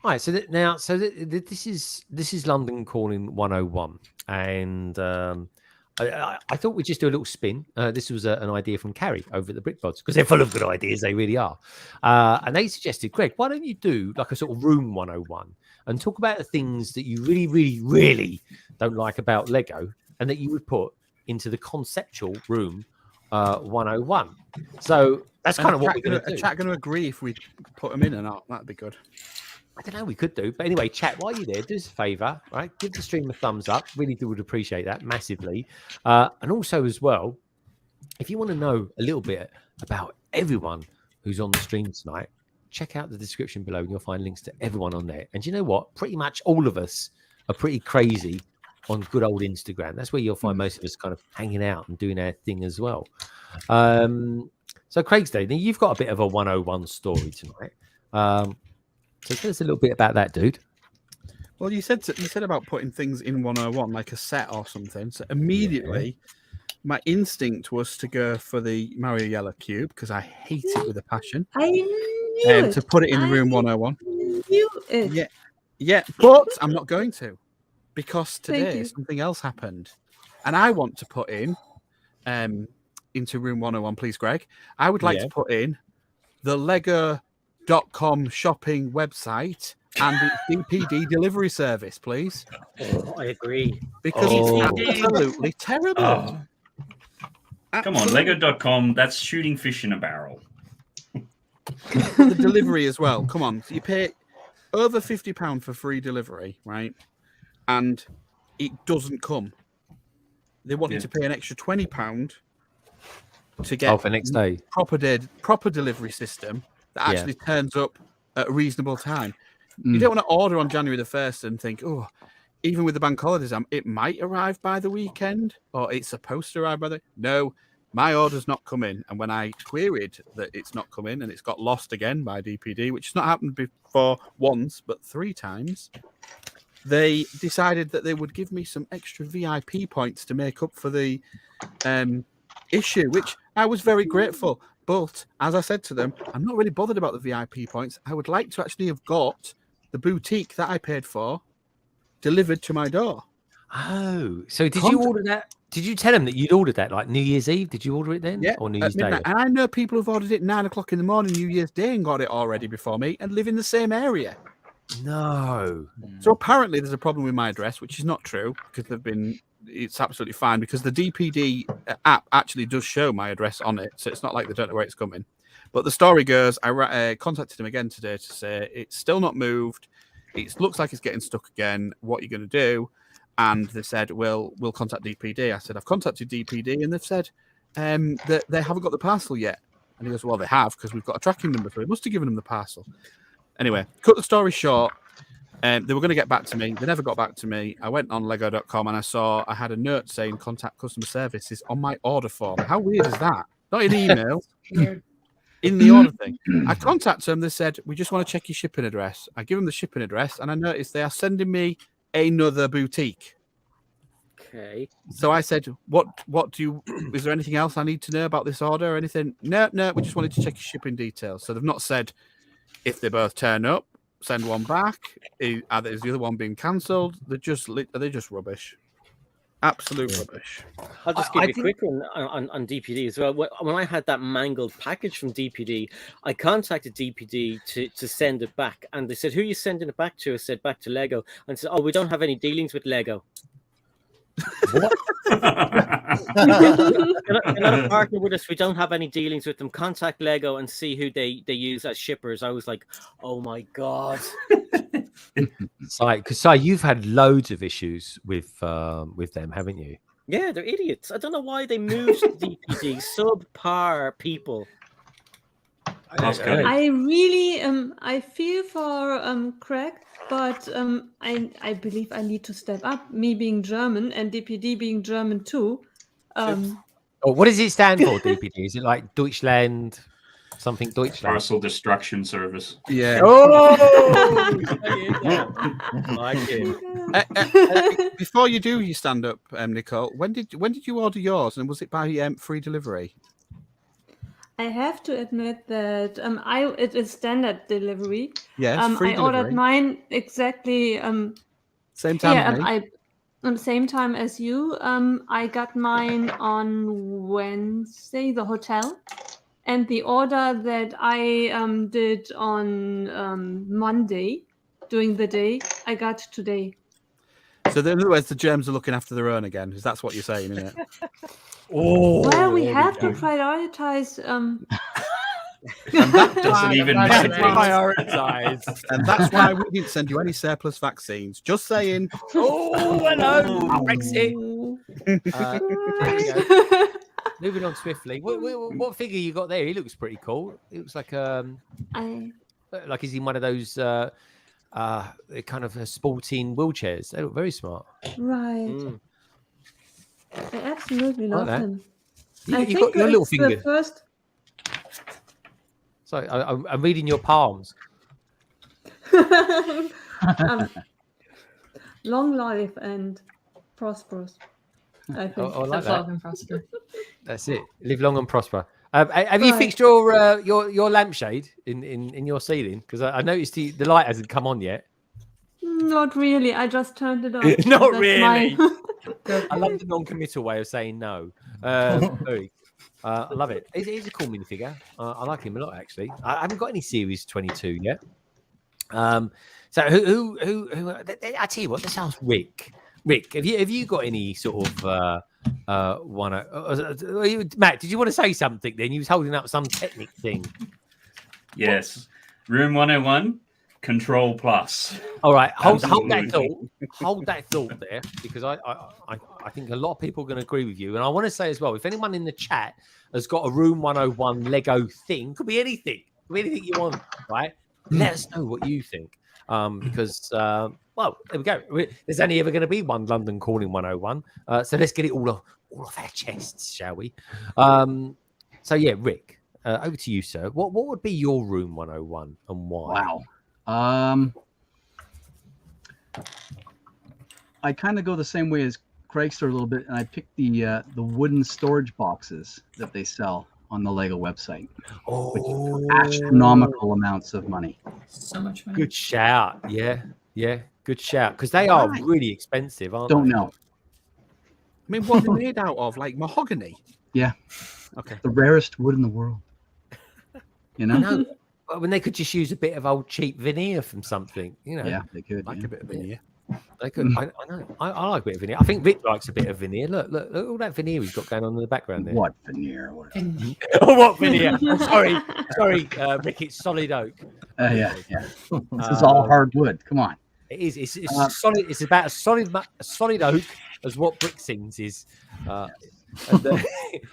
All right, so this is London Calling 101, and I thought we'd just do a little spin. This was an idea from Carrie over at the BrickBods because they're full of good ideas. They really are. And they suggested, Greg, why don't you do like a sort of room 101 and talk about the things that you really, really, really don't like about Lego and that you would put into the conceptual room 101. So that's kind of what we're going to do.
Chat going to agree if we put them in or not? That'd be good.
I don't know, we could do. But anyway, chat, while you're there, do us a favour, right? Give the stream a thumbs up. Really would appreciate that massively. And also as well, if you want to know a little bit about everyone who's on the stream tonight, check out the description below and you'll find links to everyone on there. And you know what? Pretty much all of us are pretty crazy on good old Instagram. That's where you'll find most of us kind of hanging out and doing our thing as well. So Craig's Day, now you've got a bit of a 101 story tonight. So tell us a little bit about that, dude.
Well, you said about putting things in 101, like a set or something. So immediately, my instinct was to go for the Mario Yellow Cube because I hate it with a passion.
I knew it.
To put it in room 101.
Knew it.
Yeah, but I'm not going to because
Thank
today
you.
something else happened, and I want to put in into room 101, please, Greg. I would like to put in the Lego.com shopping website and the DPD delivery service, please.
Oh, I agree.
Because it's absolutely terrible.
Oh. Come on, Lego.com, that's shooting fish in a barrel.
The delivery as well. Come on. So you pay over £50 for free delivery, right? And it doesn't come. They want you to pay an extra £20 to get
for next day
proper delivery system that actually turns up at a reasonable time. You don't want to order on January the 1st and think, oh, even with the bank holidays, it might arrive by the weekend, or it's supposed to arrive by the... No, my order's not come in. And when I queried that it's not come in and it's got lost again by DPD, which has not happened before once, but 3 times, they decided that they would give me some extra VIP points to make up for the issue, which I was very grateful. But as I said to them, I'm not really bothered about the VIP points. I would like to actually have got the boutique that I paid for delivered to my door.
Oh, so did you order that? Did you tell them that you'd ordered that like New Year's Eve? Did you order it then?
Yeah,
Or New Year's Day?
midnight. And I know people who've ordered it 9 o'clock in the morning, New Year's Day, and got it already before me and live in the same area.
No.
So apparently there's a problem with my address, which is not true because it's absolutely fine because the DPD app actually does show my address on it. So it's not like they don't know where it's coming. But the story goes, I contacted them again today to say it's still not moved. It looks like it's getting stuck again. What are you going to do? And they said, well, we'll contact DPD. I said, I've contacted DPD and they've said that they haven't got the parcel yet. And he goes, well, they have because we've got a tracking number. So we must have given them the parcel. Anyway, cut the story short. They were going to get back to me. They never got back to me. I went on Lego.com and I had a note saying contact customer services on my order form. How weird is that? Not in email. In the order thing. I contacted them. They said, we just want to check your shipping address. I give them the shipping address and I noticed they are sending me another boutique.
Okay.
So I said, is there anything else I need to know about this order or anything? No, we just wanted to check your shipping details. So they've not said if they both turn up, send one back. Is the other one being cancelled? They're just rubbish. Absolute rubbish.
I'll just give you a quick one on DPD as well. When I had that mangled package from DPD, I contacted DPD to send it back. And they said, who are you sending it back to? I said, back to Lego. And said, oh, we don't have any dealings with Lego. What? They're not a partner with us. We don't have any dealings with them. Contact Lego and see who they use as shippers. I was like, oh my God.
Because you've had loads of issues with them, haven't you?
Yeah, they're idiots. I don't know why they moved DPD. Subpar people.
I really I feel for Craig, but I believe I need to step up. Me being German and DPD being German too.
What does it stand for? DPD? Is it like Deutschland? Something Deutschland.
Parcel Destruction Service.
Yeah.
Oh,
like it.
Before you do your stand up, Nicole, when did you order yours, and was it by free delivery?
I have to admit that it is standard delivery.
Yes, free
I ordered
delivery.
mine exactly
Same time.
Yeah, same time as you. I got mine on Wednesday, the hotel. And the order that I did on Monday during the day, I got today.
So in other words, the germs are looking after their own again, because that's what you're saying, isn't it?
Well, we have to prioritize.
And that
doesn't even
prioritize. And that's why we didn't send you any surplus vaccines. Just saying.
Oh, hello, Brexit. Moving on swiftly. What figure you got there? He looks pretty cool. It looks like like he's in one of those kind of sporting wheelchairs. They look very smart.
Right. I absolutely love him.
You got your little finger.
The first...
Sorry, I'm reading your palms.
Long life and prosperous. I think.
I like
Love and prosper.
That's it. Live long and prosper. Have you fixed your lampshade in your ceiling? Because I noticed the light hasn't come on yet.
Not really. I just turned it off.
Not
That's
really.
my-
I love the non-committal way of saying no. I love it. He's a cool minifigure. I like him a lot, actually. I haven't got any Series 22 yet. So who? I tell you what, this sounds Rick. Rick, have you got any sort of Matt? Did you want to say something? Then you was holding up some technic thing.
Yes, Room 101. Control Plus.
All right, hold that
Absolutely.
thought. Hold that thought there, because I think a lot of people are going to agree with you. And I want to say as well, if anyone in the chat has got a Room 101 Lego thing, could be anything you want, right? Let us know what you think. Because well, there we go. There's only ever going to be one London Calling 101. So let's get it all off our chests, shall we? So yeah, Rick, over to you, sir. What would be your Room 101 and why?
Wow. I kind of go the same way as Craigster a little bit, and I picked the wooden storage boxes that they sell on the Lego website, which is astronomical amounts of money.
So much money.
Good shout. Yeah, good shout. Because they are really expensive, aren't
Don't
they?
know.
I mean, what are they made out of? Like mahogany?
Yeah.
Okay.
The rarest wood in the world. You know?
I know. But when they could just use a bit of old cheap veneer from something, you know.
Yeah, they could.
Like a bit of veneer.
They could. I know. I like a bit of veneer. I think Rick likes a bit of veneer. Look all that veneer he's got going on in the background there.
What veneer?
Oh, what veneer? Oh, sorry, Rick. It's solid oak.
Yeah. This is all hard wood. Come on.
It is. It's solid. It's about as solid oak as what BrickSceneTV is.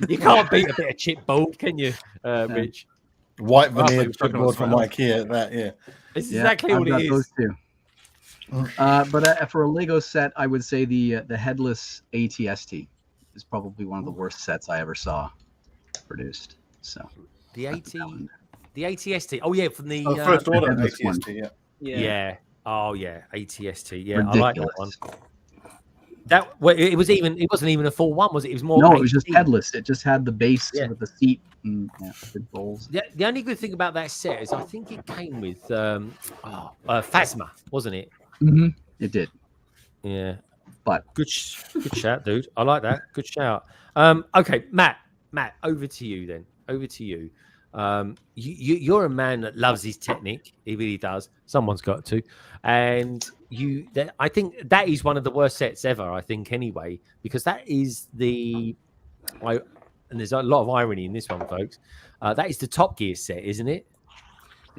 You can't beat a bit of chipboard, can you, Rich?
White veneer chipboard from IKEA. That
It's exactly what it is.
Those two. But for a Lego set, I would say the headless ATST is probably one of the worst sets I ever saw produced. So
the ATST. Oh yeah, from the
first order
headless one.
ATST.
Yeah. Oh yeah, ATST. Yeah,
Ridiculous.
I like that one. It wasn't even a full one, was it? It was more.
No,
AT.
it was just headless. It just had the base with the seat and big bowls.
The only good thing about that set is I think it came with Phasma, wasn't it?
Mm-hmm. It did.
Yeah.
But
good shout, dude. I like that. Good shout. Okay, Matt, over to you then. Over to you. You're a man that loves his technique. He really does. Someone's got to. And I think that is one of the worst sets ever, I think, anyway, because that is and there's a lot of irony in this one, folks. That is the Top Gear set, isn't it?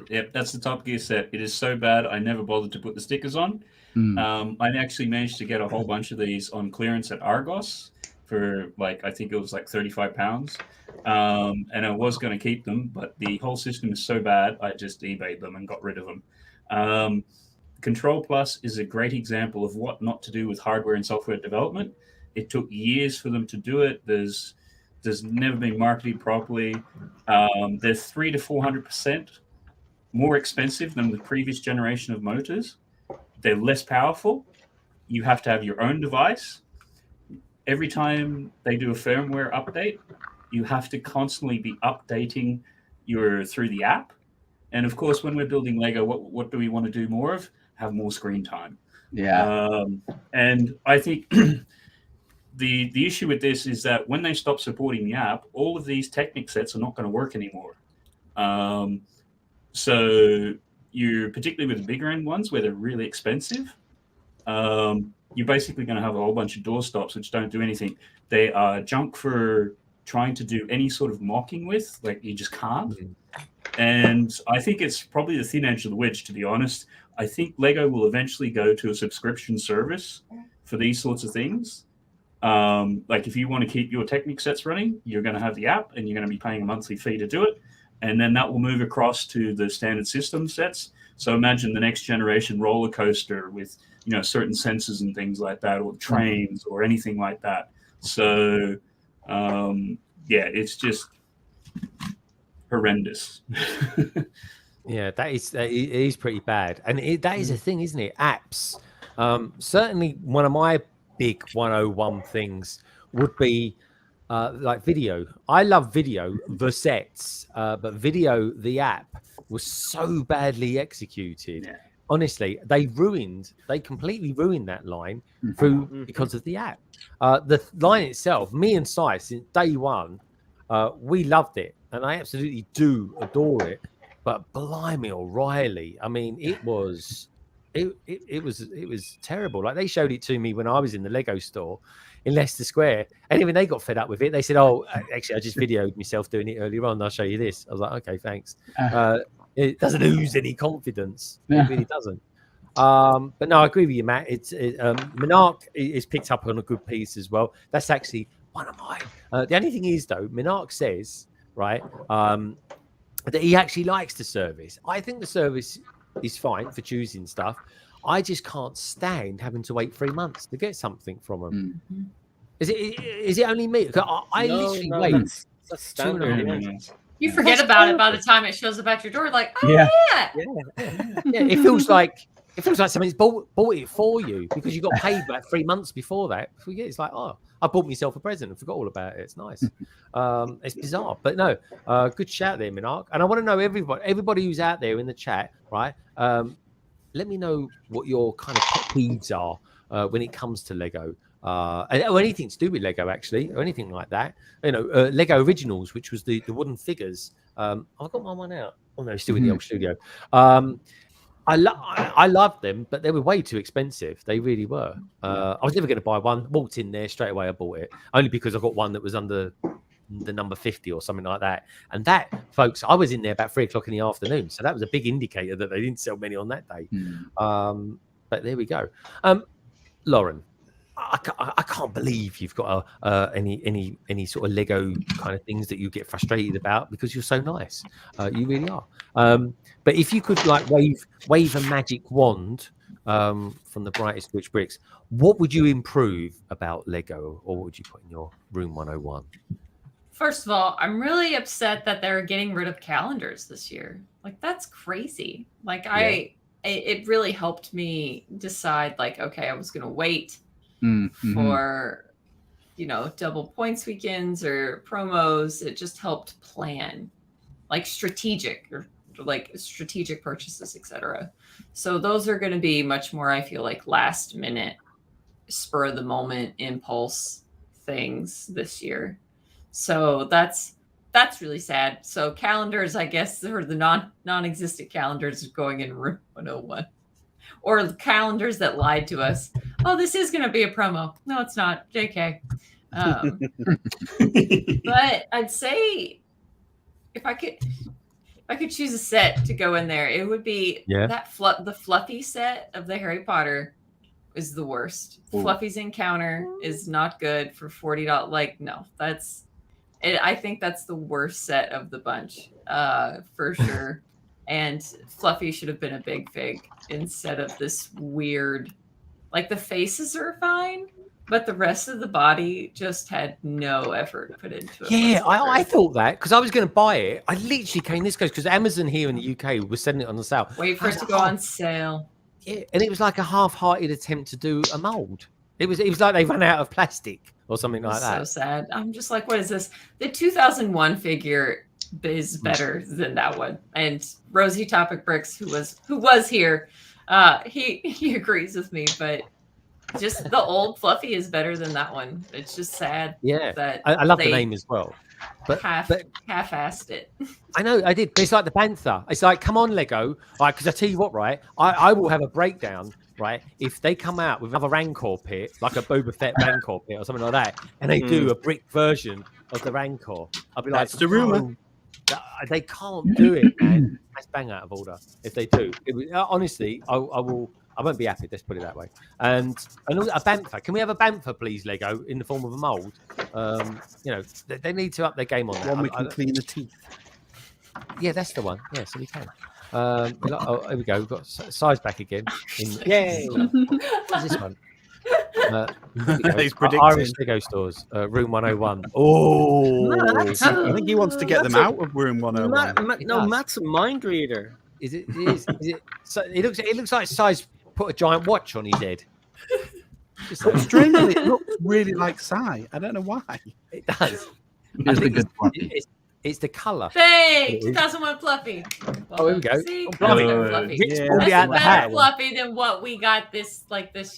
Yep, that's the Top Gear set. It is so bad, I never bothered to put the stickers on. I actually managed to get a whole bunch of these on clearance at Argos for I think it was like £35. And I was going to keep them, but the whole system is so bad, I just eBayed them and got rid of them. Control Plus is a great example of what not to do with hardware and software development. It took years for them to do it. There's never been marketed properly. They're 300 to 400% more expensive than the previous generation of motors. They're less powerful. You have to have your own device. Every time they do a firmware update, you have to constantly be updating through the app. And of course, when we're building Lego, what do we want to do more of? Have more screen time.
Yeah.
And I think the issue with this is that when they stop supporting the app, all of these Technic sets are not going to work anymore. So you're particularly with the bigger end ones where they're really expensive. You're basically going to have a whole bunch of door stops which don't do anything. They are junk for trying to do any sort of mocking with. You just can't. And I think it's probably the thin edge of the wedge, to be honest. I think Lego will eventually go to a subscription service for these sorts of things. If you want to keep your Technic sets running, you're going to have the app and you're going to be paying a monthly fee to do it. And then that will move across to the standard system sets. So imagine the next generation roller coaster with, certain sensors and things like that, or trains or anything like that. So, it's just horrendous.
Yeah, it is pretty bad. And that is a thing, isn't it? Apps. Certainly one of my big 101 things would be video. I love video, the sets, but video, the app was so badly executed. honestly, they completely ruined that line because of the app. The line itself, me and Si, since day one, we loved it, and I absolutely do adore it. But blimey, O'Reilly, I mean, it was terrible. Like, they showed it to me when I was in the Lego store in Leicester Square, and even they got fed up with it. They said, "Oh, actually, I just videoed myself doing it earlier on. I'll show you this." I was like, "Okay, thanks." It doesn't lose any confidence. It really doesn't. But no, I agree with you, Matt. Minark is picked up on a good piece as well. That's actually one of mine. The only thing is, though, Minark says, right, that he actually likes the service. I think the service is fine for choosing stuff. I just can't stand having to wait 3 months to get something from them. Is it only me? I literally wait.
That's standard.
You forget about it by the time it shows up at your door. Like, oh
Yeah.
yeah.
It feels like somebody's bought it for you because you got paid like 3 months before that. It's like, oh, I bought myself a present and forgot all about it. It's nice. It's bizarre, but no, good shout there, Minark. And I want to know everybody who's out there in the chat, right? Let me know what your kind of pet peeves are when it comes to Lego. Or anything to do with Lego, actually, or anything like that. You know, Lego Originals, which was the wooden figures. I've got my one out. Oh no, it's still in the old studio. I loved them, but they were way too expensive. They really were. I was never going to buy one. Walked in there straight away. I bought it only because I got one that was under the number 50 or something like that. And that, folks, I was in there about 3 o'clock in the afternoon, so that was a big indicator that they didn't sell many on that day. But there we go. Lauren, I can't believe you've got any sort of Lego kind of things that you get frustrated about because you're so nice. You really are. But if you could like wave a magic wand from the Brightest Which Bricks, what would you improve about Lego, or what would you put in your room 101?
First of all, I'm really upset that they're getting rid of calendars this year. Like, that's crazy. Like, it really helped me decide, like, okay, I was going to wait for, double points weekends or promos. It just helped plan, like, strategic purchases, etc. So those are going to be much more, I feel like, last minute, spur of the moment, impulse things this year. So that's really sad. So calendars, I guess, or the non-existent calendars going in room 101, or calendars that lied to us. Oh, this is going to be a promo. No, it's not. JK. But I'd say if I could choose a set to go in there, it would be the Fluffy set of the Harry Potter is the worst. Ooh. Fluffy's Encounter is not good for $40. Like, no, that's it. I think that's the worst set of the bunch, for sure. And Fluffy should have been a big fig instead of this weird, like, the faces are fine, but the rest of the body just had no effort put into it.
Yeah, I thought that because I was going to buy it. I literally came this close because Amazon here in the UK was sending it on the sale.
Wait for it to go on sale.
Yeah, and it was like a half-hearted attempt to do a mold. It was like they ran out of plastic or something like that.
So sad. I'm just like, what is this? The 2001 figure is better than that one. And Rosie Topic Bricks, who was here, he agrees with me, but just the old Fluffy is better than that one. It's just sad.
Yeah,
that
I love the name as well. But
half-assed it.
I know, I did. But it's like the Bantha. It's like, come on, Lego. Right, because I tell you what, right? I will have a breakdown, right? If they come out with another Rancor pit, like a Boba Fett Rancor pit or something like that, and they do a brick version of the Rancor, I'll be like,
that's the rumor.
They can't do it, man. That's bang out of order if they do. Honestly, I won't be happy. Let's put it that way. And a Bantha. Can we have a Bantha, please, Lego, in the form of a mold? They need to up their game on that.
One we can clean the teeth.
Yeah, that's the one. Yeah, so we can. Here we go. We've got size back again.
Yay!
What's this one?
He's predicting.
Irish Lego stores, room 101. Oh,
I think he wants to get them out of room 101.
Matt's a mind reader.
Is it? Is it? So it looks like Size put a giant watch on his head.
Strangely, it looks really like Sai. I don't know why.
It does.
Here's the good one.
It's the color.
Hey, 2001 Fluffy.
Oh, here we go.
See?
Oh,
That's
Fluffy.
better Fluffy.
Rick's
Yeah,
pulled it
That's
out
a
the
better
hat.
Fluffy than what we got this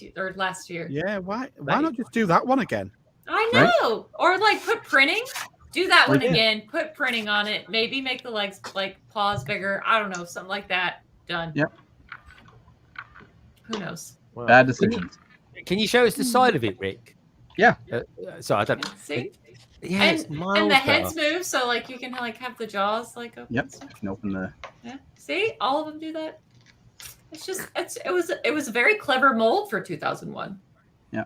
year or last year.
Yeah, why not just do that one again?
I
Right?
know. Or like put printing. Do that one
Yeah.
again. Put printing on it. Maybe make the legs like paws bigger. I don't know. Something like that. Done.
Yep.
Who knows?
Wow.
Bad decisions.
Can you show us the side of it, Rick?
Yeah.
So I don't.
See?
Yeah, it's
And
miles
the heads
better.
move, so like you can like have the jaws like open.
Yep. You can open the.
Yeah. See, all of them do that. It's just it was a very clever mold for 2001.
Yeah.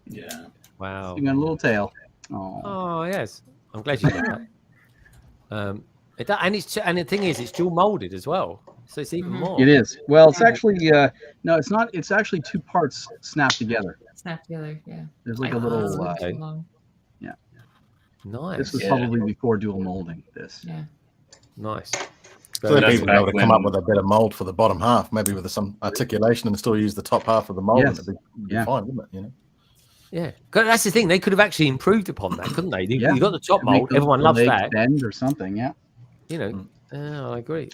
Yeah.
Wow.
You got a little tail. Oh.
Oh yes, I'm glad you did that. And the thing is, it's dual molded as well, so it's even more.
It is. Well, it's actually no, it's not. It's actually two parts snapped together.
Snap together. Yeah.
There's like a little.
Yeah.
Nice.
This was probably before dual molding. This.
Yeah.
Nice.
So they'd
That's
even be able to
back
come
when-
up with a better mold for the bottom half, maybe with some articulation, and still use the top half of the mold.
Yes.
And it'd be
Yeah.
fine, wouldn't it? You know.
Yeah, 'cause that's the thing. They could have actually improved upon that, couldn't they?
Yeah.
You got the top
Make
mold.
the-
Everyone
the
loves
legs
that.
bend or something. Yeah.
You know. I agree.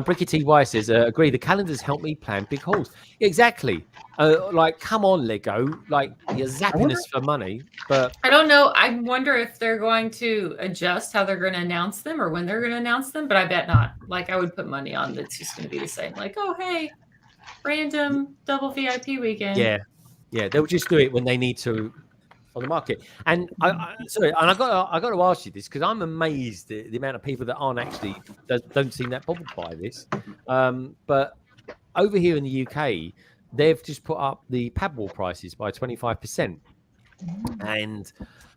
Bricky TY says, agree. The calendars help me plan big hauls. Exactly. Like, come on, Lego. Like, you're zapping us for money, but
I don't know. I wonder if they're going to adjust how they're going to announce them or when they're going to announce them, but I bet not. Like, I would put money on it's just going to be the same. Like, oh, hey, random double VIP weekend.
yeah, they'll just do it when they need to on the market. And I got to ask you this because I'm amazed at the amount of people that aren't actually don't seem that bothered by this. But over here in the UK, they've just put up the pad wall prices by 25%, and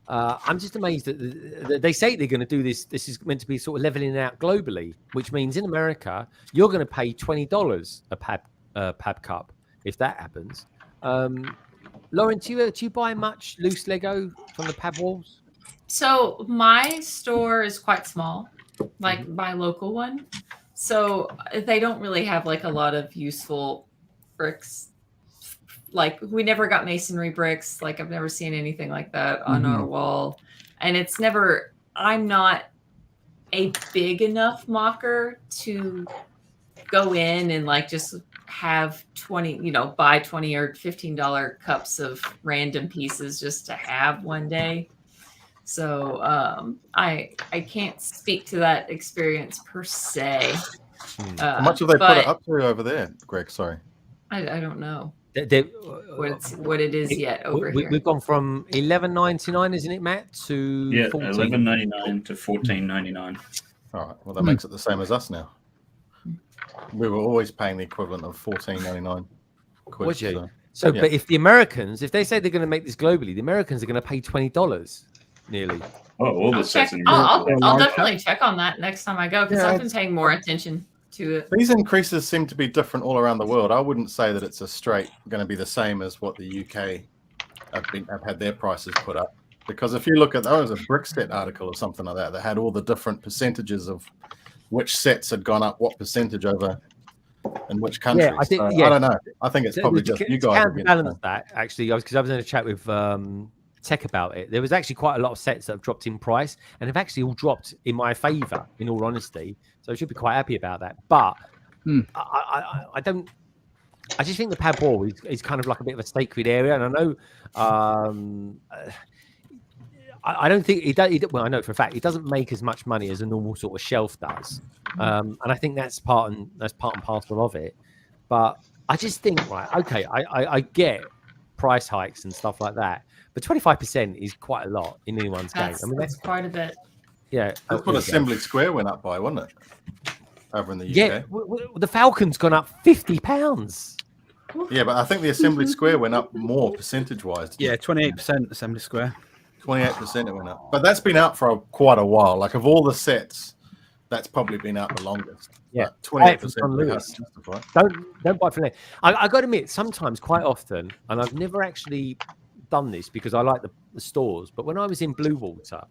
I'm just amazed that they say they're going to do this. This is meant to be sort of leveling out globally, which means in America you're going to pay $20 a pad cup if that happens. Lauren, do you buy much loose Lego from the pad walls?
So my store is quite small, like my local one. So they don't really have like a lot of useful bricks. Like we never got masonry bricks. Like I've never seen anything like that on our wall. And it's never, I'm not a big enough mocker to go in and like just have 20, buy $20 or $15 cups of random pieces just to have one day. So I can't speak to that experience per se.
How much have they put it up to over there, Greg? Sorry.
I don't know
what
it is yet over here.
We've gone from $11.99, isn't it, Matt, to
$11.99 to $14.99.
All right. Well, that makes it the same as us now. We were always paying the equivalent of $14.99.
Was you? So, but if the Americans, if they say they're going to make this globally, the Americans are going to pay $20 nearly.
Oh, all the sets in
I'll definitely check on that next time I go because I've been paying more attention to it.
These increases seem to be different all around the world. I wouldn't say that it's going to be the same as what the UK have had their prices put up. Because if you look at, there was a BrickStagePass article or something like that had all the different percentages of which sets had gone up, what percentage over in which country.
Yeah, I
don't know. I think it's probably just you guys.
To balance that, actually, because I was in a chat with Tech about it. There was actually quite a lot of sets that have dropped in price and have actually all dropped in my favour, in all honesty. So I should be quite happy about that. But I don't. I just think the pad wall is kind of like a bit of a sacred area, and I know. I don't think it does. Well, I know for a fact it doesn't make as much money as a normal sort of shelf does, and I think that's part and parcel of it. But I just think, right, okay, I get price hikes and stuff like that, but 25% is quite a lot in anyone's game. I mean,
that's quite a bit.
Yeah,
that's what Assembly Square went up by, wasn't it? Over in the UK.
Yeah, the Falcon's gone up £50.
Yeah, but I think the Assembly Square went up more percentage-wise.
Yeah, 28% Assembly Square.
28% it went up, but that's been out for quite a while. Like of all the sets, that's probably been out the longest.
Yeah,
28%.
Don't buy from there. I got to admit, sometimes, quite often, and I've never actually done this because I like the stores. But when I was in Bluewater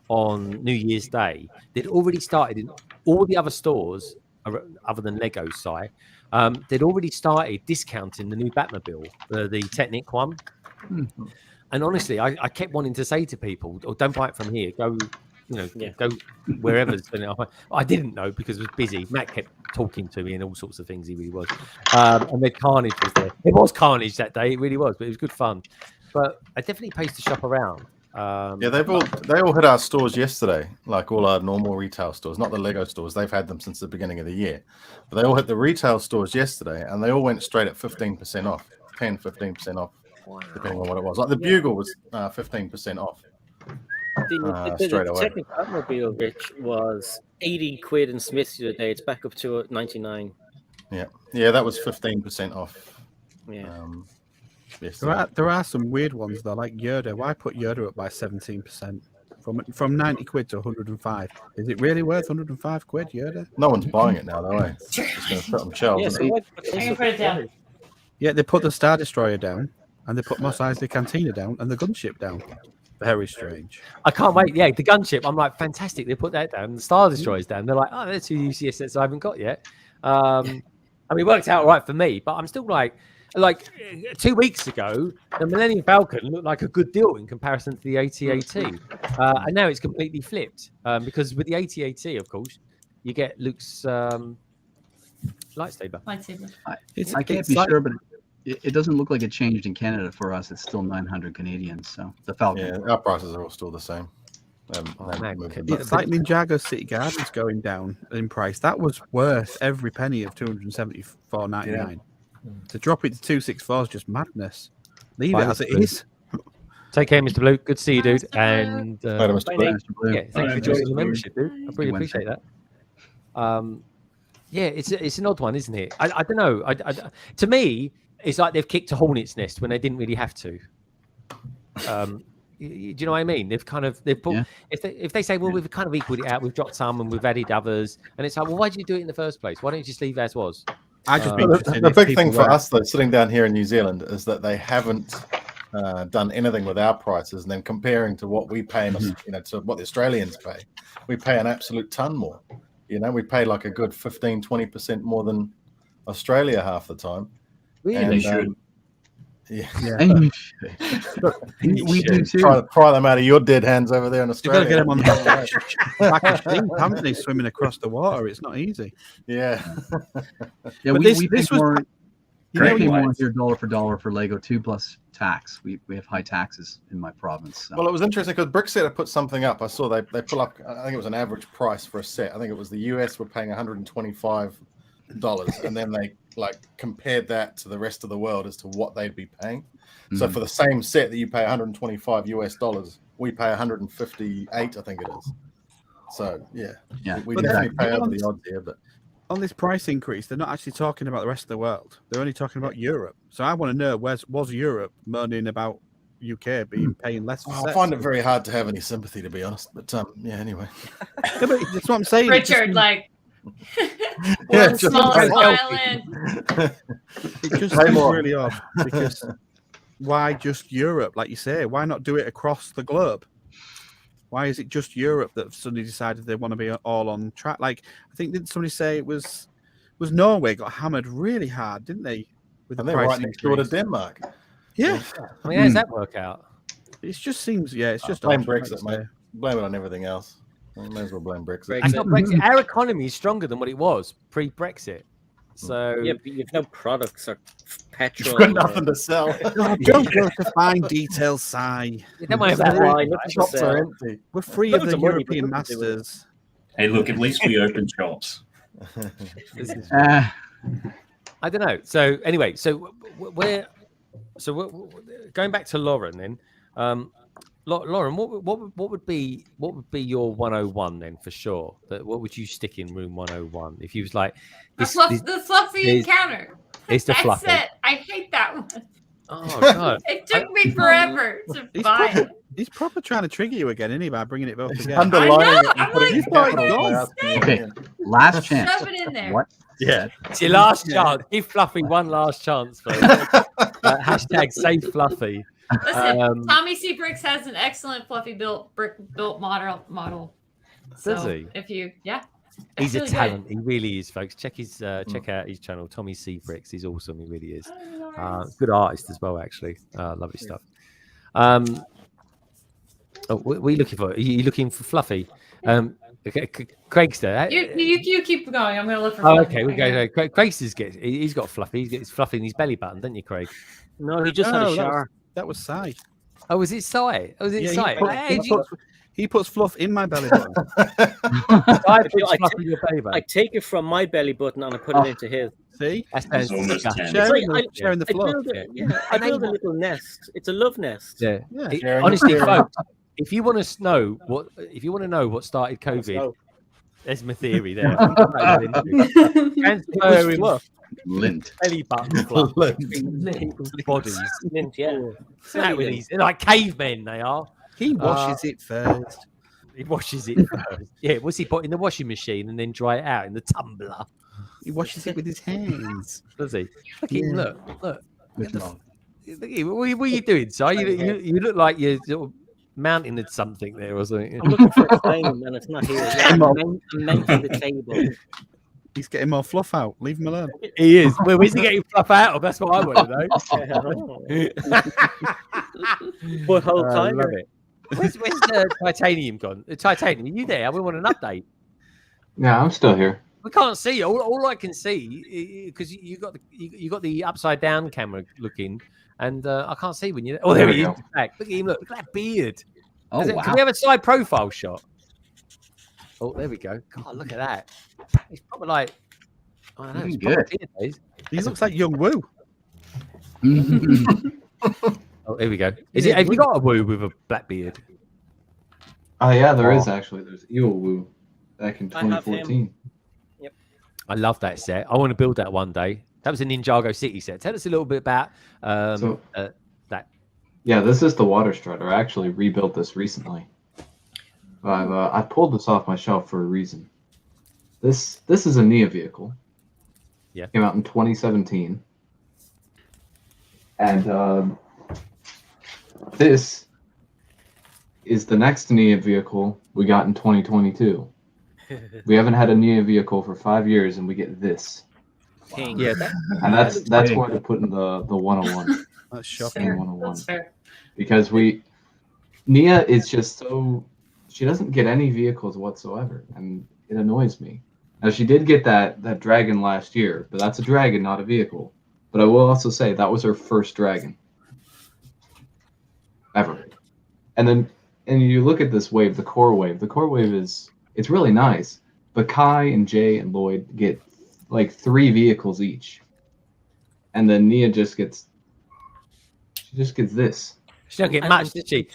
on New Year's Day, they'd already started in all the other stores, other than Lego's side. They'd already started discounting the new Batmobile, the Technic one. And honestly, I kept wanting to say to people, "Oh, don't buy it from here. Go go wherever's spending it. I didn't know because I was busy. Matt kept talking to me and all sorts of things. He really was. And then Carnage was there. It was Carnage that day. It really was, but it was good fun. But it definitely pays to shop around.
Yeah, they all hit our stores yesterday, like all our normal retail stores, not the Lego stores. They've had them since the beginning of the year, but they all hit the retail stores yesterday, and they all went straight at 15% off, 10-15% off, depending on what it was. Like the Bugle was 15% off.
The second Batmobile, Rich, was 80 quid in Smith's the other day. It's back up to 99.
Yeah, that was 15% off.
Yeah.
There are some weird ones though, like Yoda. Why put Yoda up by 17%? From 90 quid to 105. Is it really worth 105 quid, Yoda?
No one's buying it now, though. It's going to put on shelves.
I can put it down.
Yeah, they put the Star Destroyer down, and they put Mos Eisley Cantina down, and the gunship down. Very strange.
I can't wait. Yeah, the gunship. I'm like, fantastic. They put that down. The Star Destroyer's down. They're like, oh, there's 2 UCS sets I haven't got yet. I mean, it worked out right for me, but I'm still like 2 weeks ago, the Millennium Falcon looked like a good deal in comparison to the AT-AT. And now it's completely flipped because with the AT-AT, of course, you get Luke's lightsaber.
I can't be sure, but it doesn't look like it changed in Canada for us. It's still 900 Canadian. So the Falcon.
Yeah, our prices are all still the same.
It's like Ninjago City Gardens going down in price. That was worth every penny of $274.99. To drop it to 264 is just madness. Leave it as it is.
Take care, Mr. Blue. Good to see you, dude. And
Mr. Blue.
Yeah, thank you for joining the membership, dude. I really appreciate that. Yeah, it's an odd one, isn't it? I don't know. To me, it's like they've kicked a hornet's nest when they didn't really have to. Do you know what I mean? They've put if they say, well, we've kind of equaled it out, we've dropped some and we've added others, and it's like, well, why did you do it in the first place? Why don't you just leave as was?
The big thing for us, though, sitting down here in New Zealand, is that they haven't done anything with our prices, and then comparing to what we pay, to what the Australians pay, we pay an absolute ton more. We pay like a good 15-20% more than Australia half the time.
Really? And, they should.
Yeah.
We do too.
Pry them out of your dead hands over there in Australia.
You've got to get them on the back of shrimp, haven't they, swimming across the water? It's not easy.
Yeah.
Yeah, we pay more. We pay more here dollar for dollar for Lego too, plus tax. We have high taxes in my province. So.
Well, it was interesting because BrickSet put something up. I saw they pull up. I think it was an average price for a set. I think it was the US were paying $125, and then they compared that to the rest of the world as to what they'd be paying. So for the same set that you pay $125, we pay 158, I think it is. So we definitely pay over the odds here. But
on this price increase, they're not actually talking about the rest of the world. They're only talking about Europe. So I want to know, was Europe moaning about UK paying less for sets?
I find it very hard to have any sympathy, to be honest. But anyway.
But that's what I'm saying.
Richard,
it just seems really odd because why just Europe? Like you say, why not do it across the globe? Why is it just Europe that suddenly decided they want to be all on track? Like, I think, didn't somebody say it was Norway got hammered really hard, didn't they?
And they're right next door to Denmark.
Yeah.
I mean, how does that work out?
It just seems, it's just
blame Brexit, mate. Blame it on everything else. I may as well blame Brexit.
It's not Brexit. Our economy is stronger than what it was pre-Brexit. So
but you've no products or petrol.
You've got nothing to sell.
Don't go to fine detail, Si.
Don't worry about that.
Shops are empty.
We're free of the European masters.
Hey, look, at least we open shops.
I don't know. So anyway, we're going back to Lauren then. Lauren, what would be your 101 then for sure? What would you stick in room 101 if you was like
the fluffy encounter?
It's the fluffy.
That's it. I hate that one.
Oh god!
It took me forever to buy it.
He's proper trying to trigger you again, isn't he, by bringing it both together?
Underlining it.
Okay, last chance.
Shove it in there.
What?
Yeah, it's your last chance. Give Fluffy one last chance. Hashtag save Fluffy.
Listen, Tommy C. Bricks has an excellent fluffy built model. So
Does he?
If you,
he's a
really
talent.
good.
He really is, folks. Check out his channel, Tommy C. Bricks. He's awesome. He really is. Good artist as well, actually. Lovely stuff. Oh, what are you looking for? Are you looking for Fluffy? Craig's there.
You keep going. I'm going to look for
Oh,
Fluffy.
okay. We go. Craig's he's got Fluffy. He's got his Fluffy in his belly button, don't you, Craig?
No, he just had a shower.
That was Sai.
Oh, was it Sai? Oh, was it Sai?
He puts fluff in my belly button.
I take it from my belly button and I put it into his.
See?
That's
sharing the fluff.
I build a little nest. It's a love nest.
Yeah. Honestly, folks, if you want to know what started COVID, there's my theory there. Transferring
lint,
belly button fluff people's bodies.
Lint, yeah.
They're like cavemen. They are.
He washes it first.
He washes it first. Yeah. What's he put in the washing machine and then dry it out in the tumbler?
He washes it with his hands.
Does he? Look at him. Look. What are you doing, Si? You look like you're sort of mounting at something there or something.
I'm looking for a flame and it's not here. I'm mounting the table.
He's getting more fluff out. Leave him alone.
He is. Well, where's he getting fluff out of? That's what I want to know.
What whole time?
I love it. Where's the Titanium gone? The Titanium, are you there? We want an update.
Yeah, I'm still here.
We can't see. All I can see, because you got the upside down camera looking, and I can't see when you. Oh, there he is. Back. Look at him. Look at that beard.
Oh, wow.
Can we have a side profile shot? Oh, there we go. God, look at that. He's probably like. I don't know. He's
good. He looks like young Woo.
Oh, here we go. Have you got a Woo with a black beard?
Oh yeah, there is actually. There's Evil Woo back in 2014.
Yep.
I love that set. I want to build that one day. That was a Ninjago City set. Tell us a little bit about that.
Yeah, this is the water strutter. I actually rebuilt this recently. I pulled this off my shelf for a reason. This is a Nia vehicle.
Yeah.
Came out in 2017. And this is the next Nia vehicle we got in 2022. We haven't had a Nia vehicle for 5 years, and we get this.
King.
Yeah,
and that's why they're putting the 101.
That's shocking.
101.
That's fair.
Because Nia is just so, she doesn't get any vehicles whatsoever, and it annoys me. Now she did get that dragon last year, but that's a dragon, not a vehicle. But I will also say that was her first dragon ever. And you look at this wave, the core wave. The core wave it's really nice, but Kai and Jay and Lloyd get like 3 vehicles each, and then Nia just gets this.
She don't get much, did she?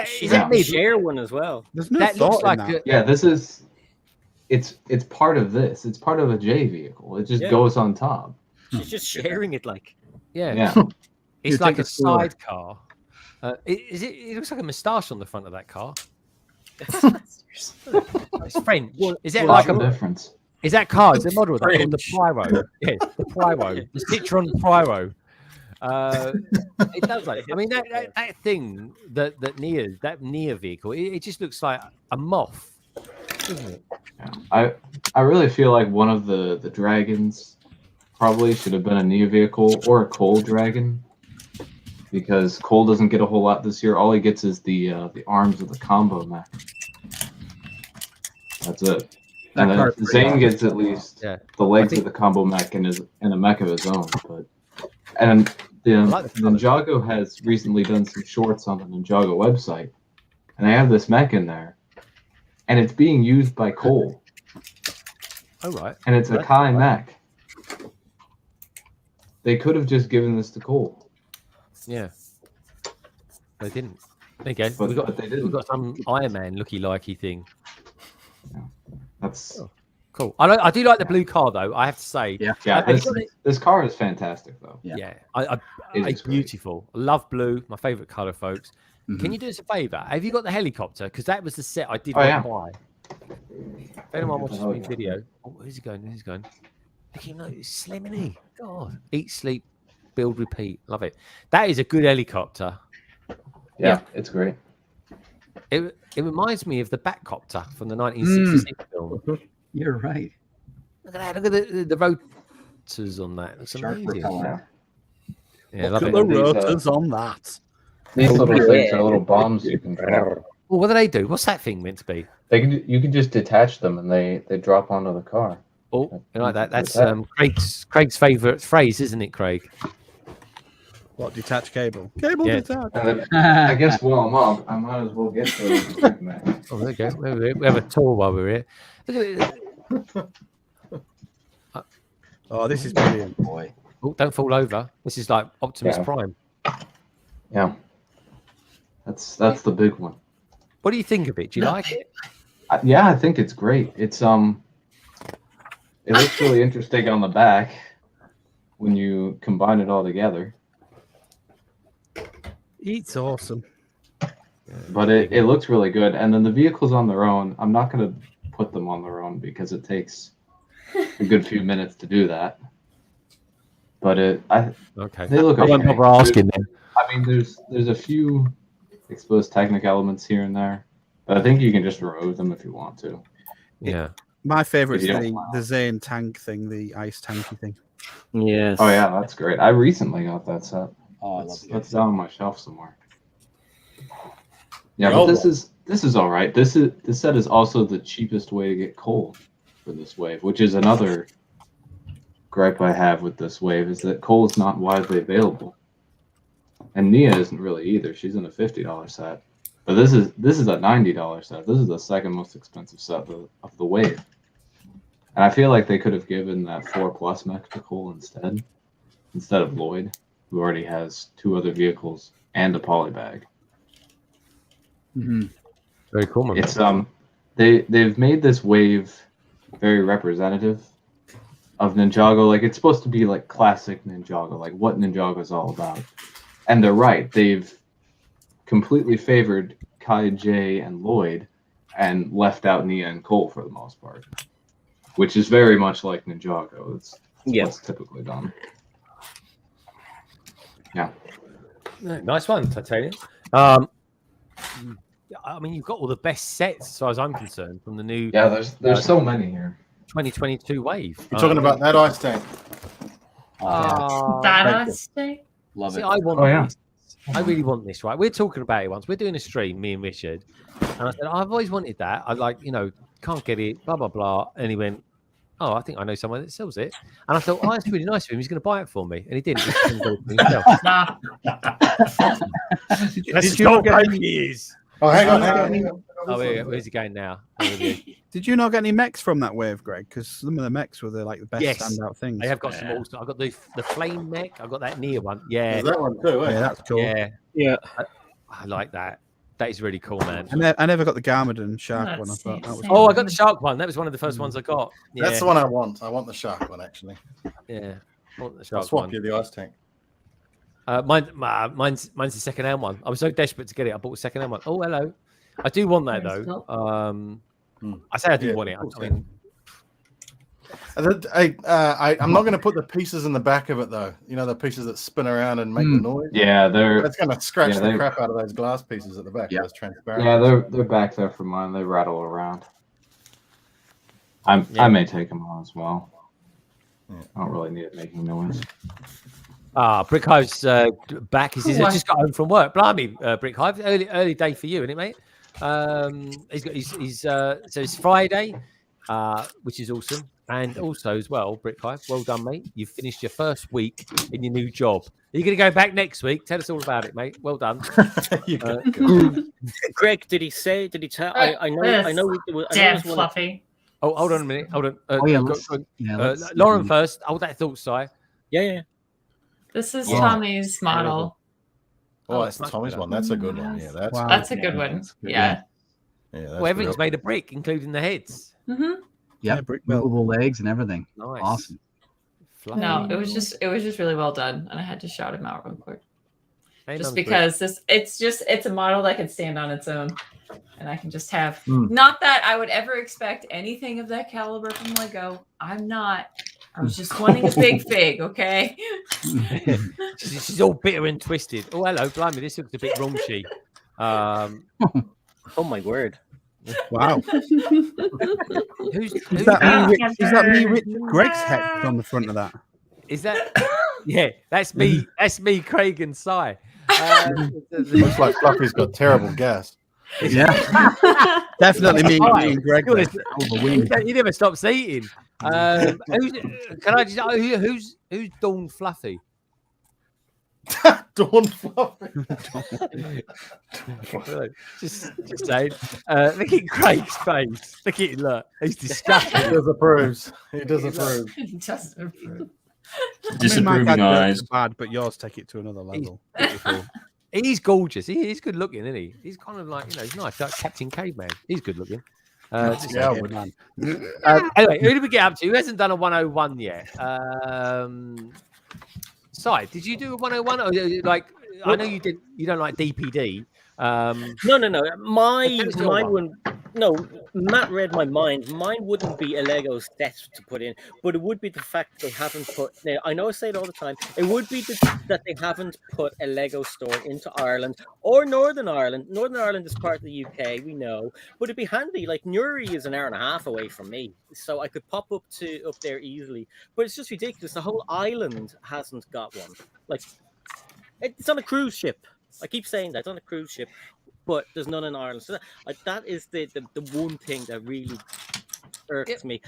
She got to share one as well.
There's no
That
thought
looks
in
like
that.
Yeah, this is it's part of this. It's part of a J vehicle. It just goes on top.
She's just sharing it like.
Yeah. It's
You
like
take
a
a tour.
sidecar. It looks like a moustache on the front of that car. It's French. Is that like
What's the
a
difference?
Is that car? Is the model of that called the Pyro? Yes, the Pyro. The Citron Pyro. It does like. I mean, that thing that Nia vehicle. It just looks like a moth, doesn't it?
Yeah. I really feel like one of the dragons probably should have been a Nia vehicle or a Cole dragon, because Cole doesn't get a whole lot this year. All he gets is the arms of the combo mech. That's it. And then Zane gets at least the legs of the combo mech and a mech of his own. And Ninjago has recently done some shorts on the Ninjago website, and they have this mech in there, and it's being used by Cole.
Oh right.
And it's a Kai mech. They could have just given this to Cole.
Yeah. They didn't. There you go.
But they didn't.
We've got some Iron Man looky-likey thing.
Yeah. That's
cool. I do like the blue car though. I have to say.
Yeah. This car is fantastic though.
Yeah. It's beautiful. I love blue. My favorite color, folks. Mm-hmm. Can you do us a favor? Have you got the helicopter? Because that was the set I did buy. If anyone watches my video, where's he going? Where's he going? Look at him, look, he's slim, isn't he? God, eat, sleep, build, repeat. Love it. That is a good helicopter.
Yeah, it's great.
It reminds me of the Batcopter from the 1966 film.
You're right.
Look at that. Look at the rotors on that. It's amazing. Yeah,
Look
love
at
it.
the rotors on that.
These little things are little bombs you can drop.
Well, what do they do? What's that thing meant to be?
You can just detach them and they drop onto the car.
Oh, you like that? That's Craig's favourite phrase, isn't it, Craig?
What, detach cable? Cable detach.
I guess while I'm up, I might as well get to it.
Oh, there you go. We have a tour while we're here. Look at it.
Oh, this is brilliant, boy.
Oh, don't fall over. This is like Optimus Prime.
Yeah. That's the big one.
What do you think of it? Do you like it?
Yeah, I think it's great. It looks really interesting on the back when you combine it all together.
It's awesome.
But it looks really good. And then the vehicles on their own, I'm not going to put them on their own because it takes a good few minutes to do that. But they look okay.
I won't asking them.
I mean, there's a few exposed technic elements here and there, but I think you can just remove them if you want to.
Yeah.
My favorite is the Zane tank thing, the ice tanky thing.
Yes.
Oh yeah, that's great. I recently got that set.
Oh, I love it.
That's down on my shelf somewhere. Yeah, but this is all right. This set is also the cheapest way to get coal for this wave, which is another gripe I have with this wave, is that coal is not widely available. And Nia isn't really either. She's in a $50 set. But this is a $90 set. This is the second most expensive set of the wave. And I feel like they could have given that 4+ mech to Cole instead of Lloyd, who already has 2 other vehicles and a polybag.
Mm-hmm.
Very cool, man.
It's they've made this wave very representative of Ninjago. Like, it's supposed to be like classic Ninjago, like what Ninjago is all about. And they're right. They've completely favored Kai, Jay, and Lloyd and left out Nia and Cole for the most part, which is very much like Ninjago. It's what's typically done. Yeah.
Nice one, Titanium. I mean, you've got all the best sets, as far as I'm concerned, from the new.
Yeah, there's so many here.
2022 wave.
You're talking about that ice tank.
That ice tank?
Love it.
I want this. I really want this, right? We're talking about it once. We're doing a stream, me and Richard. And I said, I've always wanted that. I can't get it, blah, blah, blah. And he went, oh, I think I know someone that sells it. And I thought, oh, that's really nice of him. He's going to buy it for me. And he didn't. He just didn't do it for himself.
Did you not get any?
Oh, hang on.
Oh, where's he going now?
Did you not get any mechs from that wave, Greg? Because some of the mechs were the best standout things.
I have got some also. I've got the flame mech. I've got that near one. Yeah.
There's that one too, eh?
Yeah, that's cool.
Yeah. I like that. That is really cool, man.
I never got the Garmadon shark one. I thought that was
I got the shark one. That was one of the first ones I got. Yeah.
That's the one I want. I want the shark one, actually.
Yeah. I want the shark
I'll swap
one.
you the ice tank.
Mine's the second-hand one. I was so desperate to get it. I bought a second-hand one. Oh, hello. I do want that though. I say I do want it. I mean,
I'm not going to put the pieces in the back of it though. You know, the pieces that spin around and make the noise.
Yeah,
It's going to scratch the crap out of those glass pieces at the back.
Yeah,
those transparent.
Yeah, they're back there for mine. They rattle around. I may take them on as well. Yeah. I don't really need it making noise.
Brickhive's back. He says, I just got home from work. Blimey, Brickhive. Early day for you, isn't it, mate? So it's Friday, which is awesome. And also as well, Brickhive, well done, mate. You've finished your first week in your new job. Are you going to go back next week? Tell us all about it, mate. Well done.
Greg, did he tell? I know.
Damn fluffy.
Oh, hold on a minute. Hold on.
Lauren
first. Hold that thought, Si.
Yeah.
This is Tommy's model.
Oh, that's Tommy's one. That's a good one. Yeah,
that's a good one. Yeah.
Well, everything's made of brick, including the heads.
Mm-hmm.
Yeah, movable legs and everything.
Nice.
Awesome.
No, it was just really well done, and I had to shout him out real quick. Just because it's a model that can stand on its own, and I can just have. Not that I would ever expect anything of that caliber from Lego. I'm not. I was just wanting a big fig, okay?
She's all bitter and twisted. Oh, hello, blimey, this looks a bit raunchy.
Oh my word!
Wow.
Who's
that me with Greg's head on the front of that?
Is that? Yeah, that's me. That's me, Craig and Si.
Looks like Fluffy's got terrible gas.
Yeah, definitely me and Greg.
You never stop eating. Who's Dawn Fluffy?
Dawn Fluffy.
just saying. Look at Craig's face. Look at him. Look, he's disgusting.
He disapproves. He disapproves.
Just approve.
Disapproving eyes.
Bad, but yours take it to another level.
He's gorgeous. He's good looking, isn't he? He's kind of like, he's nice, like Captain Caveman. He's good looking.
Man.
Anyway, who did we get up to? Who hasn't done a 101 yet? Si, did you do a 101? Or, like, I know you did. You don't like DPD.
No. Mine wouldn't. No, Matt read my mind. Mine wouldn't be a Lego set to put in, but it would be the fact they haven't put. Now, I know I say it all the time. It would be that they haven't put a Lego store into Ireland or Northern Ireland. Northern Ireland is part of the UK, we know, but it'd be handy. Like Newry is an hour and a half away from me, so I could pop up there easily. But it's just ridiculous. The whole island hasn't got one. Like it's on a cruise ship. I keep saying that it's on a cruise ship, but there's none in Ireland. So that is the one thing that really irks me.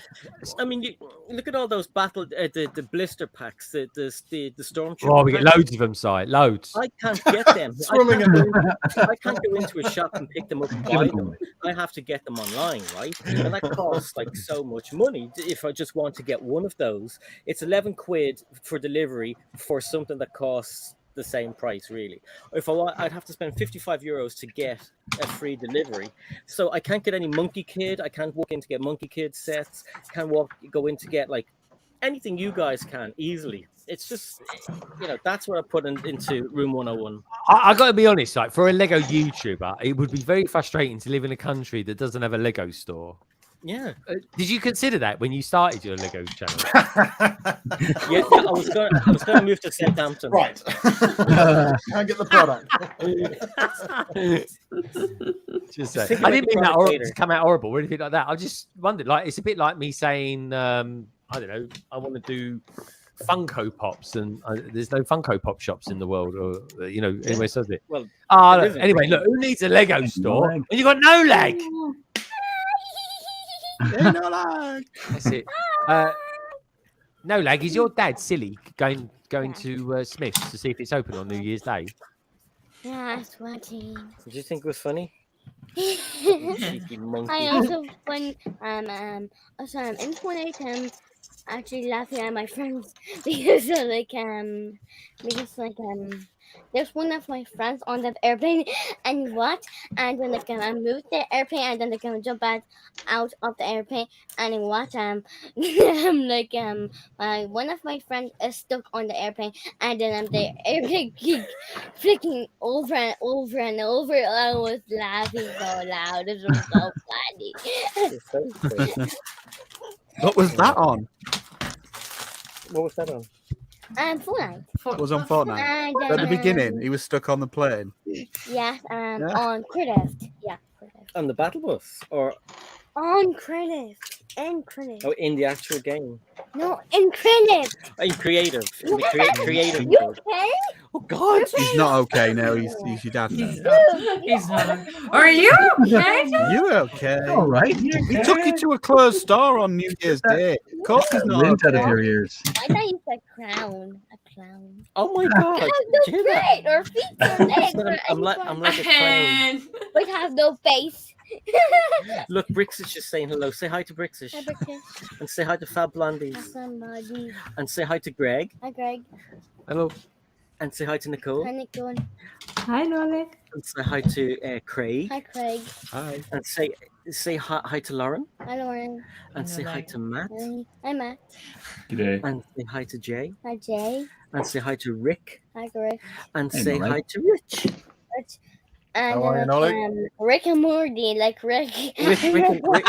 I mean, you look at all those the blister packs, the stormtrooper.
Oh, we get loads of them, Si. Loads.
I can't get them. I can't go into a shop and pick them up and buy them. I have to get them online, right? And that costs like so much money. If I just want to get one of those, it's 11 quid for delivery for something that costs the same price, really. If I want, I'd have to spend 55 euros to get a free delivery. So I can't get any Monkey Kid. I can't walk in to get Monkey Kid sets. Can't go in to get like anything you guys can easily. It's just, that's what I put into Room 101.
I got to be honest, like for a Lego YouTuber, it would be very frustrating to live in a country that doesn't have a Lego store.
Yeah.
Did you consider that when you started your Lego channel?
yeah, I was going to move to Southampton.
Right. Can't get the product.
Just say, I didn't mean that to come out horrible or anything like that. I just wondered, like, it's a bit like me saying, I don't know, I want to do Funko Pops, and there's no Funko Pop shops in the world, or anywhere says it.
Well,
anyway, look, who needs a Lego store when you got no leg?
Yeah, no lag.
That's it. No lag. Is your dad silly going to Smith's to see if it's open on New Year's Day?
Yeah, I was watching.
Did you think it was funny?
I also when in 2018 actually laughing at my friends because there's one of my friends on that airplane and when they're gonna move the airplane and then they're gonna jump out of the airplane and one of my friends is stuck on the airplane and then the airplane keeps flicking over and over and over. I was laughing so loud. It was so funny.
What was that on?
What was that on?
Fortnite.
It was on Fortnite. At the beginning, he was stuck on the plane.
Yes, on Brightest. Yeah, Brightest.
On the battle bus, or
on Brightest. In Brightest.
Oh, in the actual game.
No, in Brightest.
In creative. In the creative.
You okay?
Oh God,
he's not okay now. He's your dad.
He's not. Are you okay?
You okay?
All right.
He took you to a closed store on New Year's Day. Of course, he's not
Lint out of your ears.
I thought you said clown. A clown.
Oh my God!
Have no feet or feet or legs.
I'm like a clown.
We have no face.
Look, Bricks is just saying hello. Say hi to Bricksish.
Hi, Bricksish.
And say hi to Fab Blondies. And say hi to Greg.
Hi, Greg.
Hello.
And say hi to Nicole.
Hi, Nicole.
Hi, Nolik.
And say hi to Craig.
Hi, Craig.
Hi.
And say hi to Lauren.
Hi, Lauren.
And say hi to Matt.
Hi, Matt.
G'day.
And say hi to Jay.
Hi, Jay.
And say hi to Rick.
Hi, Rick.
And say hi to Rich.
And
how are you, Nolik?
Rick and Morty, like Rick.
Rick and Morty.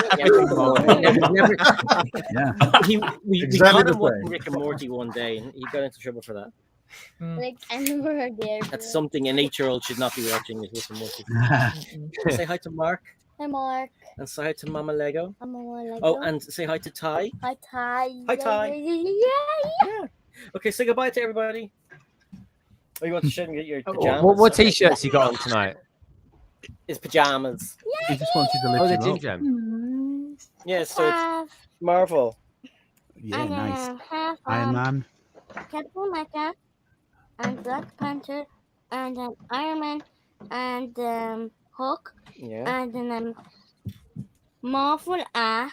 Yeah.
We
Exactly
caught him
the
watching
same.
Rick and Morty one day, and he got into trouble for that.
Rick and Morty.
That's something an 8-year-old should not be watching. Is Rick and Morty. Say hi to Mark.
Hi, Mark.
And say hi to Mama Lego.
Mama Lego.
Oh, and say hi to Ty.
Hi, Ty.
Hi, Ty.
Yeah.
Okay, say goodbye to everybody. Oh, you want to show them your pajamas?
What t-shirts you got on tonight?
his pajamas.
He just wanted to
Oh,
lift
the
him up.
Jim Jam.
Yeah, so it's Marvel.
Yeah, nice.
Have
Iron Man.
Captain America and Black Panther and Iron Man and Hulk
Yeah.
and then Marvel and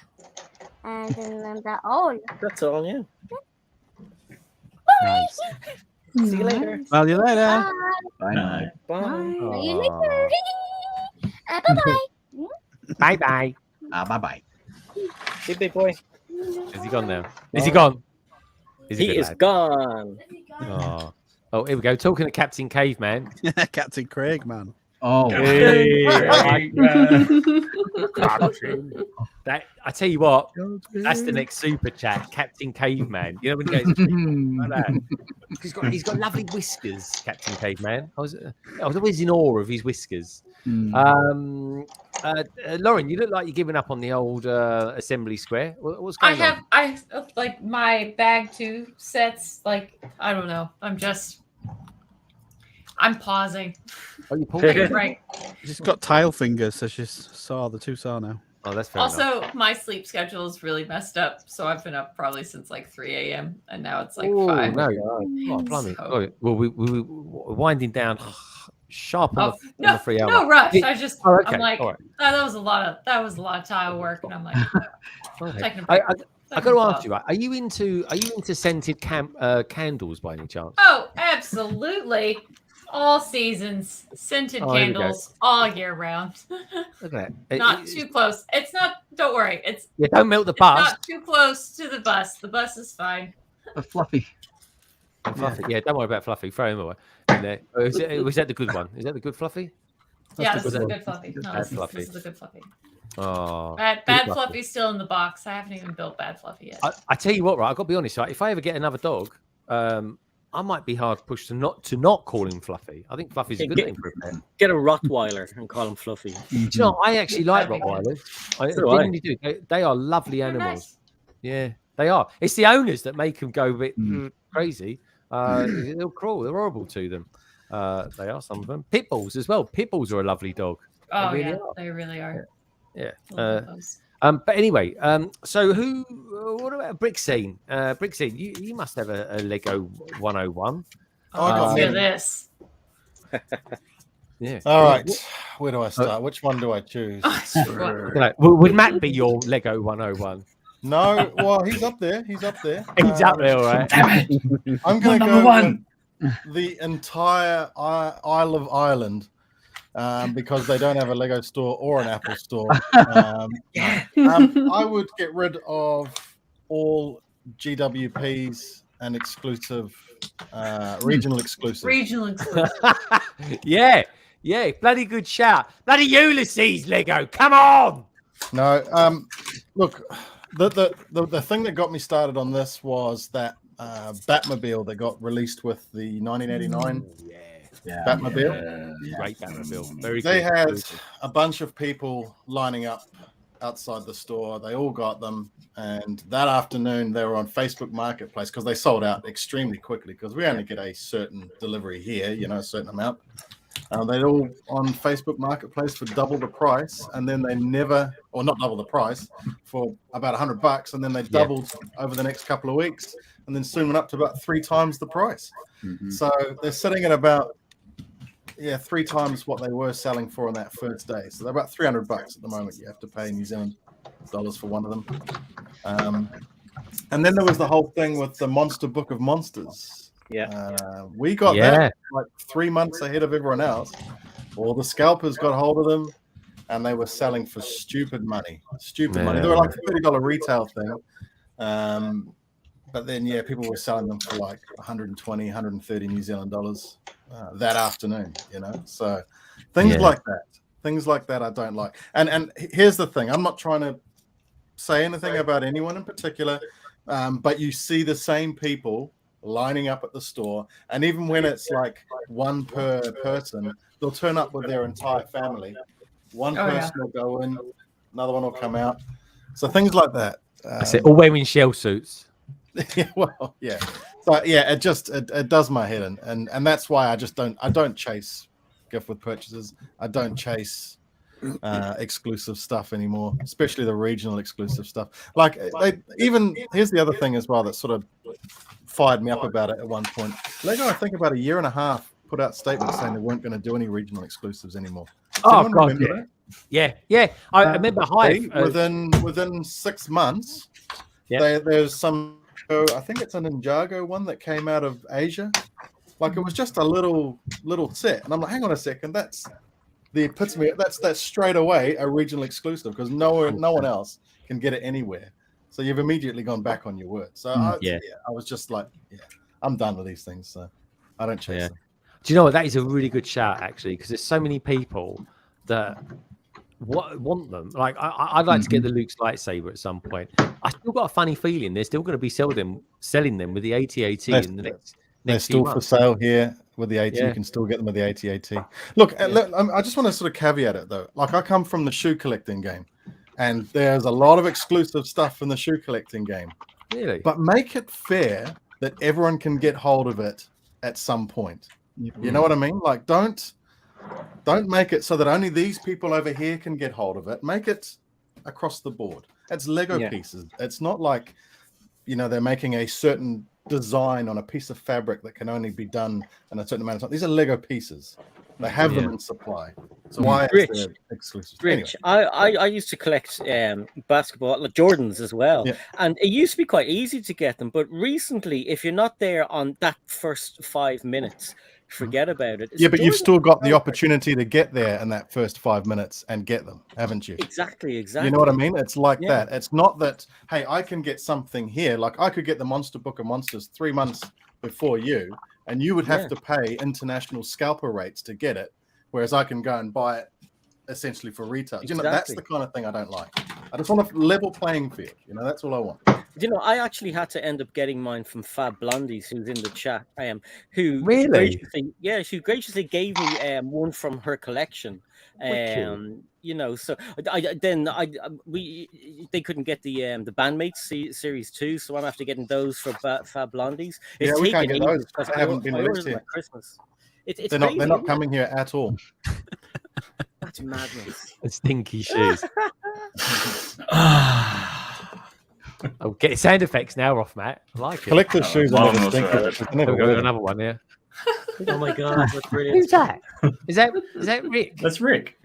then that all.
That's all, yeah.
Nice.
See you later.
Well, you later.
Bye.
Bye now.
Bye.
See you later. Bye-bye.
Bye bye.
Bye-bye.
See you, big boy.
Is he gone now? Is he gone? Is
He is gone.
Oh, here we go. Talking to Captain Caveman.
Captain Craig, man.
Oh.
Hey, that I tell you what, that's the next super chat, Captain Caveman. You know when he goes like that. He's got lovely whiskers, Captain Caveman. I was always in awe of his whiskers. Lauren, you look like you're giving up on the old assembly square. What's going on?
I like my bag 2 sets. Like I don't know. I'm pausing.
Oh, you pausing?
Right.
She's got tile fingers, so she's saw the 2 saw now.
Oh, that's fair
Also,
enough.
my sleep schedule is really messed up. So I've been up probably since like 3 a.m. and now it's like
Oh,
5.
no. Oh, blimey.
So-
Oh, well, we're winding down sharp on,
Oh,
the 3 hour.
no rush. I just
Oh, okay.
I'm like,
All right.
that was a lot of tile work, and I'm like,
Okay.
taking a
I
break.
got to ask you, are you into scented candles by any chance?
Oh, absolutely. All seasons, scented
Oh, here we go.
candles all year round.
Look at that.
Not too close. It's not. Don't worry. It's
Yeah, don't melt the
it's
bus.
not too close to the bus. The bus is fine.
Fluffy.
Fluffy. Yeah, don't worry about Fluffy. Throw him away. In there. Oh, was that the good one? Is that the good Fluffy?
Yeah,
That's
this
the
is a
good
good fluffy. No,
Bad
this
Fluffy.
is a good fluffy.
Oh,
Bad
good
Fluffy's still in the box. I haven't even built Bad Fluffy yet.
I tell you what, right? I've got to be honest, right? If I ever get another dog, I might be hard pushed to not call him Fluffy. I think Fluffy's a good name for a pet.
Get a Rottweiler and call him Fluffy.
Do you know, I actually like Rottweilers. I
So do I.
genuinely do. They are lovely
They're
animals.
nice.
Yeah, they are. It's the owners that make them go a bit crazy. They're cruel. They're horrible to them. They are, some of them. Pit bulls as well. Pit bulls are a lovely dog.
Oh
They really
yeah,
are.
they really are.
Yeah.
Love those.
But anyway, so what about Brickscene? Brickscene, you must have a Lego 101.
Oh, I got
Look at
many.
this.
Yeah.
All right. Where do I start? Which one do I choose?
Would Matt be your Lego 101?
No, well, he's up there. He's up there.
He's up there, all right.
I'm going to
Number
go
one.
with the entire Isle of Ireland because they don't have a Lego store or an Apple store. I would get rid of all GWPs and exclusive, regional exclusive.
Regional exclusive.
Yeah, bloody good shout. Bloody Ulysses Lego, come on.
No, look, the thing that got me started on this was that Batmobile that got released with the 1989 Batmobile.
Great Batmobile. Very
They
good.
had a bunch of people lining up outside the store. They all got them, and that afternoon they were on Facebook Marketplace because they sold out extremely quickly because we only get a certain delivery here, a certain amount. They're all on Facebook Marketplace for double the price, and then they not double the price, for about $100, and then they doubled over the next couple of weeks, and then soon went up to about 3 times the price. So they're sitting at about 3 times what they were selling for on that first day. So they're about $300 at the moment. You have to pay New Zealand dollars for one of them. And then there was the whole thing with the Monster Book of Monsters. We got that like 3 months ahead of everyone else. Well, the scalpers got hold of them, and they were selling for stupid money. Money. They were like a $30 retail thing. But then, people were selling them for like 120, 130 New Zealand dollars that afternoon, So things like that I don't like. And here's the thing. I'm not trying to say anything about anyone in particular, but you see the same people lining up at the store, and even when it's like one per person, they'll turn up with their entire family. One person will go in, another one will come out. So things like that.
That's it. All wearing shell suits.
So it does my head in, and that's why I don't chase gift with purchases. I don't chase exclusive stuff anymore, especially the regional exclusive stuff. Like here's the other thing as well that sort of fired me up about it at one point. Lego, I think about a year and a half, put out statements saying they weren't going to do any regional exclusives anymore.
Oh God, yeah. I remember Hive
within 6 months. Yeah, there's some. I think it's a Ninjago one that came out of Asia. Like it was just a little set, and I'm like, hang on a second, that's the epitome. That's straight away a regional exclusive because no one else can get it anywhere. So you've immediately gone back on your word. So I was just like, I'm done with these things. So I don't chase them.
Do you know what? That is a really good shout actually, because there's so many people that want them. Like I'd like to get the Luke's lightsaber at some point. I still got a funny feeling they're still going to be selling them with the AT-AT in the next.
They're still for sale here with the AT. You can still get them with the AT-AT. Look, I just want to sort of caveat it though. Like I come from the shoe collecting game, and there's a lot of exclusive stuff in the shoe collecting game.
Really?
But make it fair that everyone can get hold of it at some point. You know what I mean? Like don't make it so that only these people over here can get hold of it. Make it across the board. It's Lego pieces. It's not like, they're making a certain design on a piece of fabric that can only be done in a certain amount of time. These are Lego pieces. They have them in supply. So why is there exclusive?
Rich, anyway. I used to collect basketball, like Jordans as well. Yeah. And it used to be quite easy to get them. But recently, if you're not there on that first 5 minutes, forget about it.
Yeah, but you've still got the opportunity to get there in that first 5 minutes and get them, haven't you?
Exactly.
You know what I mean? It's like that. It's not that, hey, I can get something here. Like I could get the Monster Book of Monsters 3 months before you, and you would have to pay international scalper rates to get it, whereas I can go and buy it essentially for retail.
Exactly.
That's the kind of thing I don't like. I just want a level playing field. That's all I want.
I actually had to end up getting mine from Fab Blondies, who's in the chat. Who
really?
She graciously gave me one from her collection. So they couldn't get the Bandmates Series 2, so I'm after getting those for Fab Blondies. It's
we can't get those. They haven't been released yet.
Christmas.
They're not coming here at all.
That's madness.
Stinky shoes. Oh, get sound effects now off, Matt. I like it.
Collector's shoes are never
another one, yeah.
Oh my god, that's brilliant.
Who's that? Is that Rick?
That's Rick.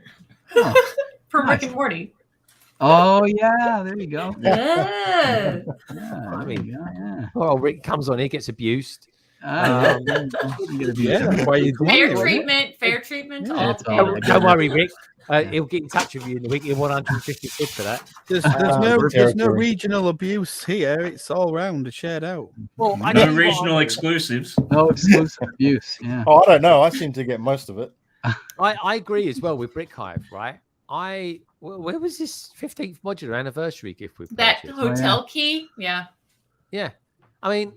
From Rick and Morty.
Oh yeah, there you go.
Yeah.
Poor old Rick comes on here, gets abused.
Fair treatment to all people.
Don't worry, Rick. He'll get in touch with you in the week. He'll 150 quid for that.
There's no regional abuse here. It's all round, shared out.
Well, no regional exclusives.
No exclusive abuse. Yeah.
Oh, I don't know. I seem to get most of it.
I agree as well with Brick Hive, right? Where was this 15th modular anniversary gift we purchased?
That hotel key? Yeah.
Yeah. I mean,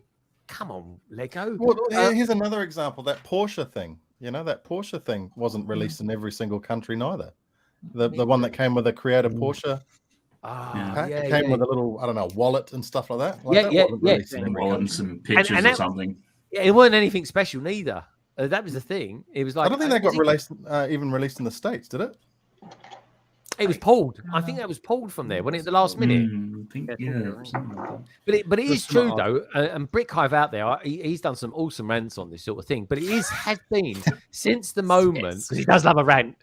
come on, Lego.
Well, here's another example. That Porsche thing. That Porsche thing wasn't released in every single country neither. The one that came with a Creator Porsche pack. It came with a little, I don't know, wallet and stuff like that.
Wallet and some pictures or something.
Yeah, it wasn't anything special neither. That was the thing. It was like
I don't think that got released in the States, did it?
It was pulled. I think that was pulled from there. Wasn't it the last minute? But it is true though, and Brick Hive out there, he's done some awesome rants on this sort of thing. But it has been since the moment, because he does love a rant.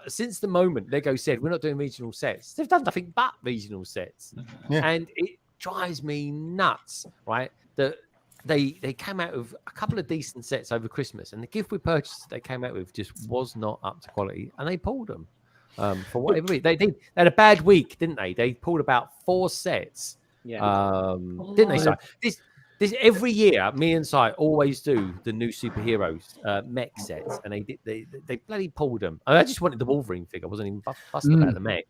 Since the moment Lego said we're not doing regional sets, they've done nothing but regional sets, and it drives me nuts. Right, that they came out with a couple of decent sets over Christmas, and the gift we purchased they came out with just was not up to quality, and they pulled them. For whatever reason. They had a bad week, didn't they? They pulled about 4 sets. Didn't they? So this every year, me and Si always do the new superheroes mech sets, and they bloody pulled them. I just wanted the Wolverine figure. I wasn't even fussed about the mech.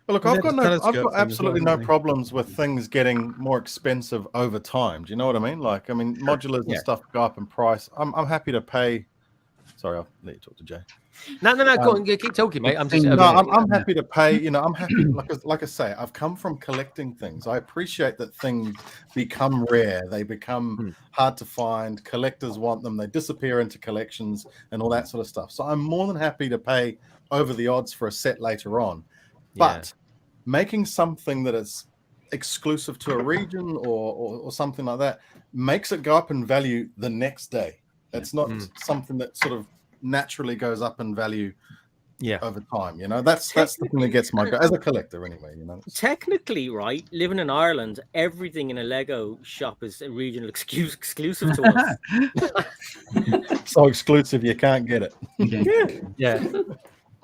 Well, look, I've got absolutely no problems with things getting more expensive over time. Do you know what I mean? Like, modulars and stuff go up in price. I'm happy to pay Sorry, I'll let you talk to Jay.
No. Go on. Keep talking, mate. I'm just.
I'm happy to pay. You know, I'm happy. Like I say, I've come from collecting things. I appreciate that things become rare. They become hard to find. Collectors want them. They disappear into collections and all that sort of stuff. So I'm more than happy to pay over the odds for a set later on. But making something that is exclusive to a region or something like that makes it go up in value the next day. It's not something that sort of naturally goes up in value over time. You know, that's the thing that gets my as a collector anyway. You know,
technically, right, living in Ireland, everything in a Lego shop is a regional exclusive to us.
So exclusive you can't get it.
Yeah.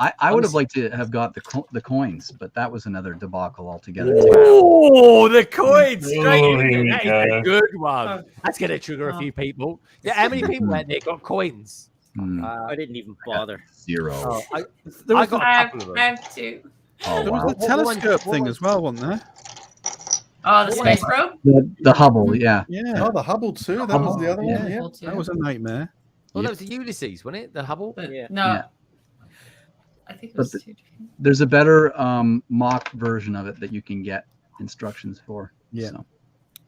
I would have liked to have got the coins, but that was another debacle altogether.
Oh, the coins! Straight in. That is a
go.
good one. That's going to trigger a few people. Yeah, how many people out there got coins?
I didn't even bother.
0.
Oh, I got
I
a couple of them.
have 2.
Oh, there was the telescope thing as well, wasn't there?
Oh, the space probe?
The Hubble, yeah.
Yeah.
Oh, the Hubble too. That was the other one. Yeah.
That was a nightmare.
Well, that was the Ulysses, wasn't it? The Hubble?
No.
Yeah.
I think it was
But
2 different.
There's a better mock version of it that you can get instructions for.
Yeah.
So.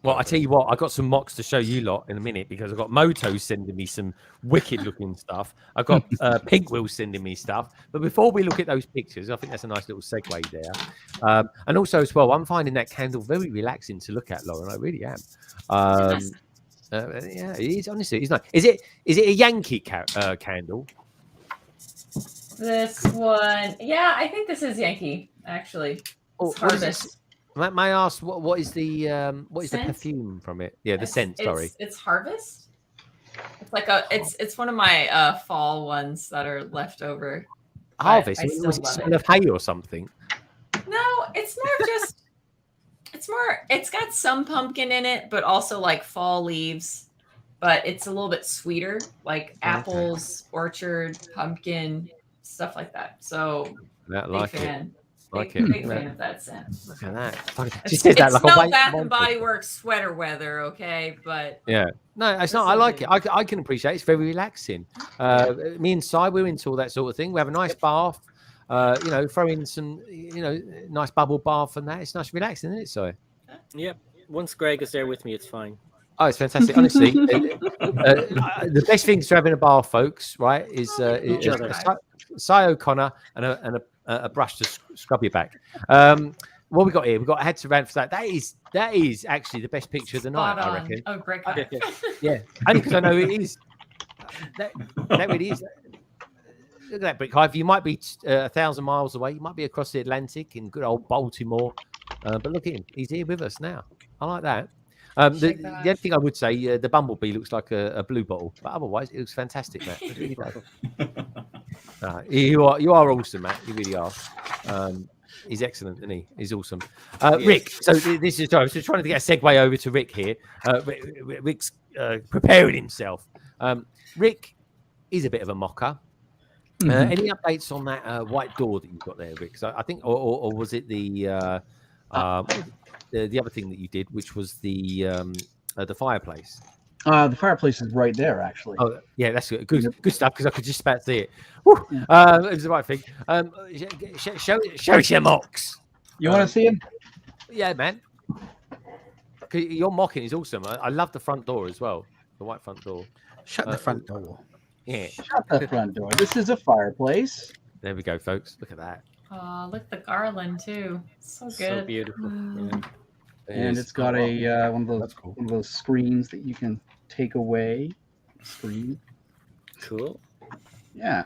Well, I tell you what, I got some mocks to show you lot in a minute because I've got Moto sending me some wicked looking stuff. I've got Pink Wheel sending me stuff. But before we look at those pictures, I think that's a nice little segue there. And also as well, I'm finding that candle very relaxing to look at, Lauren. I really am. Yeah, it is. Honestly, it's nice. Is it a Yankee candle?
This one, yeah, I think this is Yankee, actually. It's Harvest.
May I ask what is the
Scent?
perfume from it? Yeah, the scent. Sorry,
it's Harvest. It's like it's one of my fall ones that are left over.
Harvest.
I
Was it
still
smell
love
of hay or something?
No, it's more just. It's got some pumpkin in it, but also like fall leaves. But it's a little bit sweeter, like apples, orchard, pumpkin, stuff like that. So
That
big
like
fan.
it. Like
Big
it.
fan of that scent.
Look at that. She
It's
said that like
no
a
Bath and Body Works sweater weather, okay? But
yeah, no, it's not. I like it. I can appreciate it. It's very relaxing. Me and Si, we're into all that sort of thing. We have a nice bath. Throw in some, nice bubble bath and that. It's nice, relaxing, isn't it, Si?
Yep. Once Greg is there with me, it's fine.
Oh, it's fantastic. Honestly, the best things to have in a bar, folks, right, is Si O'Connor and a brush to scrub your back. What we got here? We got head to rant for that. That is actually the best picture of the night, I reckon.
Oh, Brick.
Yeah, only because I know it is. That really is. Look at that Brick Hive. You might be 1,000 miles away. You might be across the Atlantic in good old Baltimore. But look at him. He's here with us now. I like that. The other thing I would say, the Bumblebee looks like a blue bottle, but otherwise it looks fantastic, Matt. It really does. You are awesome, Matt. You really are. He's excellent, isn't he? He's awesome. Rick, so this is I was just trying to get a segue over to Rick here. Rick's preparing himself. Rick is a bit of a mocker. Any updates on that white door that you've got there, Rick? So I think, or was it the other thing that you did, which was the fireplace?
The fireplace is right there, actually.
Oh, yeah, that's good stuff because I could just about see it. It was the right thing. Show us your mocks.
You want to see him?
Yeah, man. Your mocking is awesome. I love the front door as well. The white front door.
Shut the front door.
Yeah.
Shut the front door. This is a fireplace.
There we go, folks. Look at that.
Oh, look at the garland too. So good.
So beautiful. Yeah.
And it's got a one of those screens that you can take away. Screen.
Cool.
Yeah.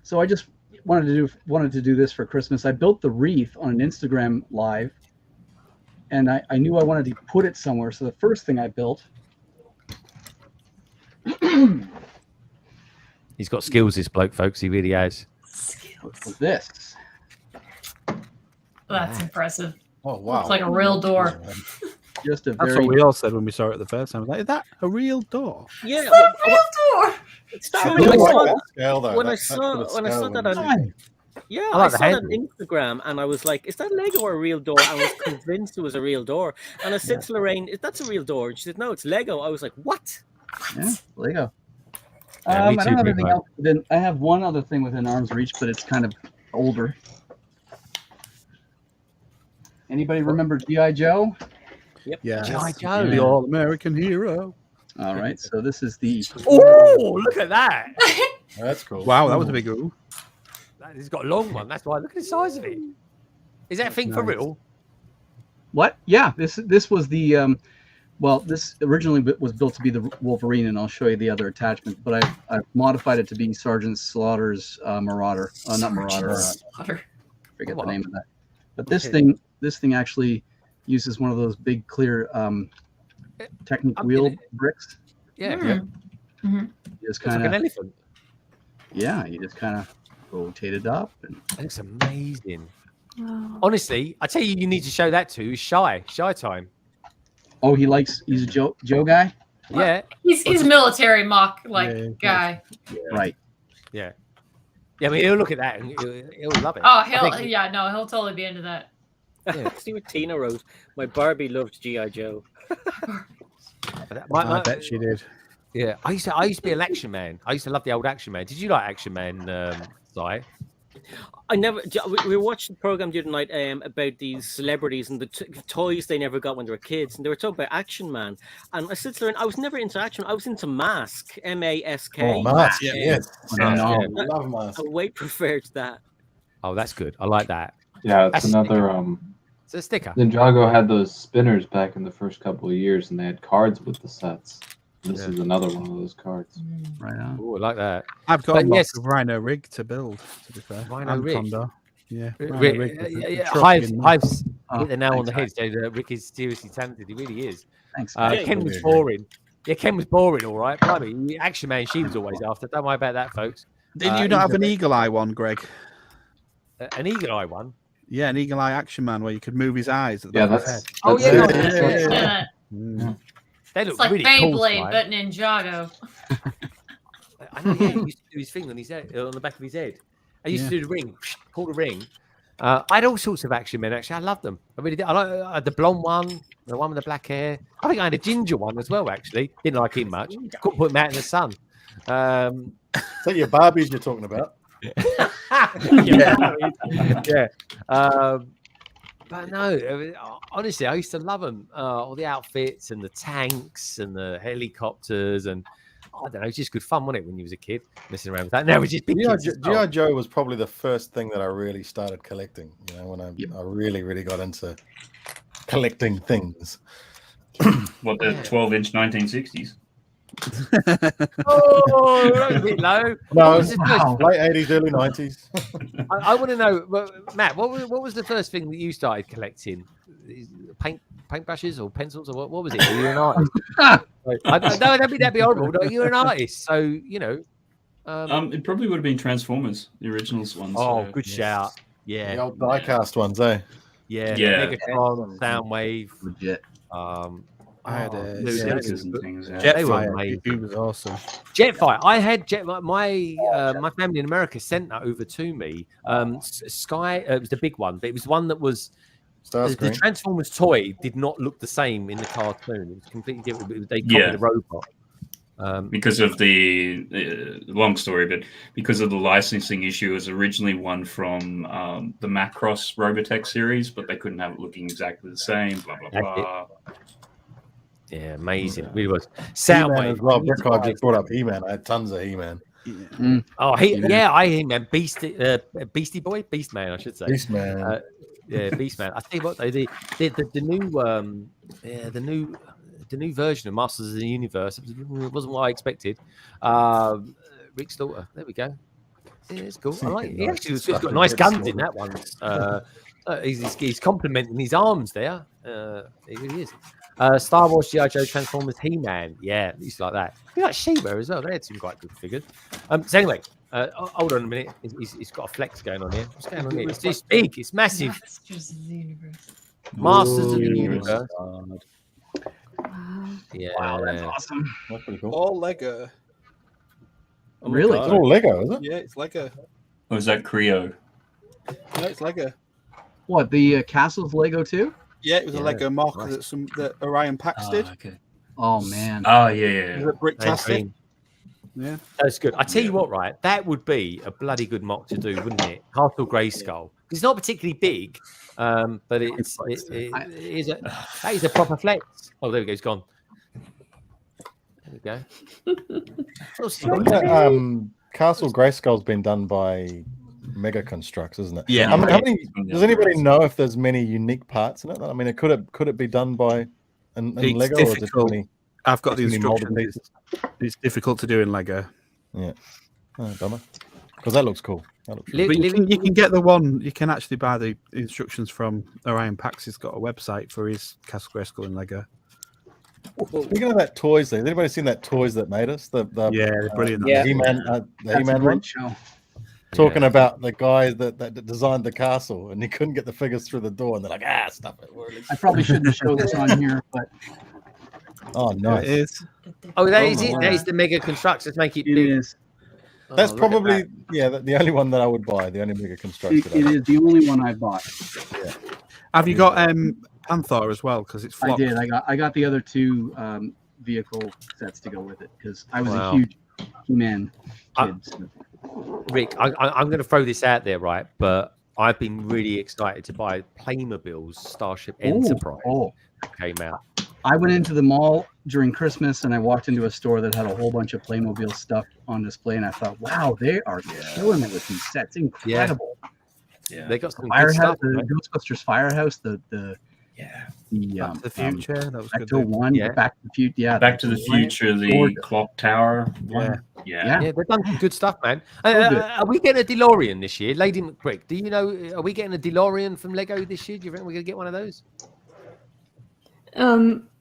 So I just wanted to do this for Christmas. I built the wreath on an Instagram live, and I knew I wanted to put it somewhere. So the first thing I built.
He's got skills, this bloke, folks. He really has.
Was this.
That's impressive.
Oh wow!
It's like a real door.
Just a
That's
very.
what we all said when we saw it the first time. Like, is that a real door?
Yeah.
It's a real door.
It's true. When I saw that on, yeah, I saw that on Instagram, and I was like, "Is that Lego or a real door?" I was convinced it was a real door, and I said to Lorraine, "That's a real door." And she said, "No, it's Lego." I was like, "What?"
Yeah, Lego.
Yeah, me
I
too,
don't have anything
Bricko.
else. I have one other thing within arm's reach, but it's kind of older. Anybody remember G.I. Joe?
Yep.
Yeah.
G.I. Joe.
The all-American hero.
All right, so this is the.
Oh, look at that!
That's cool.
Wow, that was a big ooh.
He's got a long one. That's why. Look at the size of it. Is that thing for
nice.
real?
What? Yeah, this was the. Well, this originally was built to be the Wolverine, and I'll show you the other attachment. But I've modified it to be Sergeant Slaughter's Marauder. Not Marauder.
Slaughter.
Forget the name of that. But this thing actually uses one of those big clear Technic wheel bricks.
Yeah.
Mm-hmm.
You just
It's like
kind
an
of.
elephant.
Yeah, you just kind of rotate it up. And
That looks amazing.
Wow.
Honestly, I tell you, you need to show that to Shy time.
oh, he's a Joe guy.
Yeah.
He's a military mock
Yeah,
guy.
Right.
Yeah. Yeah, I mean, he'll look at that and he'll love it.
Oh,
I think-
he'll totally be into that.
Yeah.
See what Tina wrote. My Barbie loved G.I. Joe.
I bet she did.
Yeah, I used to be an Action Man. I used to love the old Action Man. Did you like Action Man, Si?
I never. We were watching the program the other night about these celebrities and the toys they never got when they were kids, and they were talking about Action Man. And I said to Lauren, I was never into Action Man. I was into Mask, M-A-S-K.
Oh, Mask,
Yeah.
yes.
No.
Love Mask.
I way preferred that.
Oh, that's good. I like that.
Yeah, it's
That's
another.
It's a sticker.
Ninjago had those spinners back in the first couple of years, and they had cards with the sets. This is another one of those cards.
Right on.
Oh, I like that.
I've got
But
a box
yes.
of Rhino rig to build, to be fair.
Rhino
And
rig?
Condor. Yeah. Rhino
Rick,
rig with the truck
Hive's
in there.
hit the nail on the head.
thanks,
So, Rick is seriously talented. He really is.
Thanks.
Ken was boring. Yeah, Ken was boring, all right. Blimey, Action Man, she was always after. Don't worry about that, folks.
Didn't you not have an eagle eye one, Greg?
An eagle eye one?
Yeah, an eagle eye action man where you could move his eyes. At the
Yeah,
back of his
that's.
head.
Oh,
that's
yeah,
it.
Yeah.
Mm.
They
It's
look
like
really cool.
Beyblade,
right?
but Ninjago.
I know, yeah, he used to do his thing on his head, on the back of his head. I used to do the ring, pull the ring. I had all sorts of Action Men, actually. I loved them. I really did. I had the blonde one, the one with the black hair. I think I had a ginger one as well, actually. Didn't like him much. Couldn't put him out in the sun.
Is that your Barbies you're talking about?
yeah. But no, honestly, I used to love them. All the outfits and the tanks and the helicopters and I don't know, it's just good fun, wasn't it, when you was a kid messing around with that? No, we're just big kids.
G.I. Joe was probably the first thing that I really started collecting. You know, when I really got into collecting things.
What, the 12-inch 1960s?
Oh, that was a bit low.
No,
was the first-
late 80s, early 90s.
I want to know, Matt, what was the first thing that you started collecting? Paintbrushes or pencils or what was it? Were you an artist? That'd be horrible. No, you're an artist, so you know.
It probably would have been Transformers, the originals ones.
Oh, good shout. Yeah,
The old die-cast ones, eh?
yeah,
Yeah.
Megatron, Soundwave.
Legit.
I had a
Stickers and things, yeah.
They were
Jetfire.
amazing.
He was awesome.
Jetfire. I had my family in America sent that over to me. Sky. It was the big one, but it was one that was the Transformers toy did not look the same in the cartoon. It was completely different. They copied the robot.
Because of the long story, but because of the licensing issue, it was originally one from the Macross Robotech series, but they couldn't have it looking exactly the same. Blah blah blah.
Yeah, amazing. It really was.
He-Man
Soundwave
as well. Brick, I just brought up He-Man. I had tons of He-Man.
Oh, I He-Man, Beastie Boy, Beastman, I should say.
Beastman.
Yeah, Beastman. I tell you what, though, the new version of Masters of the Universe wasn't what I expected. Rick Slaughter. There we go. Yeah, it's cool. I like it. He actually has got nice guns in that one. He's complimenting his arms there. He really is. Star Wars, G.I. Joe, Transformers, He-Man. Yeah, it's like that. You like She-Ra as well. They had some quite good figures. So anyway, hold on a minute. He's got a flex going on here. What's going on here? It's big. It's massive.
Masters of the Universe.
Masters of the Universe.
Wow.
Yeah.
Wow, that's awesome.
That's pretty cool.
All Lego.
Oh my
Really?
God.
It's all Lego, is it?
Yeah, it's Lego.
Or was that Creo?
No, it's Lego.
What, the Castles Lego too?
Yeah, it was a
Yeah,
Lego marker
right.
that Orion Pax did.
Okay.
Oh man.
Oh yeah,
It was a bricktastic. Yeah,
that's good. I tell you what, right? That would be a bloody good mock to do, wouldn't it? Castle Grayskull. It's not particularly big, but that is a proper flex. Oh, there we go. It's gone. There we go.
Castle Grayskull's been done by Mega Constructs, isn't it?
Yeah.
How many, does anybody know if there's many unique parts in it? I mean, could it be done by in Lego? Or is it only,
I've got the instructions. It's difficult to do in Lego.
Yeah. Oh, bummer. Because that looks cool.
But you can get the one. You can actually buy the instructions from Orion Pax. He's got a website for his Castle Grayskull in Lego.
Speaking of that toys, has anybody seen that Toys That Made Us?
They're brilliant.
The He-Man one. Talking about the guy that designed the castle, and he couldn't get the figures through the door, and they're like, stuff it.
I probably shouldn't show this on here, but
oh, nice.
It is.
Oh, that is it. That is the Mega Constructs. Let's make it big.
It is.
That's probably the only one that I would buy. The only Mega Constructs.
It is the only one I bought.
Yeah.
Have you got Panther as well? Because it's flopped.
I did. I got the other two vehicle sets to go with it because I was a huge He-Man kid.
Rick, I'm going to throw this out there, right? But I've been really excited to buy Playmobil's Starship Enterprise. Came out.
I went into the mall during Christmas and I walked into a store that had a whole bunch of Playmobil stuff on display, and I thought, wow, they are killing it with these sets. Incredible.
Yeah, they got some
Firehouse,
stuff,
the
right?
Ghostbusters Firehouse, the
Back to the Future. That was good.
Ecto One, Back to the Future. Yeah,
Back to the Future, the Clock Tower one.
Yeah, they've done some good stuff, man. Are we getting a DeLorean this year, Lady McBrick? Do you know? Are we getting a DeLorean from Lego this year? Do you think we're going to get one of those?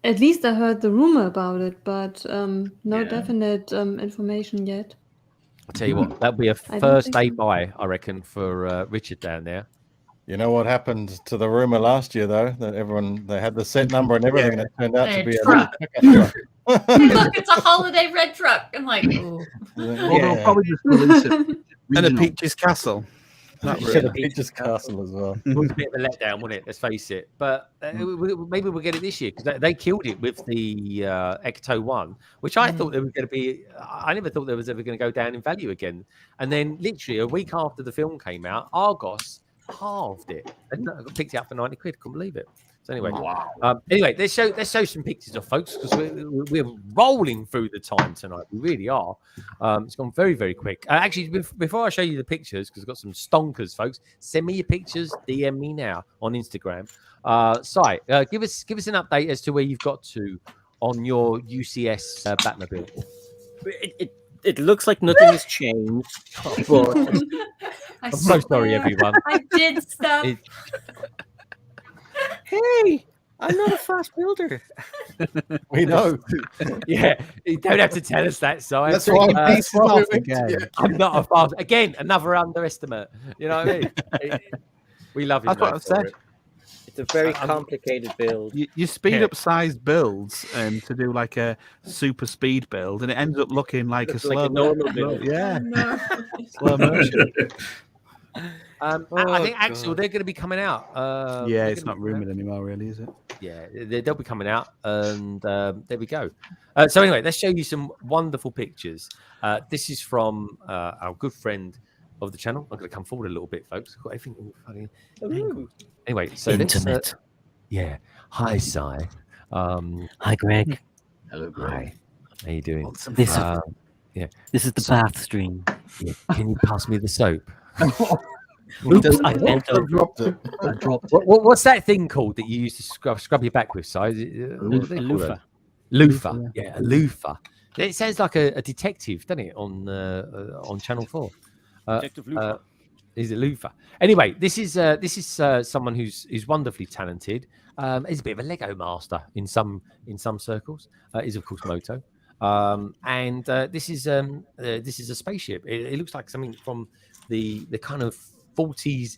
At least I heard the rumor about it, but no definite information yet.
I'll tell you what, that'll be a first day buy, I reckon, for Richard down there.
You know what happened to the rumor last year, though? That they had the set number and everything, and it turned out to be a little pickup truck.
Look, it's a holiday red truck. I'm like, ooh.
Well, they'll probably just release it.
And a Peach's Castle.
A Peach's Castle as well.
It was a bit of a letdown, wasn't it? Let's face it. But maybe we'll get it this year because they killed it with the Ecto One, which I thought there was going to be. I never thought there was ever going to go down in value again. And then literally a week after the film came out, Argos halved it. And I picked it up for 90 quid. Couldn't believe it. So anyway, anyway, let's show some pictures of folks because we're rolling through the time tonight. We really are. It's gone very, very quick. Actually, before I show you the pictures, because I've got some stonkers, folks, send me your pictures. DM me now on Instagram. Si, give us an update as to where you've got to on your UCS Batmobile.
It looks like nothing has changed. But
I'm so sorry, everyone.
I did stuff.
Hey, I'm not a fast builder.
We know.
Yeah, you don't have to tell us that, Si.
That's why
I'm not a fast. Again, another underestimate. You know what I mean? We love you.
That's what I've said.
It's a very complicated build.
You speed up sized builds to do like a super speed build, and it ends up looking like a slow
normal build.
Yeah, slow motion.
I think Axel, they're going to be coming out.
Yeah, it's not rumored anymore, really, is it?
Yeah, they'll be coming out, and there we go. So anyway, let's show you some wonderful pictures. This is from our good friend of the channel. I'm going to come forward a little bit, folks. Got everything funny. Anyway, so
intimate.
Hi, Si.
Hi, Greg.
Hello, Greg.
Hi. How you doing?
This is the bath stream.
Yeah. Can you pass me the soap?
Oops,
I
dropped it.
I dropped it.
What's that thing called that you used to scrub your back with, Si?
A loofah.
Loofah. Yeah, a loofah. It sounds like a detective, doesn't it, on Channel 4?
Detective loofah.
Is a loofah. Anyway, this is someone who's wonderfully talented. He's a bit of a Lego master in some circles. Is of course Moto. And this is a spaceship. It looks like something from the kind of 40s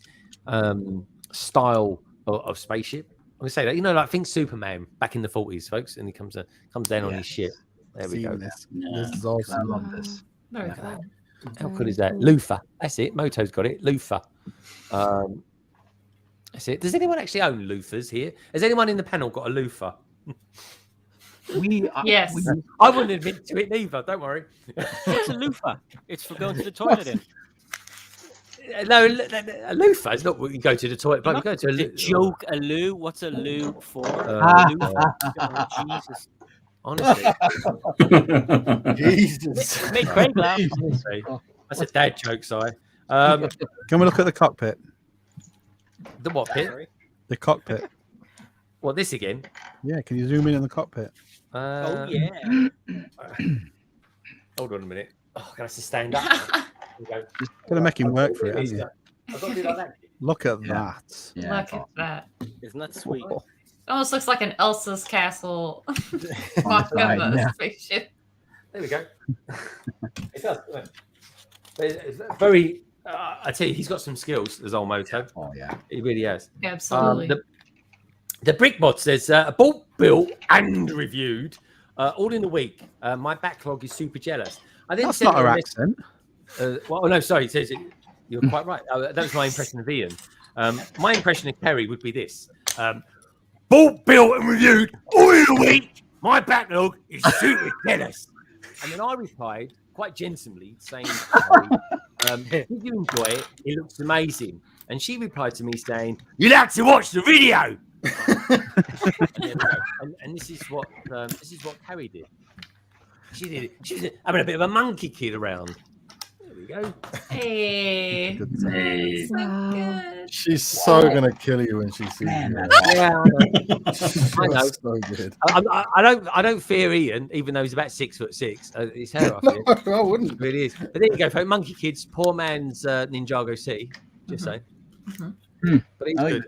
style of spaceship. I'm gonna say that, like think Superman back in the 40s, folks, and he comes down on his ship. There we go.
This is awesome.
I love this.
Very cool.
How cool is that? Loofah. That's it. Moto's got it. Loofah. That's it. Does anyone actually own loofahs here? Has anyone in the panel got a loofah?
Yes.
I wouldn't admit to it either. Don't worry.
What's a loofah? It's for going to the toilet in.
No, a loofah is not what you go to the toilet. But you go to
the joke, a loo. What's a loo for? Jesus.
Honestly.
Jesus.
Make Craig laugh.
That's a dad joke, Si.
Can we look at the cockpit?
The what pit?
The cockpit.
What, this again?
Yeah, can you zoom in on the cockpit?
Oh, yeah.
Hold on a minute. Oh, I'm going to have to stand up.
Got to make him work for it, haven't you?
I've got to do like that.
Look at that.
Yeah, look at that.
Isn't that sweet?
Almost looks like an Elsa's castle. Walking on a spaceship.
There we go. It does. It's very. I tell you, he's got some skills as Olmoto.
Oh yeah,
he really has.
Absolutely.
The BrickBot says bought, built, and reviewed all in a week. My backlog is super jealous. I didn't.
That's not her accent.
Well, no, sorry. It says you're quite right. That was my impression of Ian. My impression of Kerry would be this: bought, built, and reviewed all in a week. My backlog is super jealous. And then I replied quite gently, saying, "Did you enjoy it? It looks amazing." And she replied to me saying, "You'll have to watch the video." and this is what Carrie did. She did it. She was having a bit of a monkey kid around. There we go.
Hey.
Wow. She's so gonna kill you when she sees you.
Yeah, I know.
So good.
I don't fear Ian, even though he's about 6'6". His hair off.
No, I wouldn't.
It really is. But there you go, folks. Monkey Kids, poor man's Ninjago City. Just saying. But he's good.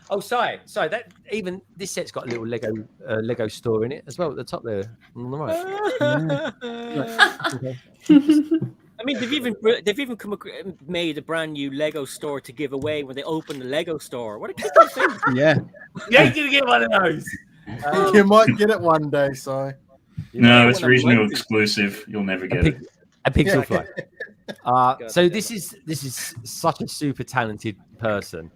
Oh, sorry. That even this set's got a little Lego store in it as well at the top there on the right.
I mean, they've even made a brand new Lego store to give away when they open the Lego store. What a kick thing!
Yeah,
you ain't gonna get one of those.
You might get it one day, Si.
No, it's regional exclusive. You'll never get it.
A pixel fly. So this is such a super talented person.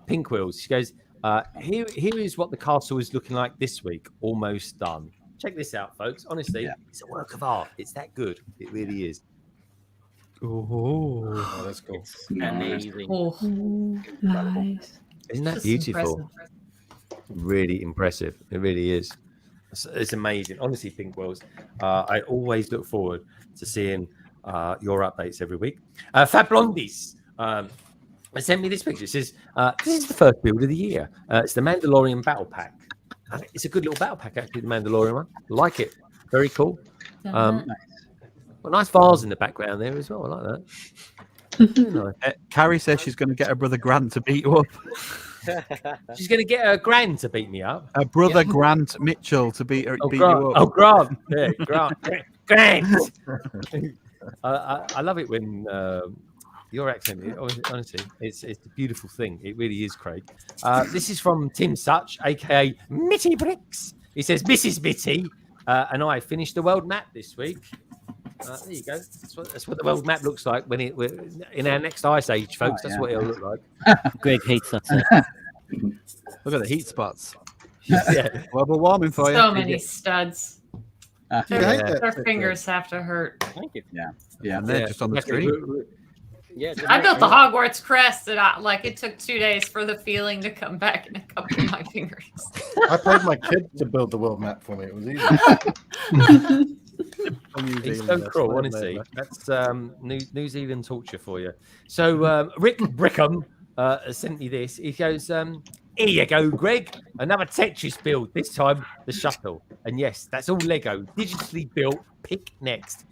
Pink Wheels. She goes, here is what the castle is looking like this week. Almost done. Check this out, folks. Honestly, it's a work of art. It's that good. It really is.
Oh, that's cool.
Amazing.
Oh,
Nice.
Isn't that beautiful? Really impressive. It really is. It's amazing. Honestly, Pink Wheels. I always look forward to seeing your updates every week. Fab Blondies sent me this picture. It says, this is the first build of the year. It's the Mandalorian Battle Pack. It's a good little battle pack, actually, the Mandalorian one. Like it. Very cool. Well, nice vase in the background there as well. I like that.
Carrie says she's going to get her brother Grant to beat you up.
She's going to get her Gran to beat me up.
Her brother Grant Mitchell to beat you up.
Oh, Grant. Yeah, Grant. I love it when your accent, honestly, it's a beautiful thing. It really is, Craig. This is from Tim Such, aka Mitty Bricks. He says, Mrs. Mitty and I finished the world map this week. There you go. That's what the world map looks like when we're in our next ice age, folks. That's what it'll look like.
Greg hates that.
Look at the heat spots.
Yeah.
Global warming for you.
so many studs. Their fingers have to hurt.
Thank you.
Yeah, and they're just on the screen.
Yeah,
I built the Hogwarts crest, and it took 2 days for the feeling to come back in a couple of my fingers.
I paid my kid to build the world map for me. It was easy.
It's so cruel, honestly. That's New Zealand torture for you. So Rick Brickham sent me this. He goes, here you go, Greg. Another Tetris build. This time the shuttle. And yes, that's all Lego, digitally built. Pick next.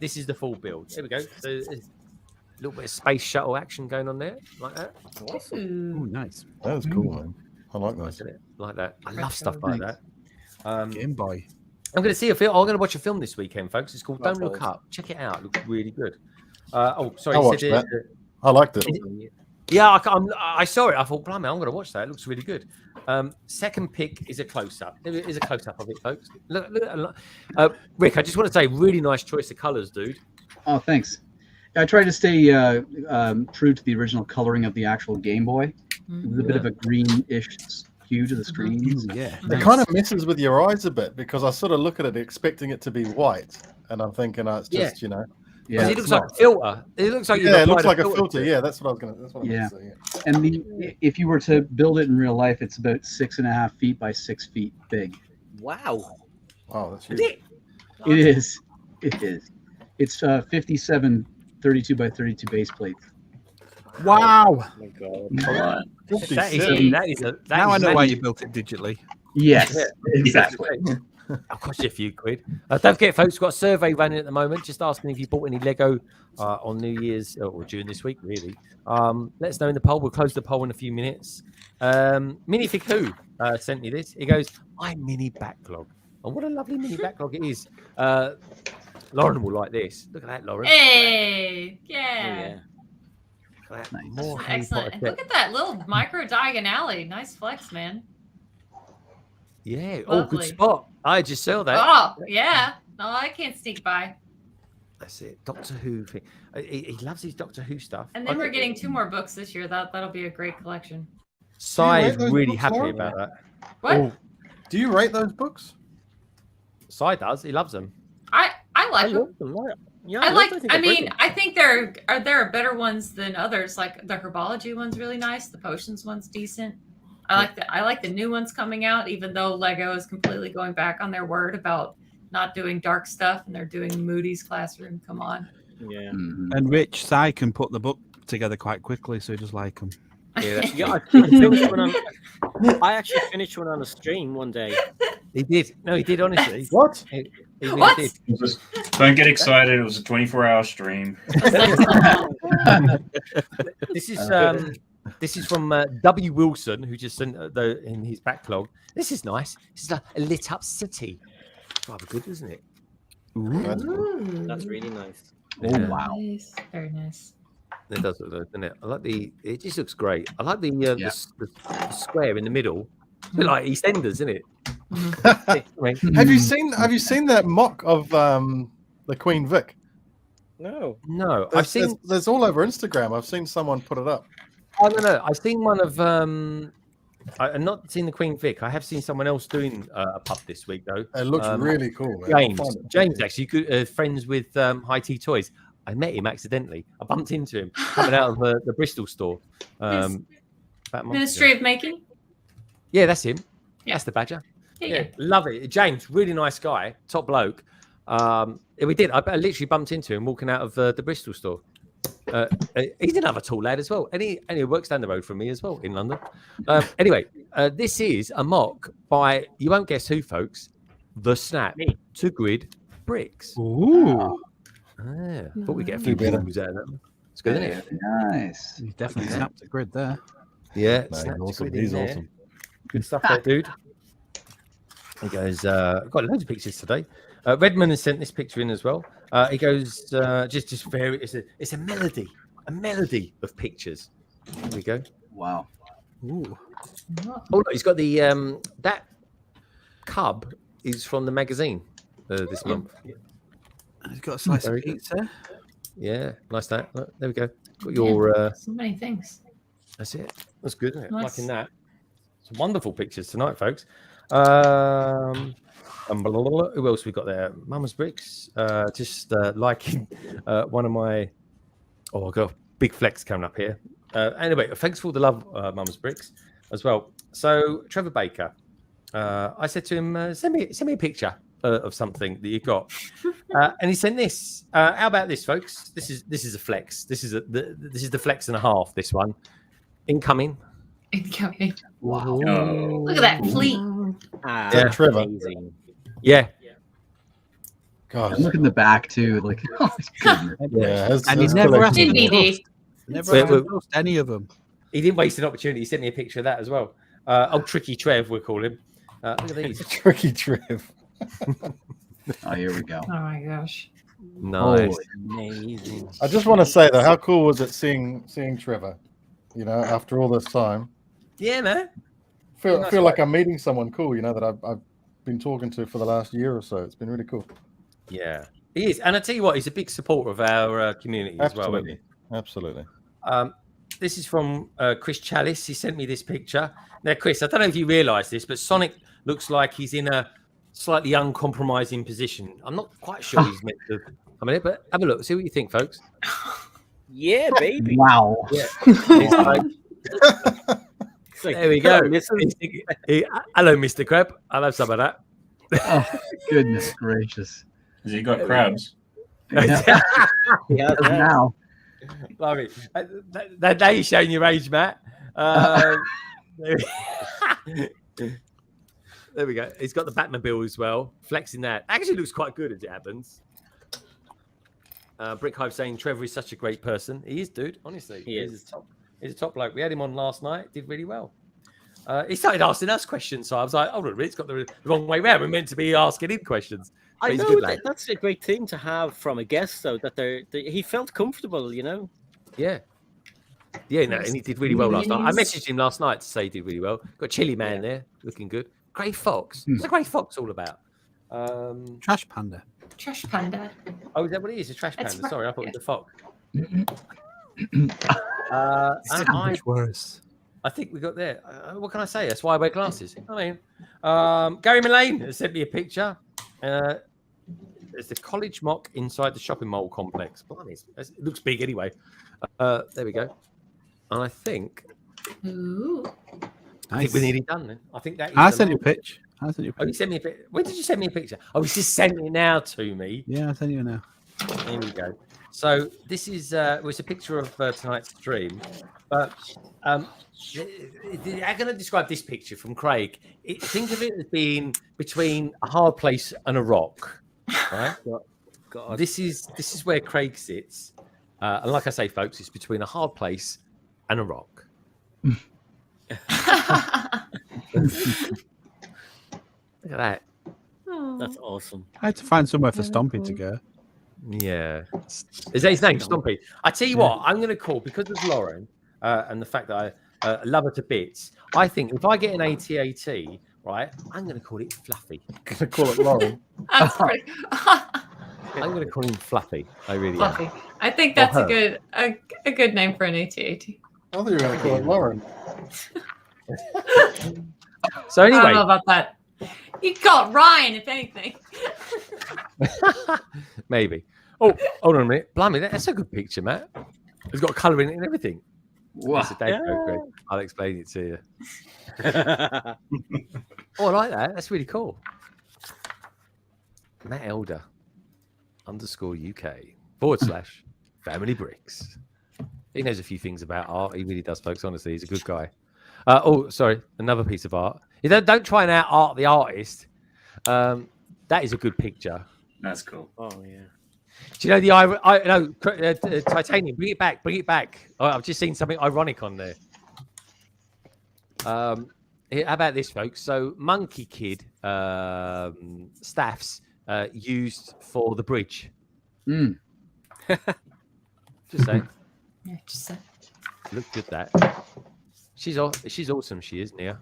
This is the full build. There we go. So a little bit of space shuttle action going on there, like that.
Awesome. Ooh, nice.
That was cool, man. I like that.
Like that. I love stuff like that.
Game Boy.
I'm going to see a film. I'm going to watch a film this weekend, folks. It's called Don't Look Up. Check it out. It looks really good. Sorry.
I watched that. I liked it.
Yeah, I saw it. I thought, blimey, I'm going to watch that. It looks really good. Second pick is a close-up. There is a close-up of it, folks. Look, Rick, I just want to say, really nice choice of colours, dude.
Oh, thanks. I tried to stay true to the original coloring of the actual Game Boy. It's a bit of a greenish hue to the screens.
Yeah,
It kind of messes with your eyes a bit because I sort of look at it expecting it to be white, and I'm thinking, oh, it's just
Yeah,
it looks like a filter. It looks like
it looks like a filter. Yeah, that's what I was gonna. That's what I'm
Yeah.
gonna say. Yeah.
And if you were to build it in real life, it's about 6.5 feet by 6 feet big.
Wow.
Wow, that's huge.
It is. It is. It's 57 32 by 32 base plates.
Wow.
Oh my God.
Now I know why you built it digitally.
Yes, exactly.
I'll cost you a few quid. Don't forget, folks, we've got a survey running at the moment, just asking if you bought any Lego on New Year's or during this week, really. Let us know in the poll. We'll close the poll in a few minutes. Minifig Who sent me this. He goes, my mini backlog. And what a lovely mini backlog it is. Lauren will like this. Look at that, Lauren.
Hey, yeah.
Oh, yeah. Look at that. More Harry
Excellent.
Potter
Look at that little micro diagonally. Nice flex, man.
Yeah.
Lovely.
Oh, good spot. I just saw that.
Oh, yeah. No, I can't sneak by.
That's it. Doctor Who thing. He loves his Doctor Who stuff.
And then we're getting 2 more books this year. That'll be a great collection.
Sai is
rate those
really
books,
happy
Lauren?
about that.
What?
Oh, do you rate those books?
Sai does. He loves them.
I like them.
Yeah,
I think there are better ones than others. Like the herbology one's really nice. The potions one's decent. I like the new ones coming out, even though Lego is completely going back on their word about not doing dark stuff and they're doing Moody's Classroom. Come on.
Yeah.
And Rich Sai can put the book together quite quickly, so he just like them.
Yeah, I actually finished one on a stream one day.
He did. No, he did, honestly.
What?
He really
What?
did.
Don't get excited. It was a 24-hour stream.
This is from W. Wilson, who just sent in his backlog. This is nice. This is a lit up city. Rather good, isn't it?
Ooh.
That's really nice.
Oh, wow.
Nice. Very nice.
It does look good, doesn't it? I like it just looks great. I like the square in the middle. A bit like EastEnders, isn't it?
Have you seen that mock of the Queen Vic?
No.
There's all over Instagram. I've seen someone put it up.
I don't know. I've seen one of I've not seen the Queen Vic. I have seen someone else doing a pub this week though.
It looks really cool. Man.
James actually good friends with High Tea Toys. I met him accidentally. I bumped into him coming out of the Bristol store.
Ministry of Making.
Yeah, that's him.
Yeah.
That's the badger.
Yeah.
Love it. James, really nice guy, top bloke. We did. I literally bumped into him walking out of the Bristol store. He's another tall lad as well, and he works down the road from me as well in London. Anyway, this is a mock by, you won't guess who, folks, the Snap to Grid Bricks.
Ooh.
Thought we'd get a few balls out of that. It's good, isn't it?
Nice.
He's definitely snapped a grid there.
Yeah,
He's awesome.
Good stuff there, dude. He goes, I've got loads of pictures today. Redmond has sent this picture in as well. He goes, just very, it's a melody of pictures. Here we go.
Wow.
Ooh.
Oh, look, he's got the, that cub is from the magazine this month.
He's got a slice of pizza.
Yeah, nice that. Look, there we go. Got your,
so many things.
That's it. That's good, isn't it?
Nice.
Liking that. Some wonderful pictures tonight, folks. Who else we got there? Mama's Bricks. Just liking one of my. Oh, I've got a big flex coming up here. Anyway, thanks for all the love, Mama's Bricks, as well. So Trevor Baker, I said to him, send me a picture of something that you got, and he sent this. How about this, folks? This is a flex. This is the flex and a half. This one incoming.
Wow.
Oh.
Look at that fleet.
Yeah,
Trevor.
Amazing.
Yeah.
God.
And look in the back too. Like, oh my goodness.
Yeah,
And he never asked
Indeed.
to post any of them.
He didn't waste an opportunity. He sent me a picture of that as well. Tricky Trev, we'll call him. Look at these.
Tricky Trev.
Oh, here we go.
Oh my gosh.
Nice.
Amazing.
I just want to say though, how cool was it seeing Trevor? You know, after all this time.
Yeah, man.
Feel like I'm meeting someone cool. You know that I've been talking to for the last year or so. It's been really cool.
Yeah, he is. And I tell you what, he's a big supporter of our community as well. Isn't he?
Absolutely.
this is from Chris Chalice. He sent me this picture. Now, Chris, I don't know if you realise this, but Sonic looks like he's in a slightly uncompromising position. I'm not quite sure he's meant to come in it, but have a look. See what you think, folks.
Yeah, baby.
Wow.
Yeah. There we go. Hello, Mr. Crab. I'll have some of that.
Oh, goodness gracious.
Has he got crabs?
Yeah.
Yeah,
Now.
Lovely. That day you're showing your age, Matt. There we go. He's got the Batmobile as well, flexing that. Actually looks quite good as it happens. Brickhive saying Trevor is such a great person. He is, dude. Honestly, he's a top bloke. We had him on last night. Did really well. He started asking us questions, so I was like, "Oh, it's got the wrong way round. We're meant to be asking him questions." But
I
he's a
know
good lad.
that's a great thing to have from a guest, though. That he felt comfortable, you know.
Yeah. Yeah, no, and he did really well last night. I messaged him last night to say he did really well. Got Chili Man there, looking good. Grey Fox. What's a Grey Fox all about?
Trash Panda.
Trash Panda.
Oh, is that what it is? A trash
That's
panda. Sorry, I thought it was a fox.
So much worse.
I think we got there. What can I say? That's why I wear glasses. I mean, Gary Mullane has sent me a picture. There's the college mock inside the shopping mall complex. Blimey, it looks big anyway. There we go. And I think,
Ooh.
I think we're nearly done then. I think that is
I
the
sent you a
last-
pitch. I sent you a
Oh, you
pitch.
sent me a picture. When did you send me a picture? Oh, he's just sending it now to me.
Yeah, I sent you now.
There we go. So this is was a picture of tonight's stream, but I'm going to describe this picture from Craig. Think of it as being between a hard place and a rock, right?
God.
This is where Craig sits, and like I say, folks, it's between a hard place and a rock. Look at that.
That's awesome.
I had to find somewhere for Stompy to go.
Yeah. Is that his name, Stompy? I tell you what, I'm going to call, because of Lauren and the fact that I love her to bits, I think if I get an AT-AT, right, I'm going to call it Fluffy. I'm going to call it Lauren.
That's pretty.
I'm going to call him Fluffy. I really
Fluffy.
am.
I think that's
her.
a good name for an AT-AT.
I thought you were going to call it Lauren.
So
I don't know
anyway,
about that. You call it Ryan, if anything.
maybe. Oh, hold on a minute. Blimey, that's a good picture, Matt. It's got colour in it and everything. It's a Dave joke, Greg. I'll explain it to you. Oh, I like that. That's really cool. Matt Elder _UK / Family Bricks. He knows a few things about art. He really does, folks. Honestly, he's a good guy. Oh, sorry. Another piece of art. You don't try and out art the artist. That is a good picture.
That's cool.
Oh yeah.
Do you know the Titanium? Bring it back. Bring it back. Oh, I've just seen something ironic on there. How about this, folks? So, Monkey Kid staffs used for the bridge.
Mm.
Just saying.
Yeah, just say.
Look at that. She's awesome. She is, Nia.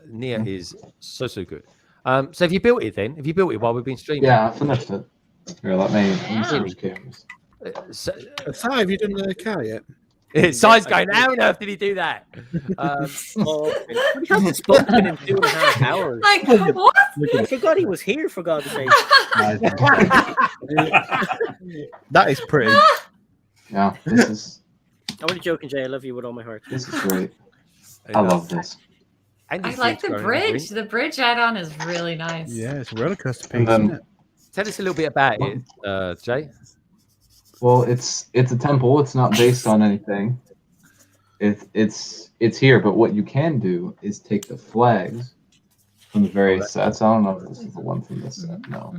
Nia is so good. So have you built it then? Have you built it while we've been streaming?
Yeah, I finished it. Here, let me switch cameras.
So,
Si, have you done the car yet?
Si's going, how on earth did he do that?
He hasn't spoken in 2.5 hours.
Like, what?
I forgot he was here, for God's sake.
That is pretty.
Yeah, this is
I'm only joking, Jay. I love you with all my heart.
this is great. I love this.
And
I
his
like
feet's
the
growing
bridge.
green.
The bridge add-on is really nice.
Yeah, it's a roller coaster piece,
And then-
isn't it?
Tell us a little bit about it, Jay.
Well, it's a temple. It's not based on anything. It's here, but what you can do is take the flags from the various sets. I don't know if this is the one from this set. No,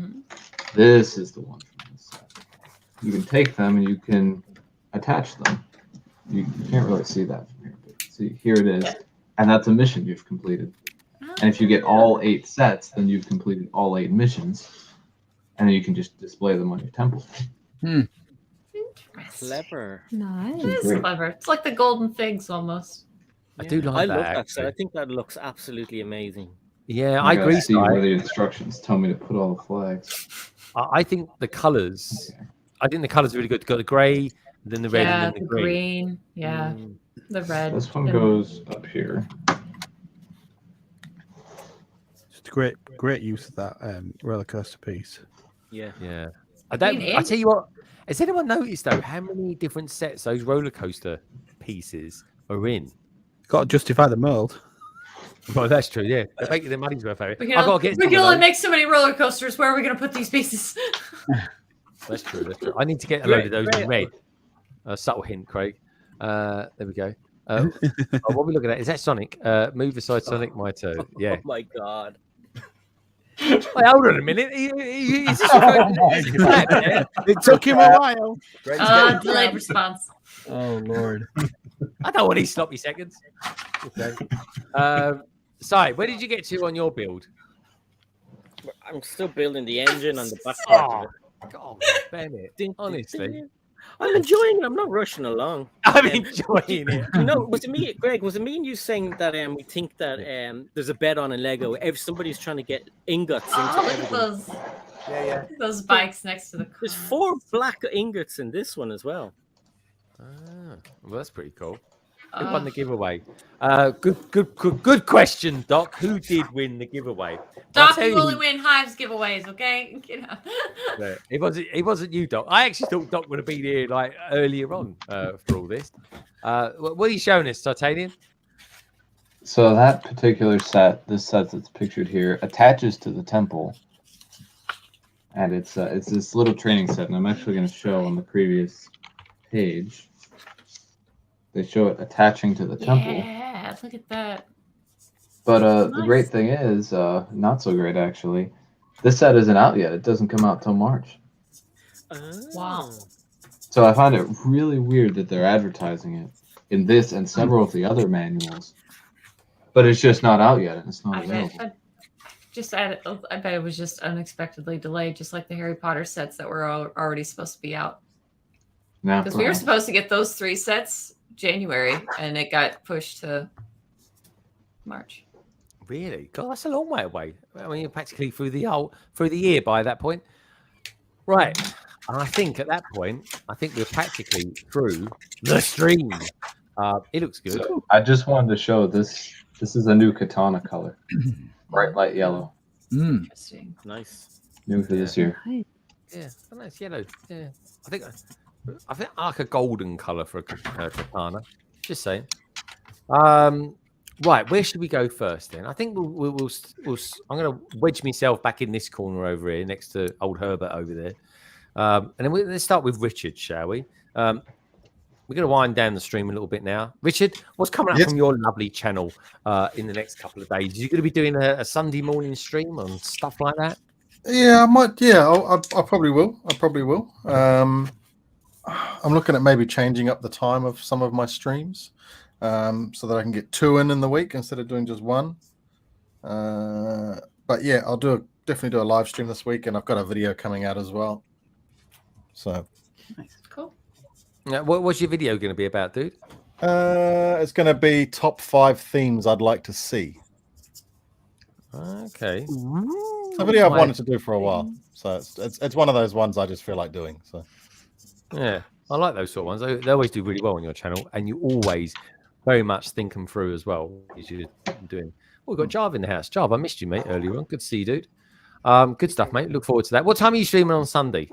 this is the one from this set. You can take them and you can attach them. You can't really see that from here, but see, here it is, and that's a mission you've completed. And if you get all 8 sets, then you've completed all 8 missions, and then you can just display them on your temple.
Clever.
Nice.
It is clever. It's like the golden figs almost.
I do like
I
that.
love that set.
actually.
I think that looks absolutely amazing.
Yeah, I
gotta
agree.
See
Si.
where the instructions tell me to put all the flags.
I think the colours. I think the colours are really good. You've got the grey then the red,
yeah,
and then the
green.
green.
Yeah, the red.
This one
and-
goes up here.
It's a great use of that roller coaster piece.
Yeah.
Yeah. I tell you what. Has anyone noticed though how many different sets those roller coaster pieces are in?
Got to justify the mold.
Well, that's true. Yeah, they're making their money's worth out of it.
We
I've got to get.
can only make so many roller coasters. Where are we going to put these pieces?
That's true. That's true. I need to get a load of those in red. A subtle hint, Craig. There we go. What are we looking at? Is that Sonic? Move aside, Sonic. My turn. Yeah.
Oh my god.
Wait, hold on a minute. Is this
It took him a while.
Delayed response.
Oh Lord.
I don't want these sloppy seconds. Okay. Si, where did you get to on your build?
I'm still building the engine on the back part of it.
God damn it. Honestly.
I'm enjoying it. I'm not rushing along.
I'm enjoying it.
You know, was it me, Greg? Was it me and you saying that we think that there's a bet on in Lego if somebody's trying to get ingots into
Oh, look at
everything?
those.
Yeah.
Those bikes next to the car.
There's 4 black ingots in this one as well.
Well, that's pretty cool. Who won the giveaway? Good question, Doc. Who did win the giveaway?
Doc, you only win Hives giveaways, okay? You know.
Yeah, it wasn't you, Doc. I actually thought Doc would have been here like earlier on for all this. What are you showing us, Titanium?
So that particular set, this set that's pictured here, attaches to the temple, and it's this little training set. And I'm actually going to show on the previous page. They show it attaching to the temple.
Yeah, look at that.
But
Nice.
the great thing is, not so great actually, this set isn't out yet. It doesn't come out till March.
Wow.
So I find it really weird that they're advertising it in this and several of the other manuals. But it's just not out yet, and it's not available.
I bet it was just unexpectedly delayed, just like the Harry Potter sets that were already supposed to be out.
Yeah,
Because we were supposed to get those 3 sets January, and it got pushed to March.
Really? God, that's a long way away. I mean, you're practically through the year by that point. Right. And I think at that point, we're practically through the stream. It looks good.
So I just wanted to show this. This is a new katana color, bright light yellow.
Interesting.
Nice.
New for this year.
Yeah, a nice yellow. Yeah, I think I like a golden color for a katana. Just saying. Right, where should we go first then? I think we'll I'm going to wedge myself back in this corner over here next to old Herbert over there. And then let's start with Richard, shall we? We're going to wind down the stream a little bit now. Richard, what's coming up from your lovely channel in the next couple of days? Are you going to be doing a Sunday morning stream on stuff like that?
Yeah, I might. Yeah, I probably will. I'm looking at maybe changing up the time of some of my streams so that I can get 2 in the week instead of doing just 1. But yeah, I'll definitely do a live stream this week, and I've got a video coming out as well. So
cool.
Yeah, what's your video going to be about, dude?
It's going to be top 5 themes I'd like to see.
Okay.
It's a video I've wanted to do for a while, so it's one of those ones I just feel like doing. So
yeah, I like those sort of ones. They always do really well on your channel, and you always very much think them through as well as you're doing. Oh, we've got Jarv in the house. Jarv, I missed you, mate, earlier on. Good to see you, dude. Good stuff, mate. Look forward to that. What time are you streaming on Sunday?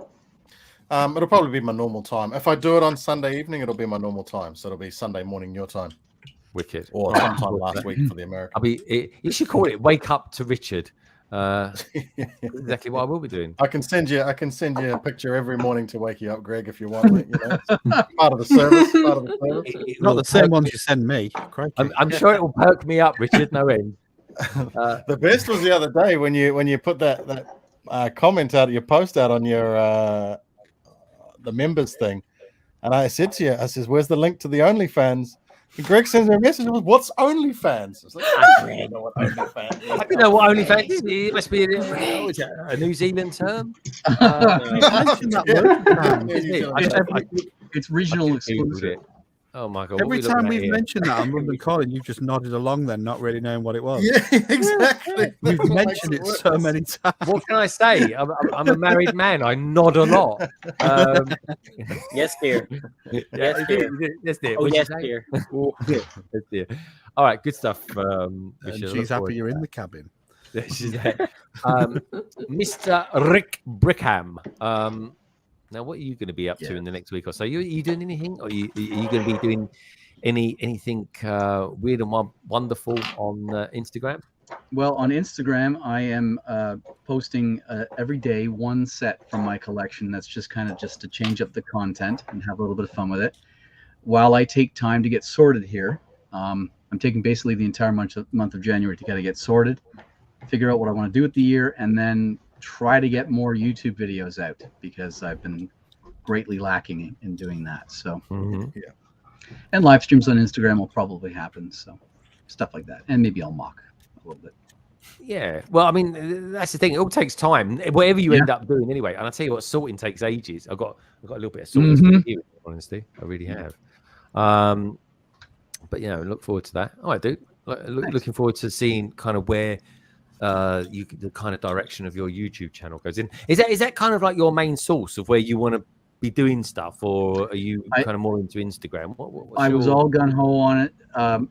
it'll probably be my normal time. If I do it on Sunday evening, it'll be my normal time. So it'll be Sunday morning your time.
Wicked.
Or sometime last week for the American.
You should call it "Wake Up to Richard." Exactly what I will be doing.
I can send you a picture every morning to wake you up, Greg, if you want. You know, part of the service.
Not the same ones you send me.
I'm sure it will perk me up, Richard. No end.
The best was the other day when you put that comment out, your post out on your the members thing, and I said to you, I says, "Where's the link to the OnlyFans?" And Greg sends me a message. What's OnlyFans? I was like, I don't know what OnlyFans is.
I don't know what OnlyFans is. It must be a New Zealand term.
It's regional exclusive.
Oh my God!
Every time we've mentioned that on London Calling, you've just nodded along, then not really knowing what it was.
Yeah, exactly.
We've mentioned it so many times.
What can I say? I'm a married man. I nod a lot.
Yes, dear. Yes, dear.
Yes, dear.
Oh,
What'd
yes,
you say?
dear.
Yes, dear. All right, good stuff.
And she's happy you're in the cabin.
She's Mr. Rick Brickham. Now, what are you going to be up to in the next week or so? Are you doing anything, or are you going to be doing anything weird and wonderful on Instagram?
Well, on Instagram, I am posting every day one set from my collection. That's just to change up the content and have a little bit of fun with it. While I take time to get sorted here, I'm taking basically the entire month of January to kind of get sorted, figure out what I want to do with the year, and then try to get more YouTube videos out because I've been greatly lacking in doing that. So, and live streams on Instagram will probably happen. So, stuff like that, and maybe I'll mock a little bit.
Yeah, well, I mean, that's the thing. It all takes time, whatever you end up doing anyway. And I tell you what, sorting takes ages. I've got a little bit of sorting here, honestly. I really have. But look forward to that. All right, dude. Looking forward to seeing kind of where the kind of direction of your YouTube channel goes in. Is that kind of like your main source of where you want to be doing stuff, or are you kind of more into Instagram?
I was all gung-ho on it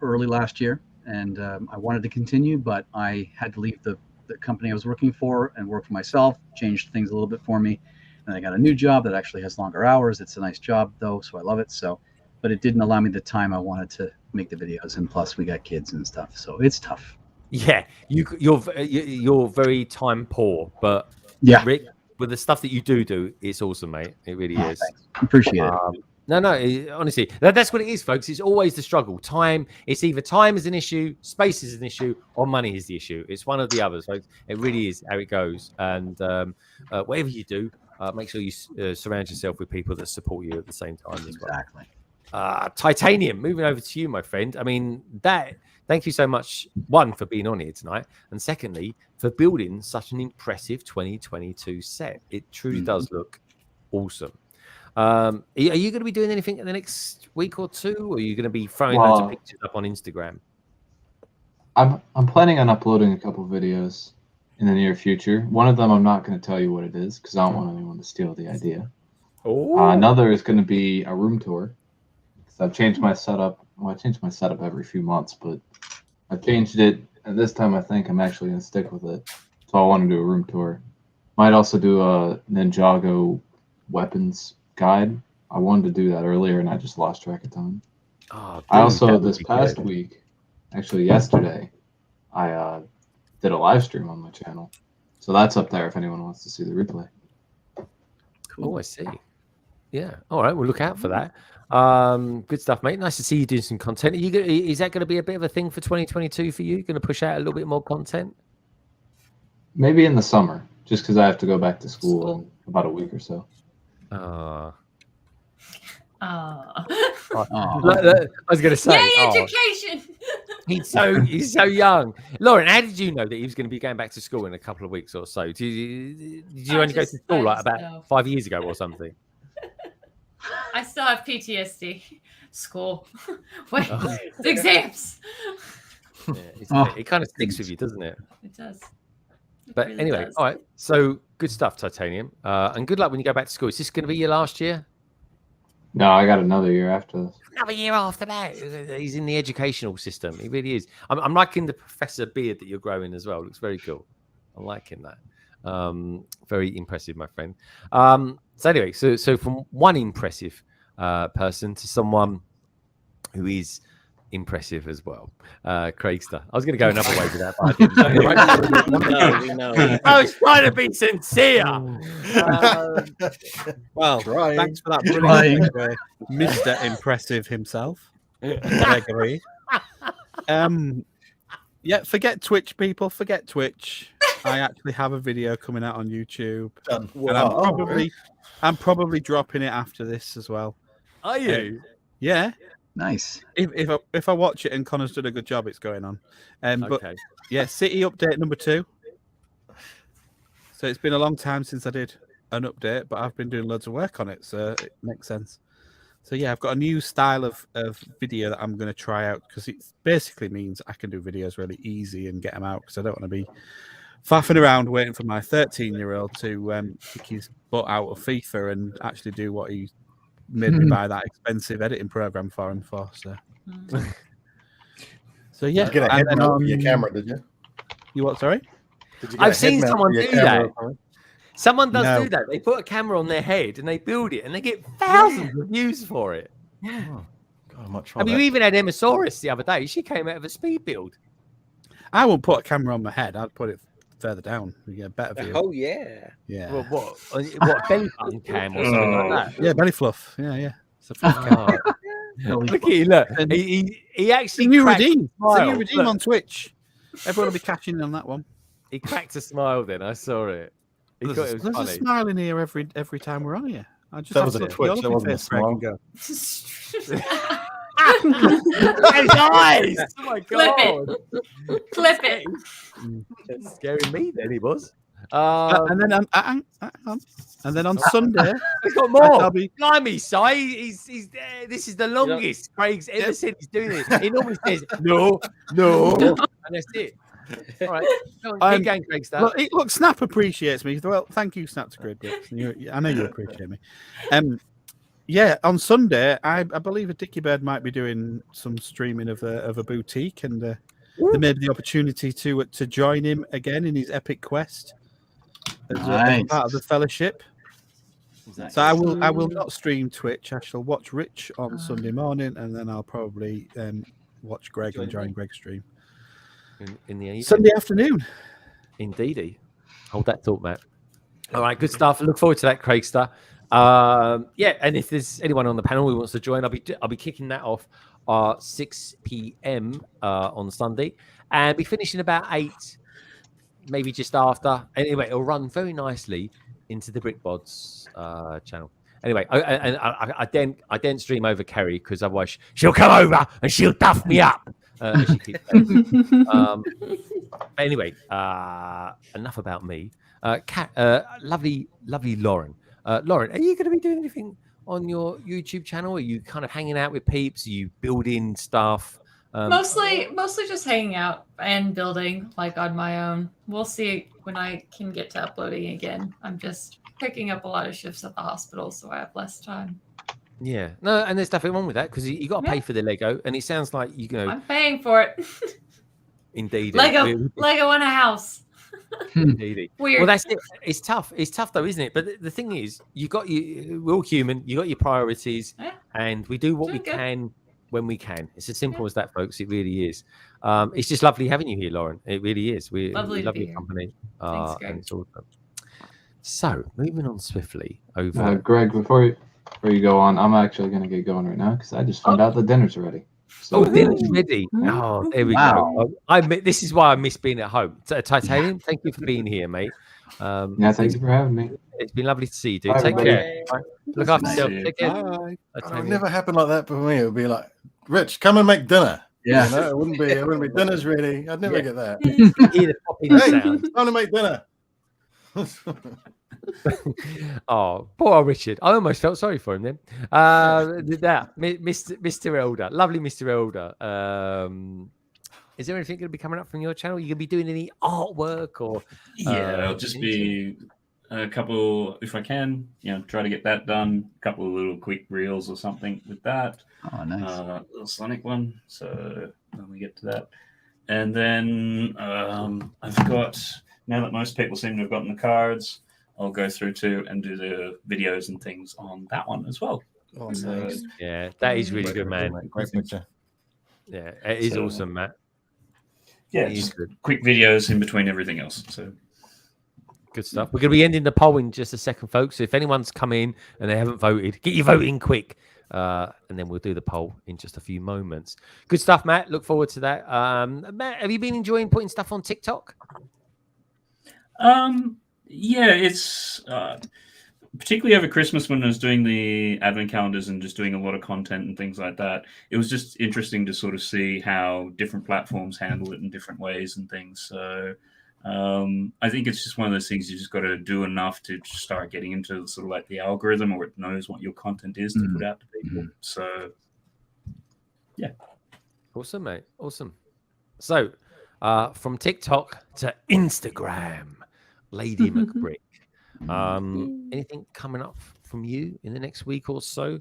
early last year, and I wanted to continue, but I had to leave the company I was working for and work for myself, changed things a little bit for me, and I got a new job that actually has longer hours. It's a nice job though, so I love it. So, but it didn't allow me the time I wanted to make the videos, and plus we got kids and stuff, so it's tough.
Yeah, you're very time poor, but Rick, with the stuff that you do, it's awesome, mate. It really is.
Thanks. Appreciate it.
Honestly, that's what it is, folks. It's always the struggle. Time. It's either time is an issue, space is an issue, or money is the issue. It's one of the others, folks. It really is how it goes. And whatever you do, make sure you surround yourself with people that support you at the same time as well.
Exactly.
Titanium, moving over to you, my friend. I mean, thank you so much, one, for being on here tonight, and secondly, for building such an impressive 2022 set. It truly does look awesome. Are you going to be doing anything in the next week or two, or are you going to be throwing loads of pictures up on Instagram?
I'm planning on uploading a couple videos in the near future. One of them, I'm not going to tell you what it is because I don't want anyone to steal the idea. Another is going to be a room tour. I've changed my setup. Well, I change my setup every few months, but I changed it. And this time I think I'm actually going to stick with it. So I want to do a room tour. Might also do a Ninjago weapons guide. I wanted to do that earlier, and I just lost track of time. I also, this past week, actually yesterday, I did a live stream on my channel. So that's up there if anyone wants to see the replay.
Cool. Oh, I see. Yeah. All right. We'll look out for that. Good stuff, mate. Nice to see you doing some content. Is that going to be a bit of a thing for 2022 for you? Going to push out a little bit more content?
Maybe in the summer, just because I have to go back to school in about a week or so.
I was going to say,
yay, education.
He's so young. Lauren, how did you know that he was going to be going back to school in a couple of weeks or so? Did you only go to school like about 5 years ago or something?
I still have PTSD. School. Wait, the exams.
Yeah, it kind of sticks with you, doesn't it?
It does.
But really anyway, all right. So good stuff, Titanium. And good luck when you go back to school. Is this going to be your last year?
No, I got another year after this.
Another year after that. He's in the educational system. He really is. I'm liking the professor beard that you're growing as well. It looks very cool. I'm liking that. Very impressive, my friend. So anyway, so from one impressive person to someone who is impressive as well, Craigster. I was going to go another way with that, but I didn't. No. I was trying to be sincere.
Well, thanks for that brilliant Mr. Impressive himself, Gregory. Yeah, forget Twitch, people. Forget Twitch. I actually have a video coming out on YouTube, and I'm probably dropping it after this as well.
Are you?
Yeah.
Nice.
If I watch it and Connor's done a good job, it's going on. But yeah, City update number 2. So it's been a long time since I did an update, but I've been doing loads of work on it, so it makes sense. So yeah, I've got a new style of video that I'm going to try out because it basically means I can do videos really easy and get them out because I don't want to be faffing around waiting for my 13-year-old to kick his butt out of FIFA and actually do what he made me buy that expensive editing program for him for. So yeah,
did you get a head mount for your camera, did you?
You what? Sorry,
I've seen someone do that. Someone does do that. They put a camera on their head and they build it, and they get thousands of views for it. Yeah.
Oh, God, I might try
You even had Emma Saurus the other day. She came out of a speed build.
I won't put a camera on my head. I'd put it further down. You get a better view.
Oh yeah.
Yeah.
Well, what belly button cam or something like that?
Yeah, belly fluff. Yeah. It's a fluff cam.
Look at you, look. He actually
new
cracked
redeem.
a smile.
New redeem on Twitch. Everyone will be catching in on that one.
He cracked a smile then. I saw it. He thought it was
There's
funny.
a smile in here every time we're on here. I just
That
have
was
to
a
look
twitch.
at
That
your
wasn't a
face, Greg, and
smile.
go.
His eyes! Oh my
Clip
god!
Clip it.
Scaring me then he was.
And then on Sunday,
He's got more.
I'll be...
Blimey, Si. He's this is the longest Craig's ever said he's doing this. He normally says no, and that's it. All right, keep going, Craig.
Look, Snap appreciates me. Well, thank you, Snap to Grid. I know you appreciate me. Yeah, on Sunday, I believe a Dicky Bird might be doing some streaming of a boutique, and they made the opportunity to join him again in his epic quest as part of the fellowship. Exactly. So I will not stream Twitch. I shall watch Rich on Sunday morning, and then I'll probably watch Greg and join Greg's stream
in the evening.
Sunday afternoon.
Indeedy. Hold that thought, Matt. All right, good stuff. Look forward to that, Craigster. Yeah, and if there's anyone on the panel who wants to join, I'll be kicking that off 6 p.m. On Sunday, and be finishing about 8, maybe just after. Anyway, it'll run very nicely into the BrickBods channel. Anyway, I don't stream over Kerry because otherwise she'll come over and she'll duff me up. As she keeps saying. Anyway, enough about me. Lovely Lauren. Lauren, are you going to be doing anything on your YouTube channel? Are you kind of hanging out with peeps? Are you building stuff?
Mostly just hanging out and building like on my own. We'll see when I can get to uploading again. I'm just picking up a lot of shifts at the hospital, so I have less time.
Yeah, no, and there's nothing wrong with that because you got to pay for the Lego, and it sounds like
I'm paying for it.
Indeed,
Lego in a house.
Indeed.
Weird.
Well, that's it. It's tough. It's tough though, isn't it? But the thing is, we're all human. You got your priorities, and we do what we can when we can. It's as simple as that, folks. It really is. It's just lovely having you here, Lauren. It really is. We love your company.
Thanks, Greg.
And it's awesome. So, moving on swiftly over.
Greg, before you go on, I'm actually going to get going right now because I just found out the dinner's ready. So,
dinner's ready. Oh, there we go. This is why I miss being at home. Titanium, thank you for being here, mate.
Yeah, thank you for having me.
It's been lovely to see you, dude.
Bye,
Take care.
Bye.
Look after yourself. Take care.
Bye. It would never happen like that for me. It would be like, Rich, come and make dinner.
Yeah.
You know, it wouldn't be dinner's ready. I'd never get that.
Hear the popping sound.
Time to make dinner.
Oh, poor old Richard. I almost felt sorry for him then. Mr. Elder, lovely Mr. Elder. Is there anything going to be coming up from your channel? You going to be doing any artwork or?
Yeah, it'll just be a couple, if I can, try to get that done. A couple of little quick reels or something with that.
Oh, nice.
Little Sonic one. So when we get to that, and then I've got, now that most people seem to have gotten the cards, I'll go through to and do the videos and things on that one as well.
Oh, nice.
Yeah, that is really good, man.
Great picture.
Yeah, it is awesome, Matt.
Yeah, just quick videos in between everything else. So
good stuff. We're going to be ending the poll in just a second, folks. So if anyone's come in and they haven't voted, get your vote in quick. And then we'll do the poll in just a few moments. Good stuff, Matt. Look forward to that. Matt, have you been enjoying putting stuff on TikTok?
Yeah, it's particularly over Christmas when I was doing the advent calendars and just doing a lot of content and things like that. It was just interesting to sort of see how different platforms handle it in different ways and things. So I think it's just one of those things you just got to do enough to start getting into sort of like the algorithm, or it knows what your content is to put out to people. So, yeah.
Awesome, mate. Awesome. So, from TikTok to Instagram, Lady McBrick. Anything coming up from you in the next week or so,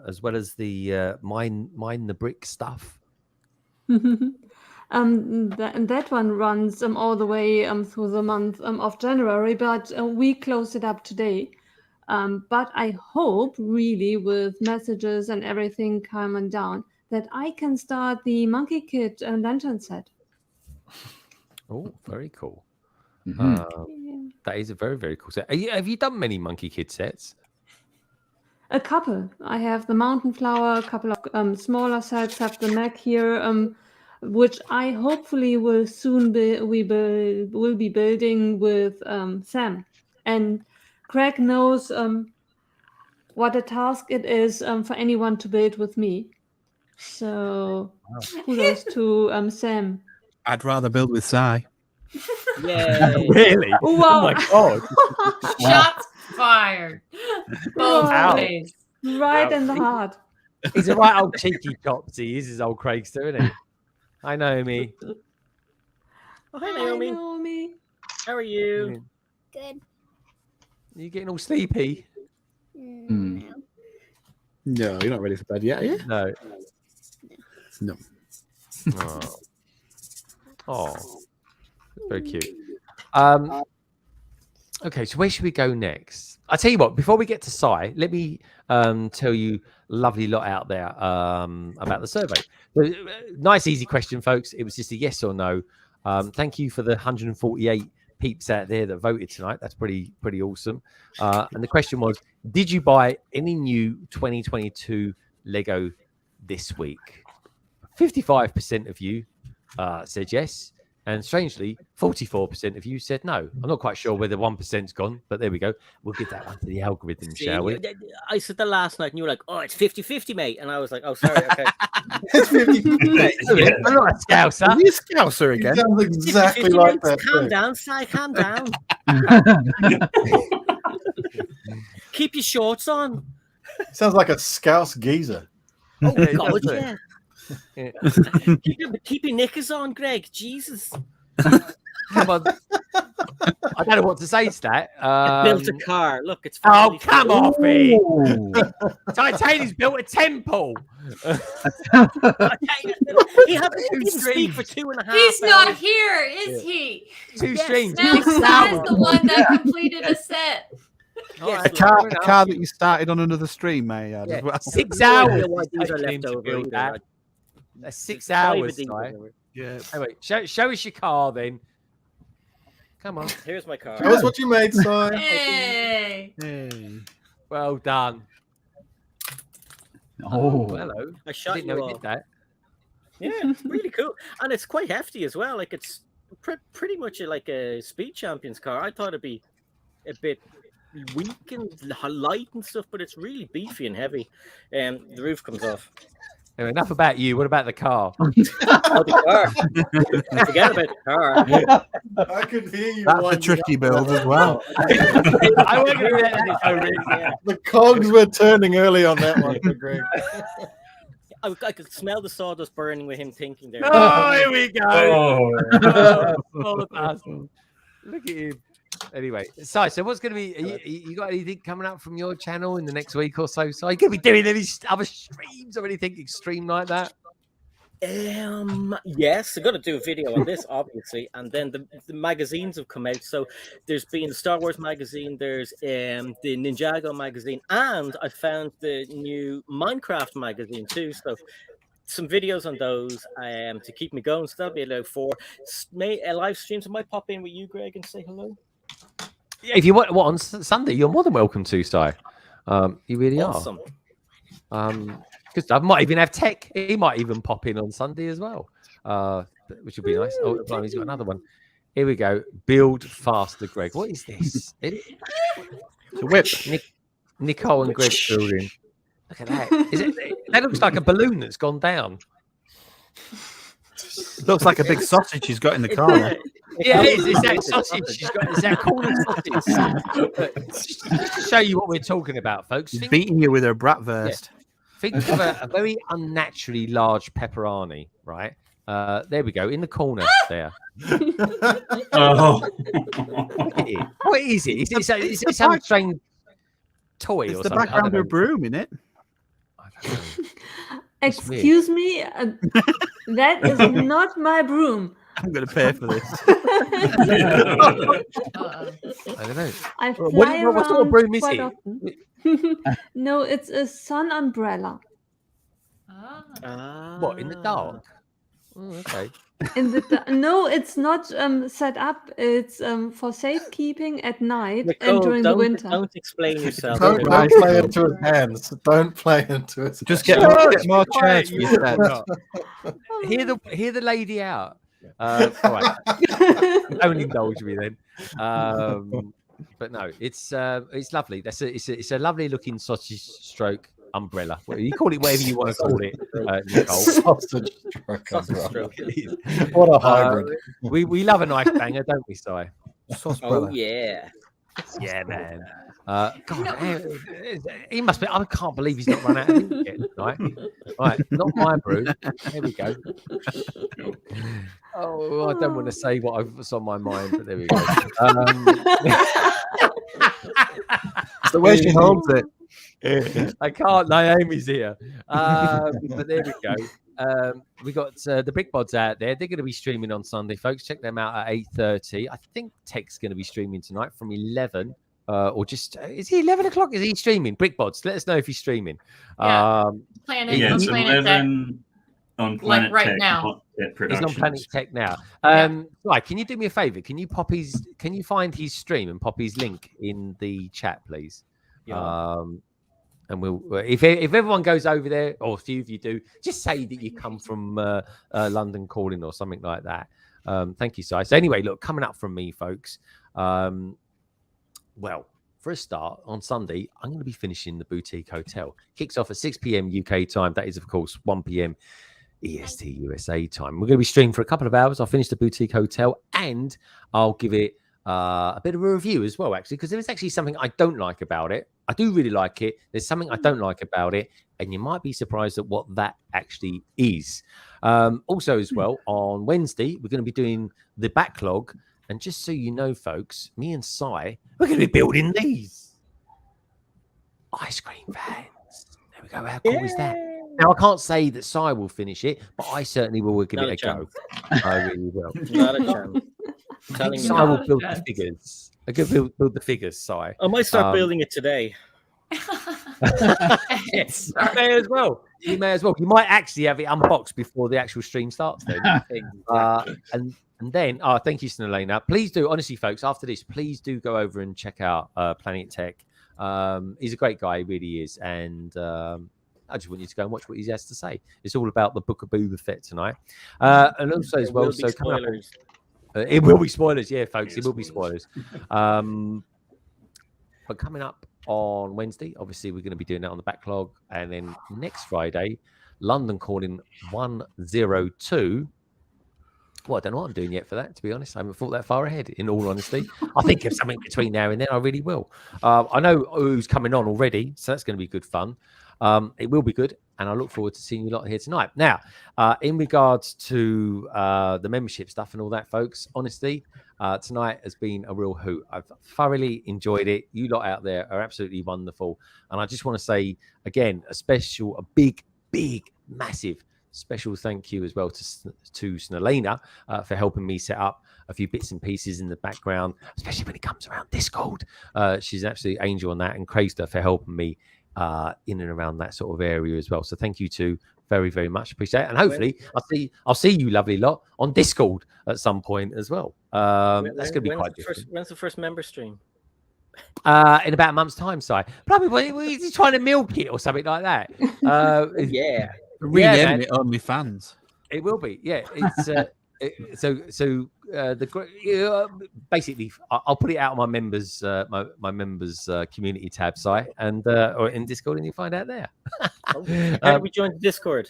as well as the mine the brick stuff?
That one runs all the way through the month of January, but we closed it up today. But I hope, really, with messages and everything calming down, that I can start the Monkey Kid lantern set.
Oh, very cool. That is a very, very cool set. Have you done many Monkey Kid sets?
A couple. I have the Mountain Flower, a couple of smaller sets, have the Mac here, which I hopefully will soon will be building with Sam. And Craig knows what a task it is for anyone to build with me. So kudos to Sam.
I'd rather build with Sai.
Yeah.
Really?
Wow.
Oh my god.
Shots fired. Both
Wow.
ways.
Right in the heart.
He's a right old cheeky chops. He is his old Craigster, isn't he? Hi, Naomi.
Oh, hi, Naomi.
Naomi.
How are you?
Good.
You getting all sleepy?
No, you're not ready for bed yet, are you?
No.
No.
Oh, very cute. Okay, so where should we go next? I'll tell you what, before we get to Sai, let me tell you lovely lot out there about the survey. Nice, easy question, folks. It was just a yes or no. Thank you for the 148 peeps out there that voted tonight. That's pretty awesome. And the question was, did you buy any new 2022 Lego this week? 55% of you said yes. And strangely, 44% of you said no. I'm not quite sure where the 1%'s gone, but there we go. We'll give that one to the algorithm, shall we?
I said that last night, and you were like, oh, it's 50-50, mate. And I was like, oh, sorry, okay.
It's 50-50.
I'm not a scouser.
Are you a scouser again?
It sounds exactly like that.
Calm down, Si, calm down. Keep your shorts on.
Sounds like a Scouse geezer.
Oh, God, yeah. Keep your knickers on, Greg. Jesus.
Come on. I don't know what to say to that.
Built a car. Look, it's.
Oh, come off me. Titanium's built a temple.
He didn't speak for 2.5
He's not
hours.
here, is he?
Two streams.
Now Sai's the one that completed a set.
Yes,
A car that you started on another stream, may I add as well.
6
No
hours.
idea why these are
taking him
left
to
over
build
either.
that. That's 6
Five of
hours.
these
Right?
over.
Yeah.
Anyway, show us your car then. Come on.
Here's my car.
Show us what you made, Si.
Hey.
Hey.
Well done.
Oh,
Hello.
I shot
didn't
you
know he
all.
did that.
Yeah, it's really cool, and it's quite hefty as well. Like it's pretty much like a speed champion's car. I thought it'd be a bit weak and light and stuff, but it's really beefy and heavy. The roof comes off.
Anyway, enough about you. What about the car?
Oh, the car. Forget about the car.
I could hear you.
That's a tricky build as well.
I wasn't going to let that go, Rick.
Yeah.
The cogs were turning early on that one, for Greg.
I could smell the sawdust burning with him thinking there.
Oh, here we go.
Oh.
Look at him. Anyway, so what's going to be? You got anything coming up from your channel in the next week or so? So are you going to be doing any other streams or anything extreme like that?
Yes, I'm gonna do a video on this, obviously, and then the magazines have come out. So there's been the Star Wars magazine, there's the Ninjago magazine, and I found the new Minecraft magazine too. So some videos on those to keep me going. So that'll be allowed for live streams. I might pop in with you, Greg, and say hello.
Yeah, if you want on Sunday, you're more than welcome to, Si. You really
Awesome.
are. Because I might even have Tech. He might even pop in on Sunday as well, which would be nice. Oh, he's got another one. Here we go. Build faster, Greg. What is this? It's a whip. Nicole and Greg building. Look at that. That looks like a balloon that's gone down.
Looks like a big sausage he's got in the car.
Yeah, it's that sausage. She's got it's that corner sausage. Just to show you what we're talking about, folks.
She's beating you with her bratwurst.
Yeah. Think of a very unnaturally large pepperoni, right? There we go, in the corner there.
Oh.
What is it? Is it some strange toy or
It's
something?
the background of a broom, isn't it?
Excuse me, that is not my broom.
I'm going to pay for this.
I don't know.
I fly
what sort of
around
broom is
quite
it?
often. No, it's a sun umbrella.
What, in the dark? Oh, okay.
No, it's not set up. It's for safekeeping at night
Nicole,
and during the winter.
Don't explain yourself.
Don't play into his hands. Don't play into his
Just
hands.
get more chairs for your set.
Hear the lady out. All right. Don't indulge me then. But no, it's lovely. It's a lovely looking sausage stroke umbrella. Well, you call it whatever you want to call it, Nicole.
Sausage stroke umbrella. What a hybrid.
We love a nice banger, don't we, Si?
Oh yeah.
Yeah, man. God, he must be. I can't believe he's not run out of ink yet. Right, not my brew. There we go. Oh, I don't want to say what's on my mind, but there we go.
It's the way she holds it.
I can't. Naomi's here. But there we go. We got the Brick Bods out there. They're going to be streaming on Sunday, folks. Check them out at 8:30. I think Tech's going to be streaming tonight from 11. Or just is he 11 o'clock? Is he streaming? Brick Bods, let us know if he's streaming.
Yeah, it's
11 on Planet
right
Tech,
now.
He's on Planet Tech now. Right, can you do me a favor? Can you find his stream and pop his link in the chat, please?
Yeah.
And we'll if everyone goes over there, or a few of you do, just say that you come from London Calling or something like that. Thank you, Si. So anyway, look, coming up from me, folks. Well, for a start, on Sunday, I'm going to be finishing the Boutique Hotel. Kicks off at 6 p.m. UK time. That is, of course, 1 p.m. EST USA time. We're going to be streaming for a couple of hours. I'll finish the Boutique Hotel and I'll give it a bit of a review as well, actually, because there is actually something I don't like about it. I do really like it. There's something I don't like about it, and you might be surprised at what that actually is. Also, as well, on Wednesday, we're going to be doing the backlog. And just so you know, folks, me and Si, we're going to be building these ice cream vans. There we go. How cool is that? Now, I can't say that Si will finish it, but I certainly will give it a go. I really will.
Not a chance.
Si will build the figures. I could build the figures, Si.
I might start building it today.
Yes, you may as well. You may as well. You might actually have it unboxed before the actual stream starts then. And then, thank you, Snelena. Please do, honestly, folks, after this, please do go over and check out Planet Tech. He's a great guy, he really is. And I just want you to go and watch what he has to say. It's all about the Book of Boba Fett tonight. And also, as well, so coming up, it will be spoilers, yeah, folks. It will be spoilers. But coming up on Wednesday, obviously, we're going to be doing that on the backlog. And then next Friday, London Calling 102. Well, I don't know what I'm doing yet for that, to be honest. I haven't thought that far ahead, in all honesty. I think of something between now and then. I really will. I know who's coming on already, so that's going to be good fun. It will be good, and I look forward to seeing you lot here tonight. Now, in regards to the membership stuff and all that, folks, honestly, tonight has been a real hoot. I've thoroughly enjoyed it. You lot out there are absolutely wonderful. And I just want to say, again, a big, massive special thank you as well to Snelena for helping me set up a few bits and pieces in the background, especially when it comes around Discord. She's an absolute angel on that, and Craigster for helping me in and around that sort of area as well. So thank you too very, very much. Appreciate it. And hopefully I'll see you lovely lot on Discord at some point as well. That's going to be quite different.
When's the first member stream?
In about a month's time, Si. Probably he's trying to milk it or something like that.
Yeah.
Renaming it OnlyFans.
It will be, yeah. It's basically I'll put it out on my members my members community tab site and or in Discord, and you find out there.
How do we join the Discord?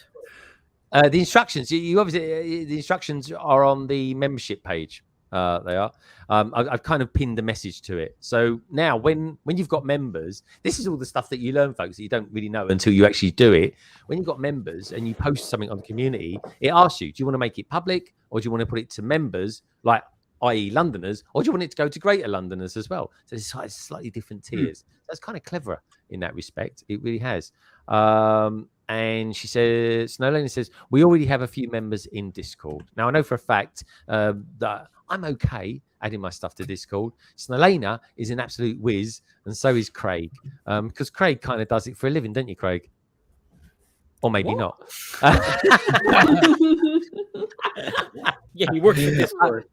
The instructions you obviously the instructions are on the membership page. They are. I've kind of pinned a message to it. So now when you've got members, this is all the stuff that you learn, folks, that you don't really know until you actually do it. When you've got members and you post something on the community, it asks you, do you want to make it public or do you want to put it to members, like i.e. Londoners, or do you want it to go to Greater Londoners as well? So it's slightly different tiers. That's kind of clever in that respect. It really has. And she says, Snowlane says, we already have a few members in Discord. Now, I know for a fact that I'm okay adding my stuff to Discord. Snowlane is an absolute whiz, and so is Craig. Because Craig kind of does it for a living, don't you, Craig? Or maybe not.
Yeah, he works in Discord.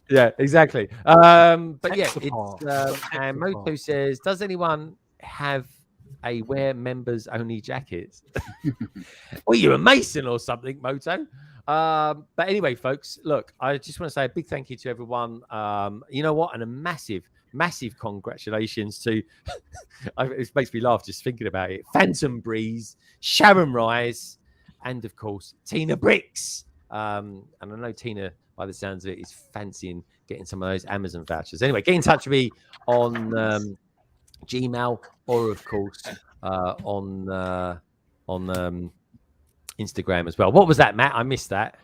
Yeah, exactly. But yeah, it's, and Moto says, does anyone have a wear members only jacket? Well, you're a Mason or something, Moto. But anyway, folks, look, I just want to say a big thank you to everyone. You know what? And a massive congratulations to, it makes me laugh just thinking about it, Phantom Breeze, Sharon Rise, and of course, Tina Bricks. And I know Tina, by the sounds of it, is fancying getting some of those Amazon vouchers. Anyway, get in touch with me on Gmail or, of course, on Instagram as well. What was that, Matt? I missed that.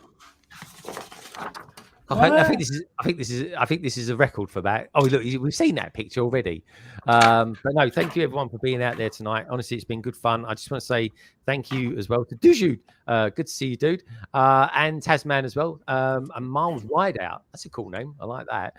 I think this is a record for that. Oh, look, we've seen that picture already. But no, thank you everyone for being out there tonight. Honestly, it's been good fun. I just want to say thank you as well to Dujud. Good to see you, dude. And Tasman as well. And Miles Rideout. That's a cool name. I like that.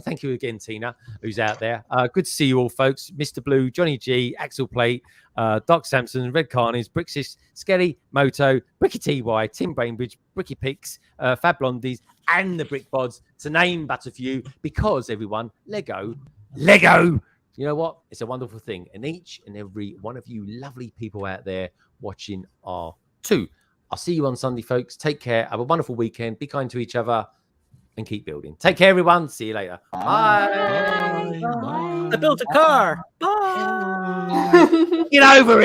Thank you again, Tina, who's out there. Good to see you all, folks. Mr. Blue, Johnny G, Axel Plate, Doc Sampson, Red Carnies, Brixis, Skelly, Moto, Bricky TY, Tim Bainbridge, Bricky Pix, Fab Blondies, and the Brick Bods, to name but a few, because everyone, Lego, you know what? It's a wonderful thing. And each and every one of you lovely people out there watching are too. I'll see you on Sunday, folks. Take care. Have a wonderful weekend. Be kind to each other and keep building. Take care, everyone. See you later. Bye.
I built a car. Bye.
Get over it.